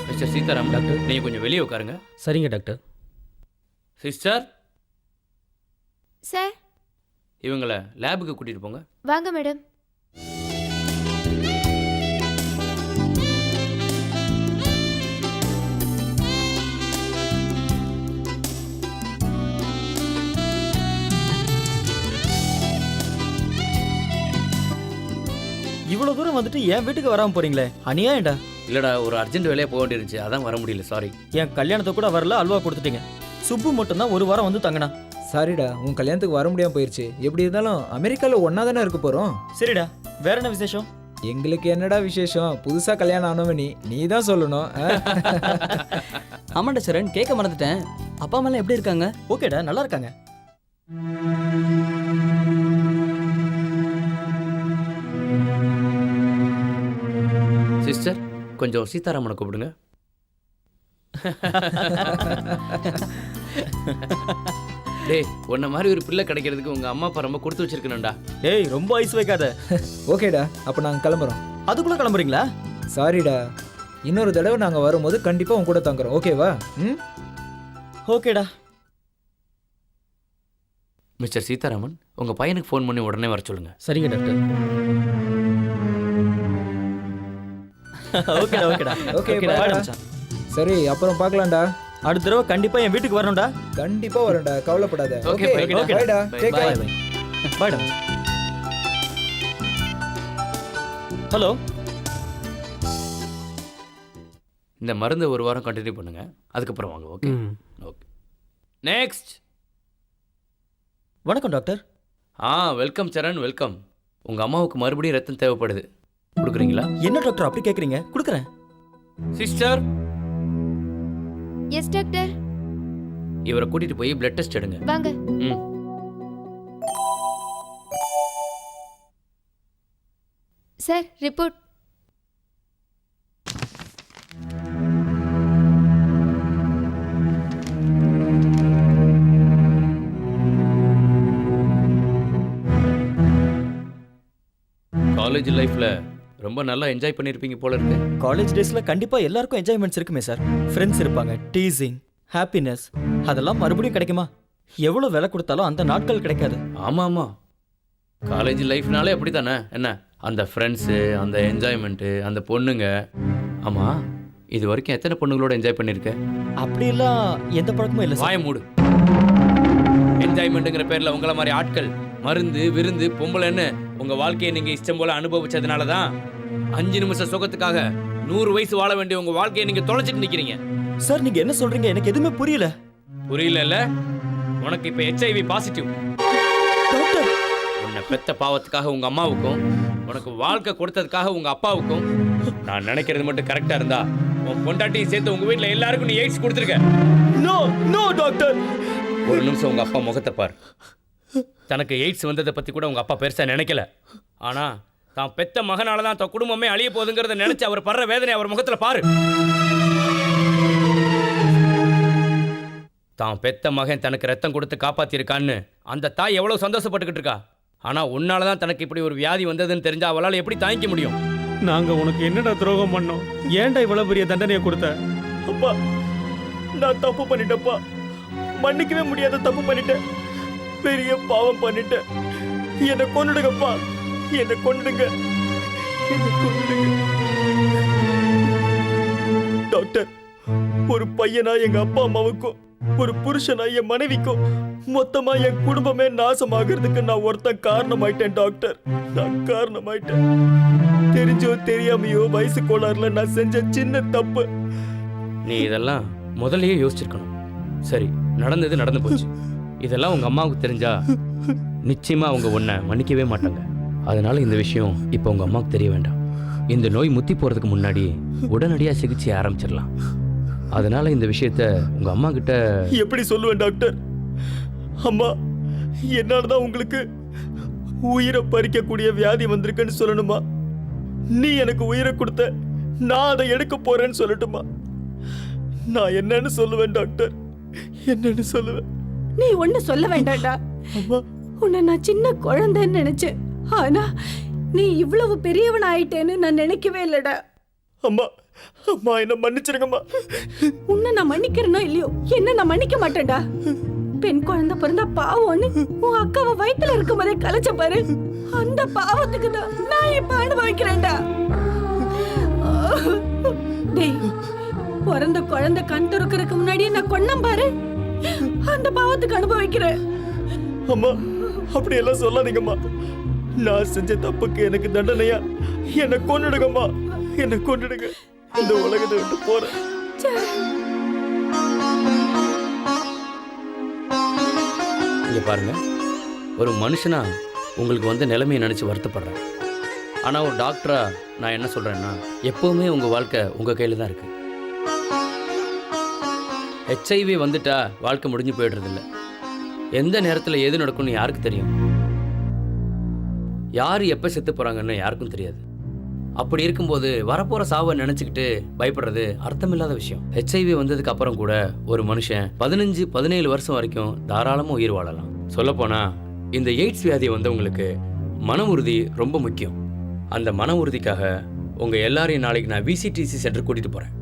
Speaker 17: மிஸ்டர் சீதாராம், டாக்டர் நீங்க கொஞ்சம் வெளியே உட்காருங்க.
Speaker 18: சரிங்க டாக்டர்.
Speaker 17: சிஸ்டர்
Speaker 10: சார்,
Speaker 17: இவங்கள லேபுக்கு கூட்டிட்டு போங்க.
Speaker 10: வாங்க மேடம்.
Speaker 8: இவ்வளவு தூரம் வந்துட்டு என் வீட்டுக்கு வராம போறீங்களே, அநியாயம்டா.
Speaker 17: இல்லடா, ஒரு அர்ஜென்ட் வேலையா போக வேண்டியிருந்துச்சு, அதான் வர முடியல. சாரி.
Speaker 8: என் கல்யாணத்தை கூட வரல, அல்வா கொடுத்துட்டீங்க. சுப்பு மட்டும் தான் 1 வாரம் வந்து தங்கினா.
Speaker 9: சாரிடா, உன் கல்யாணத்துக்கு வர முடியாம போயிருச்சு. எப்படி இருந்தாலும் அமெரிக்கால ஒன்னா தானே இருக்க போறோம்.
Speaker 8: சரிடா, வேற என்ன விசேஷம்?
Speaker 9: எங்களுக்கு என்னடா விசேஷம்? புதுசா கல்யாணம் ஆனவனி நீ தான் சொல்லணும்.
Speaker 8: ஆமாண்டா சரண், கேட்க மறந்துட்டேன். அப்பா அம்மா எல்லாம் எப்படி இருக்காங்க? ஓகேடா, நல்லா இருக்காங்க.
Speaker 17: சிஸ்டர், கொஞ்சம் சீதாராமனை கூப்பிடுங்க. டேய், உன்ன மாதிரி ஒரு பிள்ளை கிடைக்கிறதுக்கு உங்க அம்மா அப்பா ரொம்ப கொடுத்து வச்சிருக்கணும்டா.
Speaker 8: டேய், ரொம்ப ஐஸ் வைக்காத.
Speaker 9: ஓகேடா, அப்ப நாங்க கிளம்புறோம்.
Speaker 8: அதுக்குள்ள கிளம்புறீங்களா?
Speaker 9: சாரிடா, இன்னொரு தடவை நாங்க வரும்போது கண்டிப்பா உன் கூட தங்குறோம். ஓகேவா?
Speaker 8: ஓகேடா.
Speaker 17: மிஸ்டர் சீதாராமன், உங்க பையனுக்கு ஃபோன் பண்ணி உடனே வர சொல்லுங்க.
Speaker 8: சரிங்க டாக்டர். ஓகேடா ஓகேடா.
Speaker 9: ஓகேடா. சரி, அப்புறம் பார்க்கலாம்டா.
Speaker 8: அடுத்த தடவை கண்டிப்பா என் வீட்டுக்கு வரணும்டா.
Speaker 9: கண்டிப்பா வரேன்டா, கவலைப்படாத.
Speaker 17: ஓகே,
Speaker 9: பைடா. Take care.
Speaker 8: பைடா. ஹலோ.
Speaker 17: இந்த மருந்து 1 வாரம் கண்டினியூ பண்ணுங்க, அதுக்கப்புறம் வாங்க. Okay okay. நெக்ஸ்ட்.
Speaker 8: வணக்கம் டாக்டர்.
Speaker 17: Welcome Charan, welcome. உங்க அம்மாவுக்கு மறுபடியும் ரத்தம் தேவைப்படுது, கொடுக்குறீங்களா?
Speaker 8: என்ன டாக்டர் அப்படி கேட்குறீங்க? கொடுக்குறேன்.
Speaker 17: சிஸ்டர்.
Speaker 10: Yes doctor.
Speaker 17: இவரை கூட்டிட்டு போய் பிளட் டெஸ்ட் எடுங்க.
Speaker 10: வாங்க. Sir, report.
Speaker 17: காலேஜ் லைஃப்ல ரொம்ப நல்லா என்ஜாய் பண்ணியிருப்பீங்க போல இருக்கு.
Speaker 8: காலேஜ் டேஸ்ல கண்டிப்பா எல்லாருக்கும் என்ஜாய்மெண்ட்ஸ் இருக்குமே சார். ஃப்ரெண்ட்ஸ் இருப்பாங்க, டீசிங், ஹாப்பினஸ், அதெல்லாம் மறுபடியும் கிடைக்குமா? எவ்வளோ விலை கொடுத்தாலும் அந்த நாட்கள் கிடைக்காது.
Speaker 17: ஆமாம் ஆமாம், காலேஜ் லைஃப்னாலே அப்படி தானே. என்ன அந்த ஃப்ரெண்ட்ஸு, அந்த என்ஜாய்மெண்ட்டு, அந்த பொண்ணுங்க. ஆமாம், இது வரைக்கும் எத்தனை பொண்ணுங்களோட என்ஜாய் பண்ணியிருக்க?
Speaker 8: அப்படியெல்லாம் எந்த பழக்கமும் இல்லை.
Speaker 17: வாய மூடு. என்ஜாய்மெண்ட்டுங்கிற பேரில் உங்களை மாதிரி ஆட்கள் மருந்து விருந்து பொம்பளைன்னு உங்கள் வாழ்க்கையை நீங்கள் இஷ்டம் போல் அனுபவிச்சதுனால தான் 5 நிமிஷம் சுகத்துக்காக 100 வயசு வாழ வேண்டிய உங்கள் வாழ்க்கையை நீங்கள் தொலைச்சிட்டு நிற்கிறீங்க.
Speaker 8: சார் நீங்கள் என்ன சொல்கிறீங்க? எனக்கு எதுவுமே புரியல.
Speaker 17: புரியல? உனக்கு இப்போ HIV பாசிட்டிவ். உன்னை பெத்த பாவத்துக்காக உங்கள் அம்மாவுக்கும் உனக்கு வாழ்க்கை கொடுத்ததுக்காக உங்கள் அப்பாவுக்கும் நான் நினைக்கிறது மட்டும் கரெக்டாக இருந்தா உன் பொண்டாட்டியும் சேர்த்து உங்கள் வீட்டில் எல்லாருக்கும் நீ எய்ட்ஸ் கொடுத்துருக்க.
Speaker 8: No no doctor.
Speaker 17: ஒரு நிமிஷம் உங்கள் அப்பா முகத்தை பார். தனக்கு எய்ட்ஸ் வந்ததை பற்றி கூட உங்கள் அப்பா பெருசாக நினைக்கல. ஆனால் தான் பெத்த மகனால தான் தன் குடும்பமே அழிய போகுதுங்கிறத நினைச்சு அவர் படுற வேதனை அவர் முகத்தில் பாரு. தான் பெத்த மகன் தனக்கு ரத்தம் கொடுத்து காப்பாத்திருக்கான்னு அந்த தாய் எவ்வளவு சந்தோஷப்பட்டுக்கிட்டு இருக்கா. ஆனா உன்னால தான் தனக்கு இப்படி ஒரு வியாதி வந்ததுன்னு தெரிஞ்சா அவளால் எப்படி தாங்கிக்க முடியும்?
Speaker 8: நாங்க உனக்கு என்னடா துரோகம் பண்ணோம்? ஏன்டா இவ்வளவு பெரிய தண்டனையை கொடுத்த? அப்பா, நான் தப்பு பண்ணிட்டேன்ப்பா. மன்னிக்கவே முடியாத தப்பு பண்ணிட்டேன். பெரிய பாவம் பண்ணிட்டேன். என்னை கொன்னுடுங்கப்பா, என்னை கொன்னுடுங்க. டாக்டர், ஒரு பையனா எங்க அப்பா அம்மாவுக்கும் ஒரு புருஷனா என் மனைவிக்கும் மொத்தமா என் குடும்பமே நாசமாகிறதுக்கு நான் ஒருத்தன் காரணமாயிட்டேன் டாக்டர். நான் காரணமாயிட்டேன். தெரிஞ்சோ தெரியாமையோ வயசு கோளாறுல நான் செஞ்ச சின்ன தப்பு.
Speaker 17: நீ இதெல்லாம் முதல்லயே யோசிச்சிருக்கணும். சரி, நடந்தது நடந்து போச்சு. இதெல்லாம் உங்க அம்மாவுக்கு தெரிஞ்சா நிச்சயமா அவங்க உன்னை மன்னிக்கவே மாட்டாங்க. அதனால இந்த விஷயம் இப்போ உங்க அம்மாவுக்கு தெரிய வேண்டாம். இந்த நோய் முத்தி போறதுக்கு முன்னாடி உடனடியாக சிகிச்சை ஆரம்பிச்சிடலாம். அதனால இந்த விஷயத்த உங்க அம்மா கிட்ட
Speaker 8: எப்படி சொல்லுவேன் டாக்டர்? அம்மா, என்னாலதான் உங்களுக்கு உயிரை பறிக்கக்கூடிய வியாதி வந்திருக்குன்னு சொல்லணுமா? நீ எனக்கு உயிரை கொடுத்த, நான் அதை எடுக்க போறேன்னு சொல்லட்டுமா? நான் என்னன்னு சொல்லுவேன் டாக்டர்? என்னன்னு சொல்லுவேன்?
Speaker 16: நீ ஒண்ணு சொல்ல வேண்டாம்டா. உன்னை நான் சின்ன குழந்தைன்னு நினைச்சேன். ஆனா நீ இவ்வளவு பெரியவன் ஆயிட்டேன்னு நான் நினைக்கவே இல்லடா.
Speaker 8: அம்மா, அம்மா என்ன மன்னிச்சிருங்கம்மா.
Speaker 16: உன்னை நான் மன்னிக்கிறேனோ இல்லையோ, என்ன நான் மன்னிக்க மாட்டேன்டா. பெண் குழந்தை பிறந்தா பாவம்னு உன் அக்காவை வயித்துல இருக்கும் போதே கலைச்ச பாரு, அந்த பாவத்துக்கு தான் நான் இப்ப அனுபவிக்கிறேன்டா. டேய், பிறந்த குழந்தை கண் துறக்கிறதுக்கு முன்னாடியே நான் கொன்னம் பாரு, அந்த பாவத்துக்கு அனுபவிக்கிறேன்.
Speaker 8: அம்மா, அப்படி எல்லாம் சொல்லாதீங்கம்மா. நான் செஞ்ச தப்புக்கு எனக்கு தண்டனையா என்னை கொன்னுடுங்கம்மா, என்னை கொன்னுடுங்க. இந்த உலகத்தை விட்டு போறேன்.
Speaker 17: இங்க பாருங்க, ஒரு மனுஷனா உங்களுக்கு வந்து நிலைமையை நினைச்சு வருத்தப்படுறேன். ஆனா ஒரு டாக்டரா நான் என்ன சொல்றேன்னா, எப்பவுமே உங்க வாழ்க்கை உங்க கையில தான் இருக்கு. HIV வந்துட்டா வாழ்க்கை முடிஞ்சு போயிடுறது இல்லை. எந்த நேரத்தில் எது நடக்கும்னு யாருக்கு தெரியும்? யார் எப்போ செத்து போகிறாங்கன்னு யாருக்கும் தெரியாது. அப்படி இருக்கும்போது வரப்போகிற சாவை நினச்சிக்கிட்டு பயப்படுறது அர்த்தமில்லாத விஷயம். HIV வந்ததுக்கு அப்புறம் கூட ஒரு மனுஷன் 15-17 வருஷம் வரைக்கும் தாராளமாக உயிர் வாழலாம். சொல்லப்போனால் இந்த எய்ட்ஸ் வியாதி வந்தவங்களுக்கு மன உறுதி ரொம்ப முக்கியம். அந்த மன உறுதிக்காக உங்கள் எல்லாரையும் நாளைக்கு நான் VCTC சென்டர் கூட்டிகிட்டு போகிறேன்.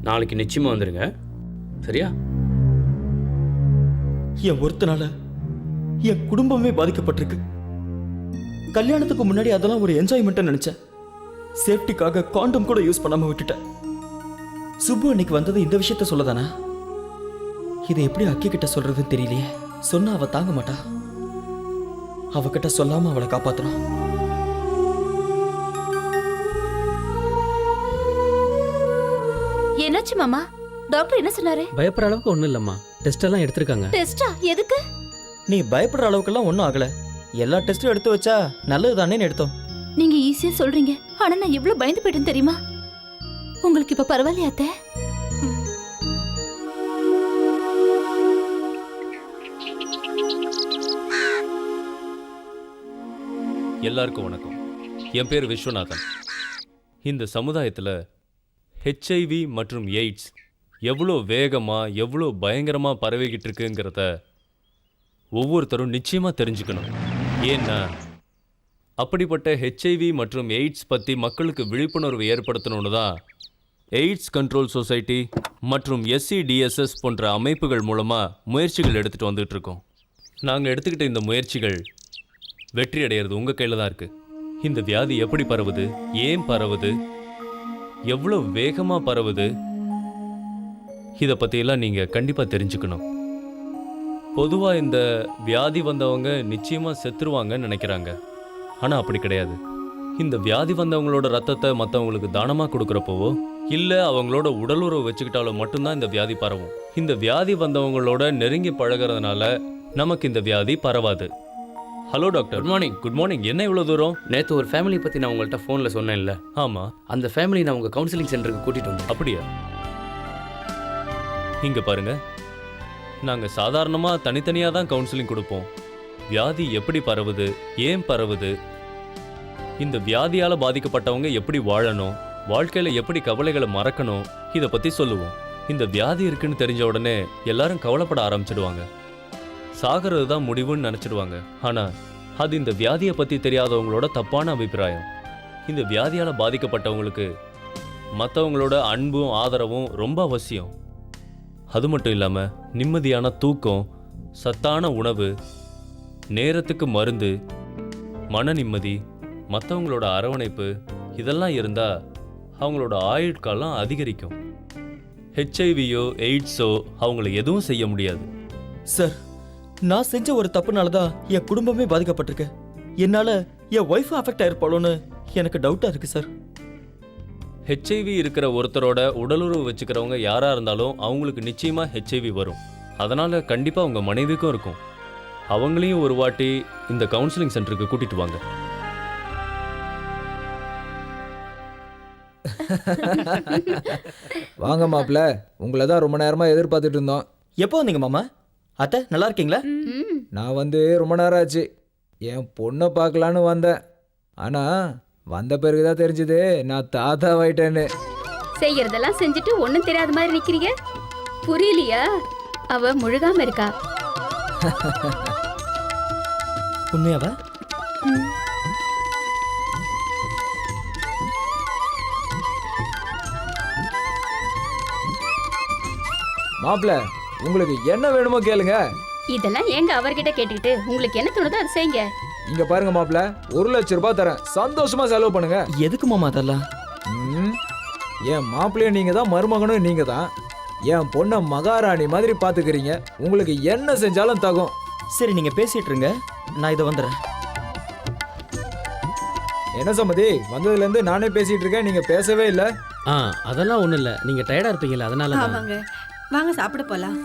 Speaker 17: நாளைக்கு நிச்சயமாக வந்துடுங்க, சரியா?
Speaker 8: என் ஒருத்தனால என் குடும்பமே பாதிக்கப்பட்டிருக்கு. கல்யாணத்துக்கு முன்னாடி அதெல்லாம் ஒரு என்ஜாய்மெண்ட்டை நினைச்சேன். சேஃப்டிக்காக காண்டம் கூட யூஸ் பண்ணாம விட்டுட்டேன். சுப்பு அன்னைக்கு வந்தது இந்த விஷயத்த சொல்லதானா? இதை எப்படி அக்கி கிட்ட சொல்றதுன்னு தெரியலையே. சொன்னா அவ தாங்க மாட்டா. அவகிட்ட சொல்லாம அவளை காப்பாத்தணும்.
Speaker 10: என்னாச்சு மாமா? டாக்டர் என்ன சொன்னாரு?
Speaker 18: பயப்படுற அளவுக்கு ஒண்ணும் இல்லம்மா. டெஸ்ட் எல்லாம் எடுத்திருக்காங்க.
Speaker 10: டெஸ்டா? எதுக்கு?
Speaker 8: நீ பயப்படுற அளவுக்கெல்லாம் ஒன்றும் ஆகல. எல்லா டெஸ்ட்டும் எடுத்து வச்சா நல்லது தானேன்னு எடுத்தோம்.
Speaker 10: நீங்க ஈஸியா சொல்றீங்க, ஆனா நான் எவ்வளவு பயந்து போயிட்டேன் தெரியுமா? உங்களுக்கு இப்ப பரவாயில்லையா அத்தை?
Speaker 7: எல்லாருக்கும் வணக்கம். என் பேர் விஸ்வநாதன். இந்த சமுதாயத்தில் HIV மற்றும் எய்ட்ஸ் எவ்வளோ வேகமாக எவ்வளோ பயங்கரமாக பரவிக்கிட்டு இருக்குங்கிறத ஒவ்வொருத்தரும் நிச்சயமாக தெரிஞ்சுக்கணும். ஏன்னா அப்படிப்பட்ட HIV மற்றும் எய்ட்ஸ் பற்றி மக்களுக்கு விழிப்புணர்வு ஏற்படுத்தணும்னு தான் எய்ட்ஸ் கண்ட்ரோல் சொசைட்டி மற்றும் SCDSS போன்ற அமைப்புகள் மூலமாக முயற்சிகள் எடுத்துகிட்டு வந்துட்டு இருக்கோம். நாங்கள் எடுத்துக்கிட்ட இந்த முயற்சிகள் வெற்றி அடையிறது உங்கள் கையில் தான் இருக்குது. இந்த வியாதி எப்படி பரவுது, ஏன் பரவுது, எவ்வளோ வேகமாக பரவுது, இதை பற்றியெல்லாம் நீங்கள் கண்டிப்பாக தெரிஞ்சுக்கணும். பொதுவாக இந்த வியாதி வந்தவங்க நிச்சயமாக செத்துருவாங்கன்னு நினைக்கிறாங்க. ஆனால் அப்படி கிடையாது. இந்த வியாதி வந்தவங்களோட ரத்தத்தை மற்றவங்களுக்கு தானமாக கொடுக்குறப்போவோ இல்லை அவங்களோட உடல் உறவு வச்சுக்கிட்டாலோ மட்டும்தான் இந்த வியாதி பரவும். இந்த வியாதி வந்தவங்களோட நெருங்கி பழகிறதுனால நமக்கு இந்த வியாதி பரவாது. Hello doctor.
Speaker 17: Good morning.
Speaker 7: Good morning. என்ன இவ்வளோ தூரம்?
Speaker 17: நேற்று ஒரு ஃபேமிலி பற்றி நான் உங்கள்கிட்ட ஃபோனில் சொன்னேன்ல.
Speaker 7: ஆமாம்.
Speaker 17: அந்த ஃபேமிலி நான் உங்கள் கவுன்சிலிங் சென்டருக்கு கூட்டிகிட்டு வந்தேன்.
Speaker 7: அப்படியா? இங்கே பாருங்க, நாங்கள் சாதாரணமாக தனித்தனியாக தான் கவுன்சிலிங் கொடுப்போம். வியாதி எப்படி பரவுது, ஏன் பரவுது, இந்த வியாதியால் பாதிக்கப்பட்டவங்க எப்படி வாழணும், வாழ்க்கையில் எப்படி கவலைகளை மறக்கணும், இதை பற்றி சொல்லுவோம். இந்த வியாதி இருக்குன்னு தெரிஞ்ச உடனே எல்லாரும் கவலைப்பட ஆரம்பிச்சிடுவாங்க. சாகிறது தான் முடிவுன்னு நினச்சிடுவாங்க. ஆனால் அது இந்த வியாதியை பற்றி தெரியாதவங்களோட தப்பான அபிப்பிராயம். இந்த வியாதியால் பாதிக்கப்பட்டவங்களுக்கு மற்றவங்களோட அன்பும் ஆதரவும் ரொம்ப அவசியம். அது மட்டும் இல்லாமல் நிம்மதியான தூக்கம், சத்தான உணவு, நேரத்துக்கு மருந்து, மன நிம்மதி, மற்றவங்களோட அரவணைப்பு, இதெல்லாம் இருந்தால் அவங்களோட ஆயுட்காலம் அதிகரிக்கும். ஹெச்ஐவியோ எய்ட்ஸோ அவங்கள எதுவும் செய்ய முடியாது.
Speaker 8: சார், நான் செஞ்ச ஒரு தப்புனால தான் என் குடும்பமே பாதிக்கப்பட்டிருக்கு. என்னால் என் ஒய்ஃப் அஃபெக்ட் ஆயிருப்பாளோன்னு எனக்கு டவுட்டாக இருக்குது சார்.
Speaker 7: ஹெச்ஐவி இருக்கிற ஒருத்தரோட உடலுறவு வச்சுக்கிறவங்க யாராக இருந்தாலும் அவங்களுக்கு நிச்சயமாக ஹெச்ஐவி வரும். அதனால் கண்டிப்பாக உங்கள் மனைவிக்கும் இருக்கும். அவங்களையும் ஒரு வாட்டி இந்த கவுன்சிலிங் சென்டருக்கு கூட்டிட்டு வாங்க.
Speaker 9: வாங்க மாப்பிள்ள, உங்களை தான் ரொம்ப நேரமாக எதிர்பார்த்துட்டு இருந்தோம்.
Speaker 8: எப்போ வந்தீங்க மாமா? அத்தை நல்லா இருக்கீங்களா?
Speaker 9: நான் வந்து ரொம்ப நேரம் ஆச்சு. என் பொண்ணை பார்க்கலான்னு வந்தேன். ஆனால் வந்த பிறகு தான் தெரிஞ்சது நான் தாத்தாவாயிட்டேன்னு.
Speaker 20: செய்யறதெல்லாம் செஞ்சுட்டு ஒண்ணும் தெரியாத மாதிரி நிக்கிறீங்க. புரியலையா? அவ முழுகாம இருக்கா.
Speaker 8: உண்மையாவா?
Speaker 9: மாப்பிள்ள, உங்களுக்கு என்ன வேணுமோ கேளுங்க.
Speaker 20: இதெல்லாம் ஏங்க அவர்கிட்ட கேட்டுக்கிட்டு உங்களுக்கு என்ன தோணுதோ அதை செய்யுங்க.
Speaker 9: இங்க பாருங்க மாப்பிள்ள, 1 லட்சம் ரூபாய் தரேன், சந்தோஷமா செலவு பண்ணுங்க.
Speaker 8: எதுக்கு மாமா அதெல்லாம்?
Speaker 9: என் மாப்பிள்ளைய நீங்க தான், மருமகனும் நீங்க தான். என் பொண்ணை மகாராணி மாதிரி பாத்துக்கிறீங்க. உங்களுக்கு என்ன செஞ்சாலும் தகும்.
Speaker 8: சரி, நீங்க பேசிட்டு இருங்க, நான் இதை வந்துடுறேன்.
Speaker 9: என்ன சம்மதி, வந்ததுல இருந்து நானே பேசிட்டு இருக்கேன், நீங்க பேசவே இல்லை.
Speaker 18: அதெல்லாம் ஒண்ணும் இல்ல, நீங்க டயர்டா இருப்பீங்கல்ல, அதனால தான்.
Speaker 16: ஆமாங்க, வாங்க சாப்பிட போலாம்.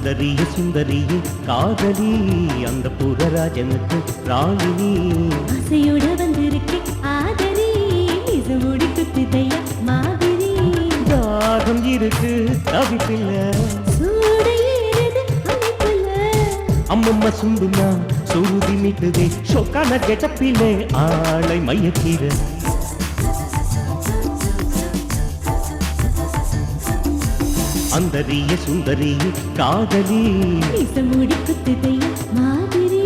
Speaker 13: சுந்தரிய சுந்தரியே காதலி, அந்த புறராஜனுக்கு ராணினி.
Speaker 15: ஆசையோட வந்திருக்கு ஆதரி, இசமுடி குத்துதையா மாதிரி.
Speaker 13: தாகம் இருக்கு தவிப்பில்ல,
Speaker 15: சூடு ஏறுது அமைப்புல.
Speaker 13: அம்மம்மா சுண்டுமா சுருதி மீட்டுதே, சொக்கான கெட்டப்பிலே ஆளை மையத்தீர. அந்தரிய சுந்தரிய காதலி,
Speaker 15: இசமுடி குத்துதையா மாதிரி.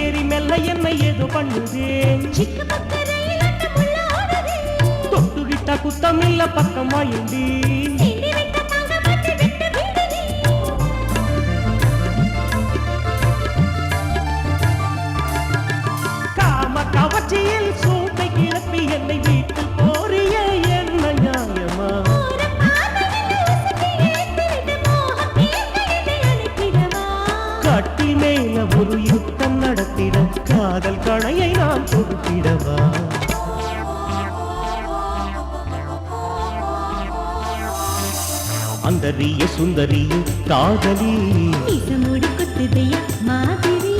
Speaker 13: ஏறி மெல்ல என்னை ஏதோ பண்ணுதே தொட்டுக்கிட்ட குத்தம் இல்ல பக்கமா ஏண்டி காம கவர்ச்சியில் சூட்டை கிளப்பி என்னை வீட்டில் போறிய என்ன நியாயமா கட்டி மேல ஒரு யுத்தம் நடத்திட காதல் கணையை நான் கொடுத்திடவா அந்தரிய சுந்தரிய காதலி
Speaker 15: மூடி குத்துதையா மாதிரி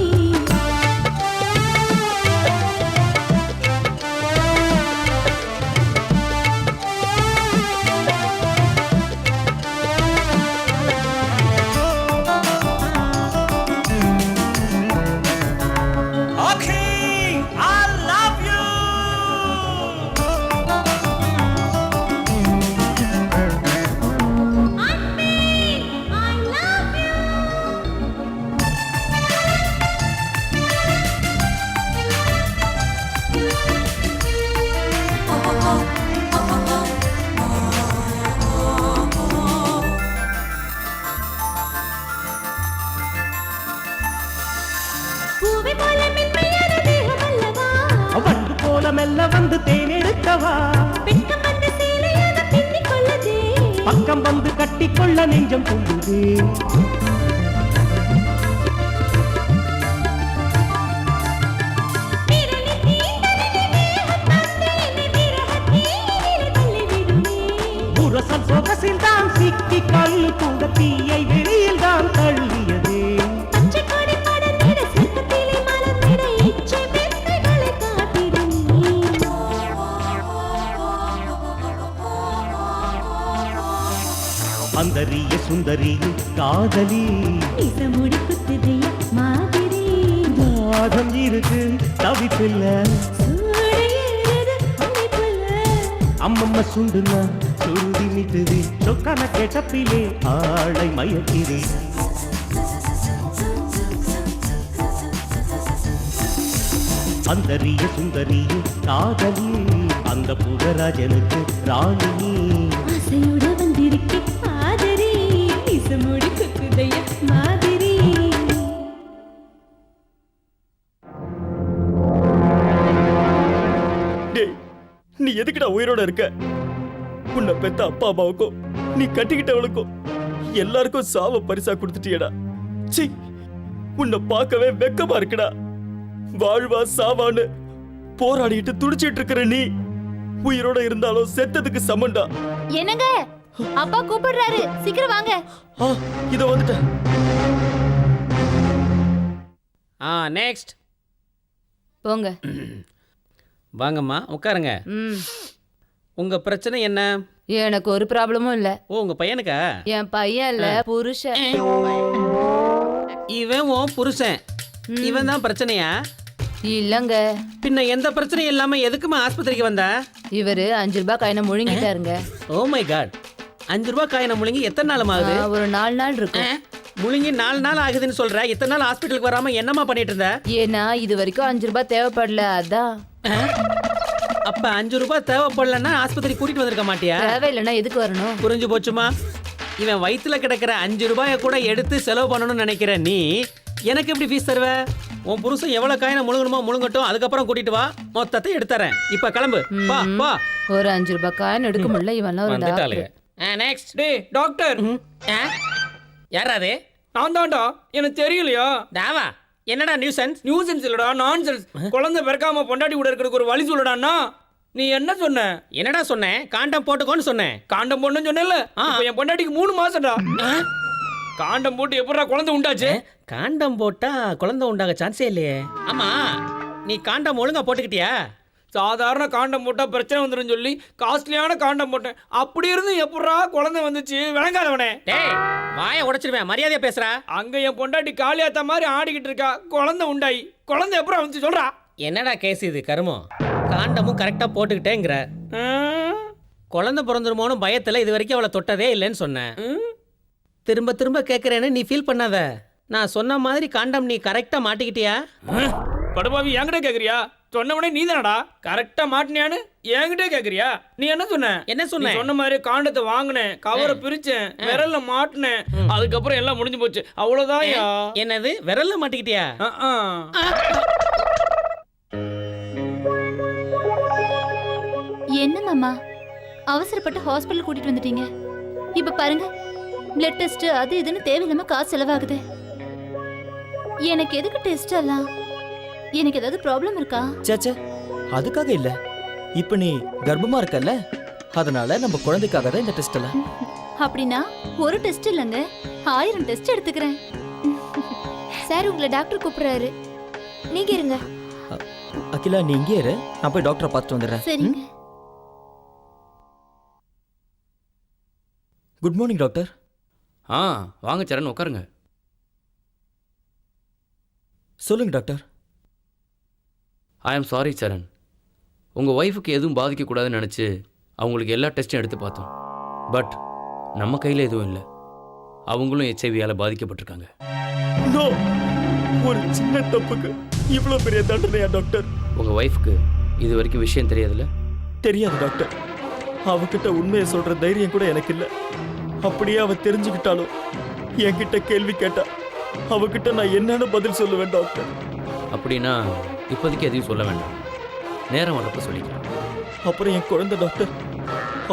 Speaker 13: வண்டு போல மெல்ல வந்து தேனெடுக்கவா பக்கம் வந்து கட்டிக்கொள்ள நெஞ்சம் கொள்ளுதே புரசல் சொகசில் தான் சிக்கி கல்லு கூட தீயை வெளியில் தான் தள்ளியதே அந்தரிய சுந்தரிய காதலி
Speaker 15: மூடி குத்துதையா மாதிரி
Speaker 13: தாகம் இருக்கு தவிப்பில்ல அம்மம்மா சுண்டுனா சுருதி நிட்டுது சொக்கான கேட்டப்பிலே ஆளை மயக்கிறே அந்தரிய சுந்தரிய காதலி அந்த புகராஜனுக்கு ராணி
Speaker 15: ஆசையோட வந்திருக்கே ஆதரி மூடி குத்துதையா மாதிரி
Speaker 8: டேய் நீ எதுக்குடா உயிரோட இருக்க உன்னை பெத்த அப்பா அம்மாவுக்கும் நீ கட்டிக்கிட்டவளுக்கும் எல்லாருக்கும் சாவ பரிசா கொடுத்துட்டியடா சீ உன்னை பார்க்கவே வெக்கமா இருக்குடா வாழ்வா சாவான்னு போராடிட்டு துடிச்சிட்டு இருக்கிற நீ உயிரோட இருந்தாலும் செத்ததுக்கு சமண்டா
Speaker 2: என்னங்க அப்பா கூப்பிடுறாரு சீக்கிரம் வாங்க
Speaker 8: இத வந்துட்டேன்
Speaker 18: நெக்ஸ்ட்
Speaker 2: போங்க
Speaker 18: வாங்கம்மா உட்காருங்க உங்க பிரச்சனை என்ன
Speaker 2: எனக்கு ஒரு ப்ராப்ளமும் இல்ல
Speaker 18: ஓ உங்க பையனுக்கா
Speaker 2: என் பையன் இல்ல புருஷன்
Speaker 18: இவன் உன் புருஷன் இவன் தான் பிரச்சனையா
Speaker 2: இல்லங்க
Speaker 18: பின்ன எந்த பிரச்சனையும் இல்லாம எதுக்குமா ஆஸ்பத்திரிக்கு வந்த
Speaker 2: இவரு 5 ரூபாய் காயினை முழுங்கிட்டாருங்க
Speaker 18: ஓ மை காட் 5 ரூபாய் காயினை முழுங்கி எத்தனை நாள் ஆகுது
Speaker 2: ஒரு 4 நாள் இருக்கும்
Speaker 18: முழுங்கி 4 நாள் ஆகுதுன்னு சொல்ற இத்தனை நாள் ஹாஸ்பிட்டலுக்கு வராம என்னமா பண்ணிட்டு இருந்த
Speaker 2: ஏன்னா இது வரைக்கும் 5 ரூபாய் தேவைப்படல அதான்
Speaker 18: அப்ப 5 ரூபாய் தேவைப்படலன்னா ஆஸ்பத்திரி கூட்டிட்டு வந்திருக்க மாட்டியா
Speaker 2: தேவையில்லைன்னா எதுக்கு வரணும்
Speaker 18: புரிஞ்சு போச்சுமா இவன் வயித்துல கிடக்கிற 5 ரூபாயை கூட எடுத்து செலவு பண்ணணும்னு நினைக்கிற நீ எனக்கு எப்படி ஃபீஸ் தருவ உன் புருஷன் எவ்வளவு காயினை முழுங்கணுமோ முழுங்கட்டும் அதுக்கப்புறம் கூட்டிட்டு வா மொத்தத்தை எடுத்துறேன் இப்ப கிளம்பு வா வா
Speaker 2: ஒரு 5 ரூபாய் காயின் எடுக்க முடியல இவன்லாம் ஒரு டாக்டர்
Speaker 18: நெக்ஸ்ட்
Speaker 8: டேய் டாக்டர்
Speaker 18: யாராது
Speaker 8: நான் தான்டா எனக்கு தெரியலையா
Speaker 18: தாவா என்னடா நியூசன்ஸ்
Speaker 8: நியூசன்ஸ் இல்லடா நான்சென்ஸ் குழந்தை பிறக்காம பொண்டாட்டி கூட இருக்கிறதுக்கு ஒரு வழி சொல்லடான்னா நீ என்ன சொன்ன
Speaker 18: என்னடா சொன்னேன் காண்டம் போட்டுக்கோன்னு சொன்னேன்
Speaker 8: காண்டம் போடணும்னு சொன்னேன்ல இப்போ என் பொண்டாட்டிக்கு 3 மாசம்டா காண்டம் போட்டு எப்படா குழந்தை உண்டாச்சு
Speaker 18: காண்டம் போட்டா குழந்தை உண்டாக சான்ஸே இல்லையே ஆமா நீ காண்டம் ஒழுங்கா போட்டுக்கிட்டியா
Speaker 8: சாதாரண காண்டம் போட்டா பிரச்சனை வந்துடும் சொல்லி காஸ்ட்லியான காண்டம் போட்டேன் அப்படி இருந்து எப்படா குழந்தை வந்துச்சு விளங்காதவனே
Speaker 18: டேய் வாயை உடைச்சிருவேன் மரியாதையா பேசுறா
Speaker 8: அங்க என் பொண்டாட்டி காளியாத்த மாதிரி ஆடிக்கிட்டு இருக்கா குழந்தை உண்டாயி குழந்தை எப்படா வந்து சொல்றா
Speaker 18: என்னடா கேஸ் இது கருமம் காண்டமும் கரெக்டா போட்டுக்கிட்டேங்கிற குழந்தை பிறந்துருமோன்னு பயத்துல இது வரைக்கும் அவளை தொட்டதே இல்லைன்னு சொன்னேன் திரும்ப திரும்ப கேட்கறேன்னு நீ ஃபீல் பண்ணாத நான் சொன்ன மாதிரி காண்டம் நீ கரெக்டா மாட்டிக்கிட்டியா
Speaker 8: படுபாவி என்கிட்ட கேக்குறியா? சொன்னவனே நீ தானடா கரெக்டா மாட்டினியான்னு என்கிட்ட கேக்குறியா? நீ என்ன சொன்ன? என்ன சொன்ன? சொன்ன மாதிரி காண்டத்தை வாங்கினேன், கவரை பிரிச்சேன், விரல்ல மாட்டினேன், அதுக்கப்புறம் எல்லாம் முடிஞ்சு போச்சு. அவ்வளவுதான். என்னது விரல்ல மாட்டிக்கிட்டியா?
Speaker 10: என்ன மாமா அவசரப்பட்டு ஹாஸ்பிட்டல் கூட்டிட்டு வந்துட்டீங்க? இப்ப பாருங்க, பிளட் டெஸ்ட் அது இதுன்னு தேவையில்லாம காசு செலவாகுது. எனக்கு எதுக்கு டெஸ்ட் எல்லாம்? எனக்கு ஏதாவது ப்ராப்ளம் இருக்கா?
Speaker 8: சேச்சே, அதுக்காக இல்ல. இப்ப நீ கர்ப்பமா இருக்கல்ல, அதனால நம்ம குழந்தைக்காக தான் இந்த டெஸ்ட் எல்லாம்.
Speaker 10: அப்படின்னா ஒரு டெஸ்ட் இல்லைங்க, 1000 டெஸ்ட் எடுத்துக்கிறேன். சார் உங்களை டாக்டர் கூப்பிடுறாரு, நீங்க இருங்க.
Speaker 8: அகிலா நீ இங்கே இரு, நான் போய் டாக்டரை பார்த்துட்டு வந்துடுறேன்.
Speaker 10: சரிங்க.
Speaker 8: Good morning doctor.
Speaker 17: வாங்க சரண், உட்காருங்க.
Speaker 8: சொல்லுங்க டாக்டர்.
Speaker 17: ஐ ஆம் சாரி சரண், உங்கள் ஒய்ஃபுக்கு எதுவும் பாதிக்கக்கூடாதுன்னு நினச்சி அவங்களுக்கு எல்லா டெஸ்ட்டும் எடுத்து பார்த்தோம். பட் நம்ம கையில் எதுவும் இல்லை. அவங்களும் HIV-யால் பாதிக்கப்பட்டிருக்காங்க.
Speaker 8: ஒரு சின்ன தப்புக்கு இவ்வளோ பெரிய தண்டனையா டாக்டர்?
Speaker 17: உங்கள் ஒய்ஃபுக்கு இது வரைக்கும் விஷயம் தெரியாதுல்ல?
Speaker 8: தெரியாது டாக்டர். அவகிட்ட உண்மையை சொல்கிற தைரியம் கூட எனக்கு இல்லை. அப்படியே அவ தெரிஞ்சுக்கிட்டாலும் என்கிட்ட கேள்வி கேட்டா அவகிட்ட நான் என்னன்னு பதில் சொல்லுவேன் டாக்டர்.
Speaker 17: அப்படின்னா இப்போதைக்கு எதையும் சொல்ல வேண்டாம், நேரம் வரப்போ சொல்லிக்கலாம்.
Speaker 8: அப்புறம் என் குழந்தை டாக்டர்,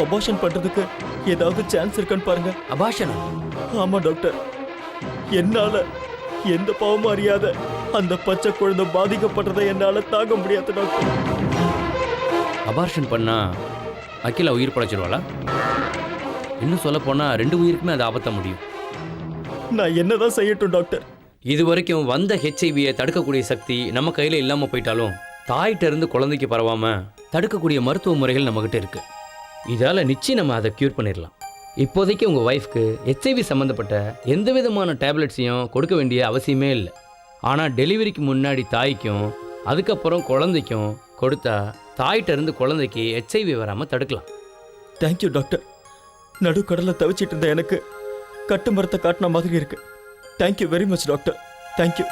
Speaker 8: அபார்ஷன் பண்ணுறதுக்கு ஏதாவது சான்ஸ் இருக்கான்னு பாருங்க.
Speaker 17: அபார்ஷனா?
Speaker 8: ஆமாம் டாக்டர். என்னால் எந்த பாவமும் அறியாத அந்த பச்சை குழந்தை பாதிக்கப்படுறதை என்னால் தாங்க முடியாது டாக்டர்.
Speaker 17: அபார்ஷன் பண்ணா அகிலா உயிர் படைச்சிருவாளா? இன்னும் சொல்ல போனால் 2 உயிருக்குமே அது ஆபத்த முடியும்.
Speaker 8: நான் என்னதான் செய்யட்டும் டாக்டர்?
Speaker 17: இது வரைக்கும் வந்த HIV-யை தடுக்கக்கூடிய சக்தி நம்ம கையில் இல்லாமல் போயிட்டாலும் தாயிட்ட இருந்து குழந்தைக்கு பரவாமல் தடுக்கக்கூடிய மருத்துவ முறைகள் நம்மகிட்ட இருக்கு. இதால் நிச்சயம் நம்ம அதை க்யூர் பண்ணிடலாம். இப்போதைக்கு உங்கள் ஒய்ஃப்க்கு HIV சம்மந்தப்பட்ட எந்த விதமான டேப்லெட்ஸையும் கொடுக்க வேண்டிய அவசியமே இல்லை. ஆனால் டெலிவரிக்கு முன்னாடி தாய்க்கும் அதுக்கப்புறம் குழந்தைக்கும் கொடுத்தா தாயிட்ட இருந்து குழந்தைக்கு HIV வராமல் தடுக்கலாம்.
Speaker 8: Thank you doctor. நடுக்கடலில் தவிச்சிட்டு இருந்த எனக்கு கட்டு மரத்தை காட்டின மாதிரி இருக்கு. Thank you very much doctor. Thank you.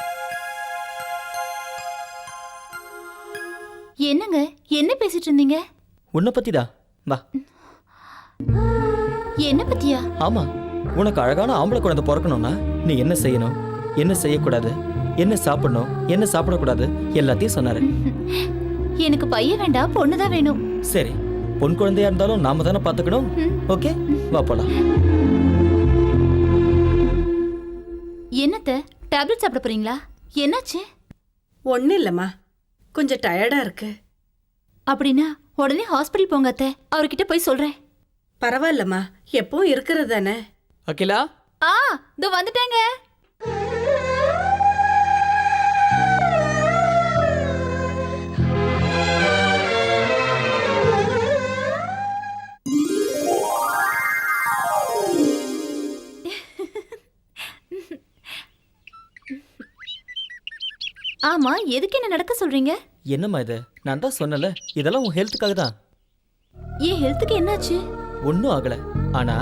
Speaker 10: என்னங்க என்ன பேசிட்டு இருந்தீங்க?
Speaker 8: உன்னை பற்றி தான். வா.
Speaker 10: என்ன பத்தியா?
Speaker 8: ஆமாம், உனக்கு அழகான ஆம்பளை குழந்தை பிறக்கணும்னா நீ என்ன செய்யணும், என்ன செய்யக்கூடாது, என்ன சாப்பிடணும், என்ன சாப்பிடக்கூடாது எல்லாத்தையும் சொன்னாரு.
Speaker 10: எனக்கு பையன் வேண்டாம், பொண்ணுதான் வேணும்.
Speaker 8: சரி, பொன் குழந்தையா இருந்தாலும் நாம தானே பார்த்துக்கணும். ஓகே, வா போலாம்.
Speaker 10: என்னத்த டேப்லெட் சாப்பிட போறீங்களா? என்னாச்சு?
Speaker 16: ஒன்றும் இல்லைம்மா, கொஞ்சம் டயர்டா இருக்கு.
Speaker 10: அப்படின்னா உடனே ஹாஸ்பிட்டல் போங்க அத்தை, அவர்கிட்ட போய் சொல்றேன்.
Speaker 16: பரவாயில்லம்மா, எப்பவும் இருக்கிறது தானே.
Speaker 8: அகிலா.
Speaker 10: இதோ வந்துட்டேங்க. ஆமா, எதுக்கு என்ன நடக்க சொல்றீங்க?
Speaker 8: என்னம்மா இது? நான் தான் சொன்னல, இதெல்லாம் உன் ஹெல்த்துக்காக தான்.
Speaker 10: ஏன் ஹெல்த்துக்கு என்னாச்சு?
Speaker 8: ஒன்றும் ஆகல. ஆனா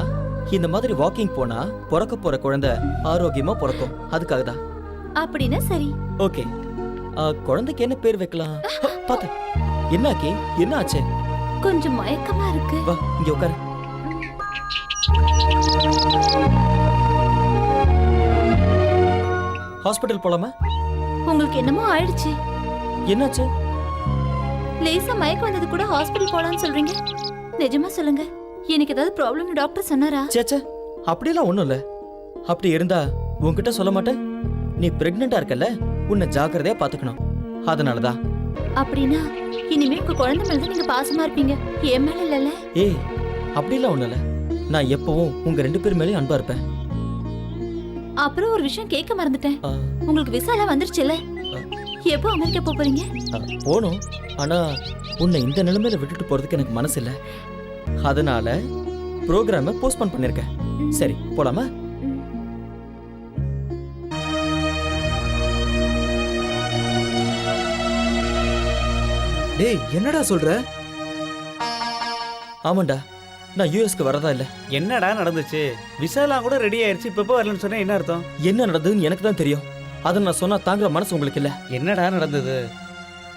Speaker 8: இந்த மாதிரி வாக்கிங் போனா பிறக்க போற குழந்தை ஆரோக்கியமா பிறக்கும், அதுக்காக தான்.
Speaker 10: அப்படின்னா சரி.
Speaker 8: ஓகே, குழந்தைக்கு என்ன பேர் வைக்கலாம்? பாத்து. என்னாக்கி? என்ன ஆச்சு?
Speaker 10: கொஞ்சம் மயக்கமா இருக்கு.
Speaker 8: வா இங்க உட்காரு. ஹாஸ்பிட்டல் போலாமா?
Speaker 10: உங்களுக்கு என்னமோ ஆயிடுச்சு.
Speaker 8: என்னாச்சு?
Speaker 10: லேசா மயக்கம் வந்தது கூட ஹாஸ்பிட்டல் போலான்னு சொல்றீங்க. நிஜமா சொல்லுங்க, எனக்கு ஏதாவது ப்ராப்ளம் டாக்டர் சொன்னாரா?
Speaker 8: சேச்சே, அப்படிலாம் ஒண்ணும் இல்ல. அப்படி இருந்தா உன்கிட்ட சொல்ல மாட்டேன். நீ பிரெக்னெண்டா இருக்கல, உன்னை ஜாக்கிரதையா பாத்துக்கணும், அதனாலதான்.
Speaker 10: அப்படின்னா இனிமே உங்க குழந்தை மேல நீங்க பாசமா இருப்பீங்க, என் மேல இல்லல?
Speaker 8: ஏய், அப்படிலாம் ஒண்ணும் இல்ல. நான் எப்பவும் உங்க 2 பேர் மேலயும் அன்பா இருப்பேன்.
Speaker 10: அப்புறம் ஒரு விஷயம் கேட்க மறந்துட்டேன். உங்களுக்கு விசா எல்லாம் வந்துருச்சுல, எப்போ அமெரிக்கா போறீங்க?
Speaker 8: போகணும், ஆனா உன்னை இந்த நிலைமையில விட்டுட்டு போறதுக்கு எனக்கு மனசு இல்ல. அதனால ப்ரோக்ராமை போஸ்ட்போன் பண்ணிருக்கேன். சரி, போலாமா?
Speaker 9: டேய், என்னடா சொல்ற?
Speaker 8: ஆமாண்டா, நான் யூஎஸ்க்கு வரதா இல்ல.
Speaker 12: என்னடா நடந்துச்சு? விசாலாம் கூட ரெடி ஆயிருச்சு, இப்ப வரலன்னு சொன்னா என்ன அர்த்தம்?
Speaker 8: என்ன நடந்ததுன்னு எனக்கு தான் தெரியும். அதை நான் சொன்னா தாங்குற மனசு உங்களுக்கு இல்ல.
Speaker 12: என்னடா நடந்தது?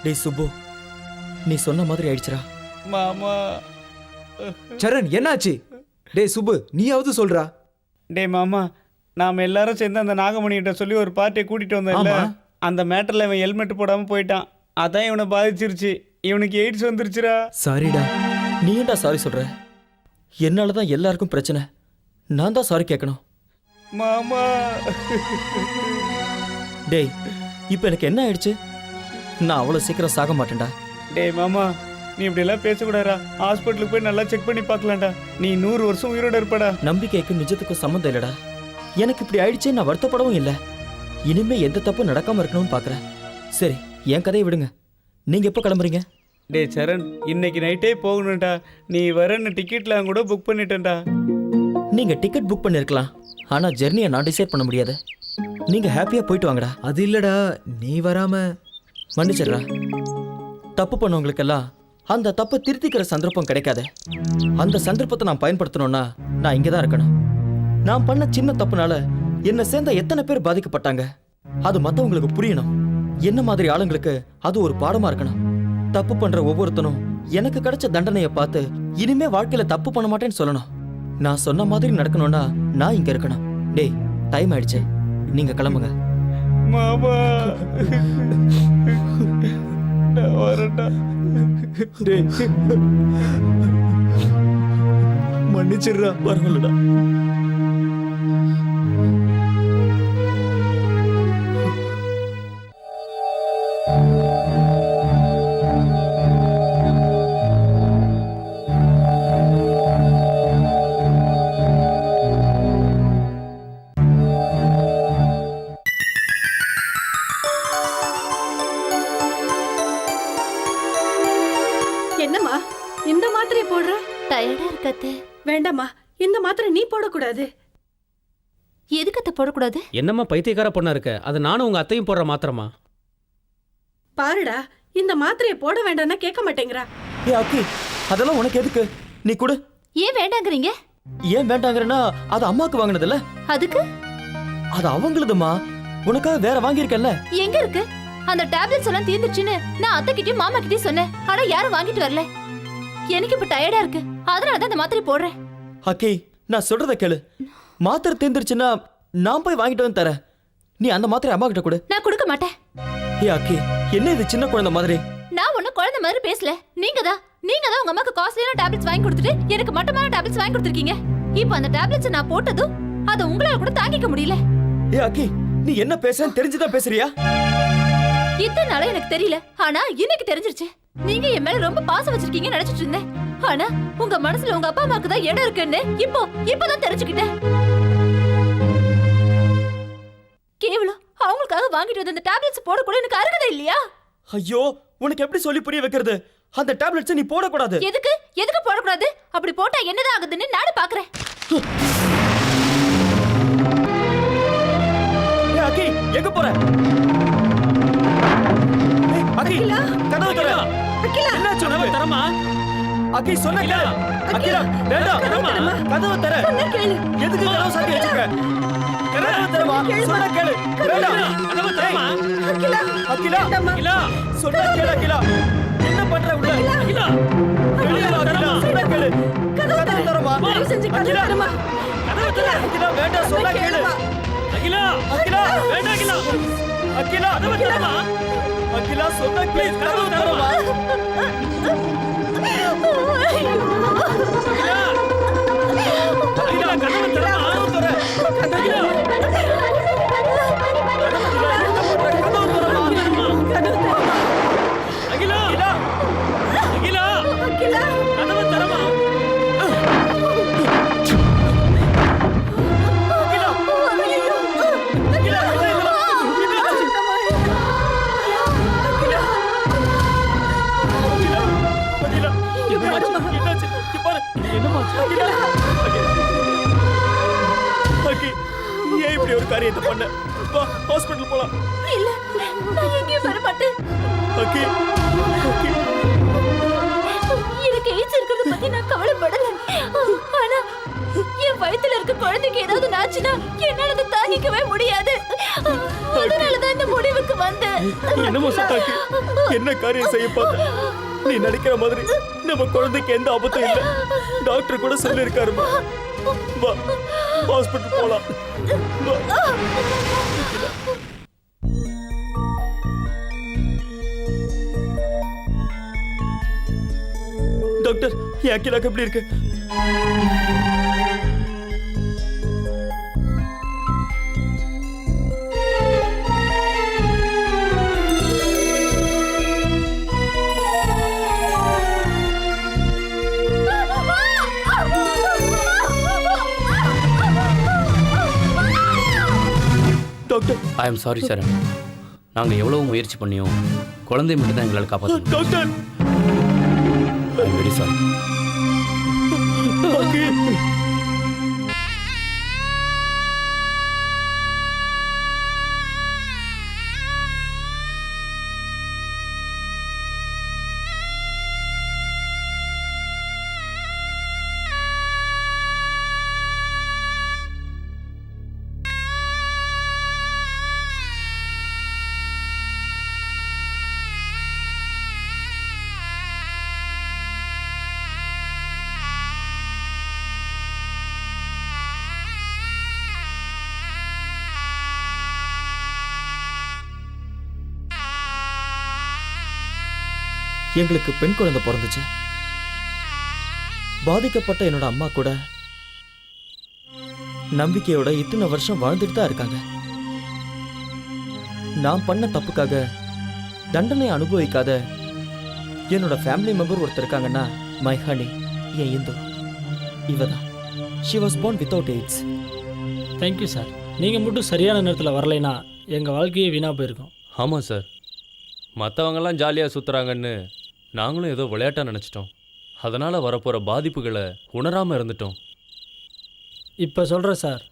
Speaker 8: டேய் சுப்பு, நீ சொன்ன மாதிரி ஆயிடுச்சுடா.
Speaker 12: மாமா.
Speaker 9: சரண் என்னாச்சு? டேய் சுப்பு, நீயாவது சொல்றா.
Speaker 12: டேய் மாமா, நாம எல்லாரும் சேர்ந்து அந்த நாகமணிகிட்ட சொல்லி ஒரு பார்ட்டியை கூட்டிட்டு வந்தோம்ல, அந்த மேட்டர்ல இவன் ஹெல்மெட் போடாம போயிட்டான். அதான் இவனை பாதிச்சிருச்சு. இவனுக்கு எய்ட்ஸ் வந்துருச்சுடா.
Speaker 8: சாரிடா. நீ ஏன்டா சாரி சொல்ற? என்னாலதான் எல்லாருக்கும் பிரச்சனை. நான் தான் சாரி கேட்கணும்.
Speaker 12: மாமா.
Speaker 8: டேய், இப்போ எனக்கு என்ன ஆயிடுச்சு? நான் அவ்வளோ சீக்கிரம் சாக மாட்டேன்டா.
Speaker 12: டேய் மாமா, நீ இப்படி எல்லாம் பேசக்கூடாதா. ஹாஸ்பிட்டலுக்கு போய் நல்லா செக் பண்ணி பார்க்கலாம்டா. நீ 100 வருஷம் உயிரோட இருப்படா.
Speaker 8: நம்பிக்கைக்கும் நிஜத்துக்கும் சம்மந்தம் இல்லடா. எனக்கு இப்படி ஆயிடுச்சே நான் வருத்தப்படவும் இல்லை. இனிமே எந்த தப்பு நடக்காம இருக்கணும்னு பாக்குறேன். சரி, என் கதையை விடுங்க. நீங்க எப்போ கிளம்புறீங்க?
Speaker 12: டேய் சரண், இன்னைக்கு நைட்டே போகணும்டா. நீ வரன்னு டிக்கெட்லாம் கூட புக் பண்ணிட்டேன்டா.
Speaker 8: நீங்க டிக்கெட் புக் பண்ணிருக்கலாம், ஆனா ஜெர்னியை நான் டிசைட் பண்ண முடியாது. நீங்க ஹாப்பியா போயிட்டு வாங்கடா.
Speaker 9: அது இல்லடா, நீ வராம.
Speaker 8: மன்னிச்சிடுறா. தப்பு பண்ணவங்களுக்கெல்லாம் அந்த தப்பை திருத்திக்கிற சந்தர்ப்பம் கிடைக்காது. அந்த சந்தர்ப்பத்தை நான் பயன்படுத்தணும்னா நான் இங்கே தான் இருக்கணும். நான் பண்ண சின்ன தப்புனால என்னை சேர்ந்த எத்தனை பேர் பாதிக்கப்பட்டாங்க, அது மற்றவங்களுக்கு புரியணும். என்ன மாதிரி ஆளுங்களுக்கு அது ஒரு பாடமா இருக்கணும். தப்பு பண்ற ஒவ்வொருத்தனும் எனக்கு கிடைச்ச தண்டனையை பார்த்து இனிமே வாழ்க்கையில தப்பு பண்ண மாட்டேன்னு சொல்லணும். நான் சொன்ன மாதிரி நடக்கணும்னா நான் இங்க இருக்கணும். டேய், டைம் ஆயிடுச்சு, நீங்க கிளம்புங்க.
Speaker 12: மாமா, நான் வரேன்டா.
Speaker 8: டேய், மன்னிச்சிடுறா. பரவாயில்லடா.
Speaker 16: என்னம்மா இந்த மாத்திரை போடுற?
Speaker 10: டயர்டா இருக்கத்தே.
Speaker 16: வேண்டாம்மா, இந்த மாத்திரை நீ போடக்கூடாது.
Speaker 10: எதுக்கத்த போடக்கூடாது?
Speaker 18: என்னம்மா பைத்தியக்கார பொண்ணா இருக்க? அது நானும் உங்க அத்தையும் போடுற மாத்திரமா?
Speaker 16: பாருடா, இந்த மாத்திரையை போட வேண்டாம்னா கேட்க மாட்டேங்கிறா.
Speaker 8: ஏ அக்கி, அதெல்லாம் உனக்கு எதுக்கு? நீ கொடு.
Speaker 10: ஏன் வேண்டாங்கறீங்க?
Speaker 8: ஏன் வேண்டாங்கறனா அது அம்மாக்கு வாங்குனதுல.
Speaker 10: அதுக்கு
Speaker 8: அது அவங்களுதுமா. உனக்காக வேற வாங்கியிருக்கல.
Speaker 10: எங்க இருக்கு? அந்த டேப்லெட்ஸ் எல்லாம் தீர்ந்துச்சுன்னு நான் அத்தை கிட்டயும் மாமா கிட்டயும் சொன்னேன். ஆனா யாரும் வாங்கிட்டு வரல. எனக்கு இப்ப டயர்டா இருக்கு, அதனால தான் இந்த மாத்திரை போடுறேன்.
Speaker 8: அக்கி, நான் சொல்றத கேளு. மாத்திரை தீர்ந்துருச்சுன்னா நான் போய் வாங்கிட்டு வந்து தரேன். நீ அந்த மாத்திரை அம்மா கிட்ட கொடு.
Speaker 10: நான் கொடுக்க மாட்டேன்.
Speaker 8: ஏ அக்கி, என்ன இது சின்ன குழந்தை மாதிரி?
Speaker 10: நான் ஒன்னும் குழந்தை மாதிரி பேசல. நீங்க தான் உங்க அம்மாக்கு காஸ்ட்லியான டேப்லெட்ஸ் வாங்கி கொடுத்துட்டு எனக்கு மட்டமான டேப்லெட்ஸ் வாங்கி கொடுத்துருக்கீங்க. இப்போ அந்த டேப்லெட்ஸ் நான் போட்டதும் அதை உங்களால கூட தாங்கிக்க முடியல.
Speaker 8: ஏ அக்கி, நீ என்ன பேசுறன்னு தெரிஞ்சுதான் பேசுறியா?
Speaker 10: இத்தனை நாளா எனக்கு தெரியல, ஆனா இன்னைக்கு தெரிஞ்சிருச்சு. நீங்க என் மேல ரொம்ப பாசம் வச்சிருக்கீங்கன்னு நினைச்சிட்டு இருந்தேன். ஆனா உங்க மனசுல உங்க அப்பா அம்மாக்கு தான் இடம் இருக்குன்னு இப்பதான் தெரிஞ்சுக்கிட்டேன். கேவலம் அவங்களுக்காக வாங்கிட்டு வந்த அந்த டேப்லெட்ஸ் போட கூட எனக்கு அருகதை இல்லையா?
Speaker 8: ஐயோ, உனக்கு எப்படி சொல்லி புரிய வைக்கிறது? அந்த டேப்லெட்ஸ் நீ போடக்கூடாது.
Speaker 10: எதுக்கு போடக்கூடாது? அப்படி போட்டா என்னதான் ஆகுதுன்னு நானும் பாக்குறேன்.
Speaker 8: அக்கி, எங்க போற? அக்கி, கதவு தர.
Speaker 16: அகிலா,
Speaker 8: என்ன சொன்னவ தரமா? அக்கி சொன்ன கேளு. அகிலா, வேண்டாம். கதவு தர. எதுக்கு கதவு சாத்தி வச்சிருக்க? கதவு தரமா? சொன்ன கேளு. வேண்டாம். கதவு தரமா? அகிலா, அகிலா, சொன்ன கேளு. அகிலா, என்ன பண்ற உள்ள? அகிலா, வெளிய வா. அகிலா, சொன்ன கேளு. கதவு தரமா?
Speaker 16: தயவு செஞ்சு கதவு தரமா?
Speaker 8: கதவு தர. அகிலா, வேண்டாம், சொன்ன கேளு. அகிலா, அகிலா, வேண்டாம். அகிலா, அகிலா, கதவு தரமா? அகிலா, சொன்ன கேளு. கதவு தரமா? அகிலா, கதவு தரமா? அகிலா, ஏன் இப்படி ஒரு காரியத்தை பண்ண? வா, ஹாஸ்பிடல் போலாம்.
Speaker 10: இல்ல, நான் எங்கேயும் வர மாட்டேன்.
Speaker 8: Okay, okay.
Speaker 10: எனக்கு எய்ட்ஸ் இருக்கிறத பத்தி நான் கவலைப்படல. ஆனா என் வயித்துல இருக்க குழந்தைக்கு ஏதாவது ஆச்சுன்னா என்னால அதை தாங்கிக்கவே முடியாது. அதனால வந்து
Speaker 3: என்னமோ சத்தாக்கு என்ன காரியம் செய்ய பார்த்த? நீ நினைக்கிற மாதிரி நம்ம குழந்தைக்கு எந்த ஆபத்தும் இல்லை. டாக்டர் கூட சொல்லியிருக்காருமா. வா ஹாஸ்பிட்டல் போலாம். வா. டாக்டர் என் அக்கிலாக்கு எப்படி இருக்கு? Doctor
Speaker 17: I am sorry sir. நாங்கள் எவ்வளவு முயற்சி பண்ணியோம், குழந்தை மட்டும் தான் எங்களால் காப்பாற்றணும்.
Speaker 3: Doctor
Speaker 17: I am very sorry.
Speaker 8: எங்களுக்கு பெண் குழந்தை பிறந்துச்சு. பாதிக்கப்பட்ட என்னோட அம்மா கூட நம்பிக்கையோட இத்தனை வருஷம் வாழ்ந்துட்டு தான் இருக்காங்க. நான் பண்ண தப்புக்காக தண்டனை அனுபவிக்காத என்னோட ஃபேமிலி மெம்பர் ஒருத்தர் இருக்காங்கன்னா, மை ஹனி, என் இந்து. இவதான். She was born without AIDS.
Speaker 21: Thank you sir. நீங்கள் மட்டும் சரியான நேரத்தில் வரலைன்னா எங்கள் வாழ்க்கையே வீணாக போயிருக்கும்.
Speaker 7: ஆமாம் சார், மற்றவங்கெல்லாம் ஜாலியாக சுற்றுறாங்கன்னு நாங்களும் ஏதோ விளையாட்டாக நினச்சிட்டோம். அதனால் வரப்போகிற பாதிப்புகளை உணராமல் இருந்துட்டோம்.
Speaker 21: இப்போ சொல்கிறேன் சார்,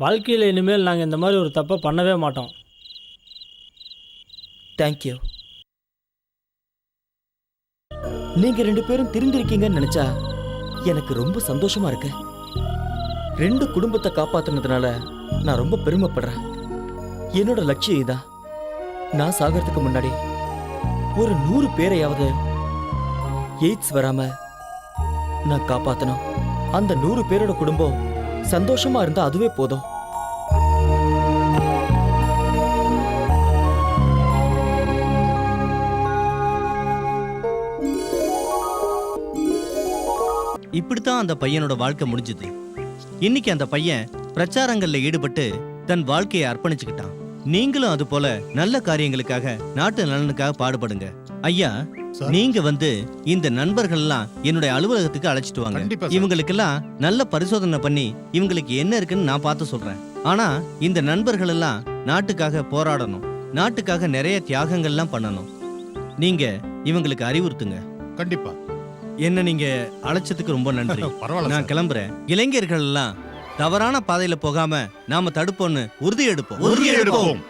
Speaker 21: வாழ்க்கையில் இனிமேல் நாங்கள் இந்த மாதிரி ஒரு தப்பை பண்ணவே மாட்டோம்.
Speaker 8: தேங்க்யூ. நீங்க 2 பேரும் திருந்திருக்கீங்கன்னு நினைச்சா எனக்கு ரொம்ப சந்தோஷமா இருக்கு. 2 குடும்பத்தை காப்பாத்துனதுனால நான் ரொம்ப பெருமைப்படுறேன். என்னோட லட்சியம் இதான். நான் சாகிறதுக்கு முன்னாடி ஒரு 100 பேரையாவது எய்ட்ஸ் வராம நான் காப்பாத்தணும். அந்த 100 பேரோட குடும்பம் சந்தோஷமா இருந்தா அதுவே போதும்.
Speaker 1: இப்படித்தான் அந்த பையனோட வாழ்க்கை முடிஞ்சது. இன்னைக்கு அந்த பையன் பிரச்சாரங்கள்ல ஈடுபட்டு தன் வாழ்க்கையை அர்ப்பணிச்சுக்கிட்டான். நீங்களும் அது போல நல்ல காரியங்களுக்காக, நாட்டு நலனுக்காக பாடுபடுங்க. ஐயா, நீங்க வந்து இந்த நண்பர்கள் எல்லாம் என்னுடைய அலுவலகத்துக்கு அழைச்சிட்டு வாங்க. இவங்களுக்கெல்லாம் நல்ல பரிசோதனை பண்ணி இவங்களுக்கு என்ன இருக்குன்னு நான் பார்த்து சொல்றேன். ஆனா இந்த நண்பர்கள் எல்லாம் நாட்டுக்காக போராடணும், நாட்டுக்காக நிறைய தியாகங்கள்லாம் பண்ணணும். நீங்க இவங்களுக்கு அறிவுறுத்துங்க.
Speaker 4: கண்டிப்பா.
Speaker 1: என்ன நீங்க அழைச்சதுக்கு ரொம்ப நன்றி.
Speaker 4: பரவாயில்ல,
Speaker 1: நான் கிளம்புறேன். இளைஞர்கள் எல்லாம் தவறான பாதையில போகாம நாம தடுப்போம்னு உறுதி எடுப்போம்.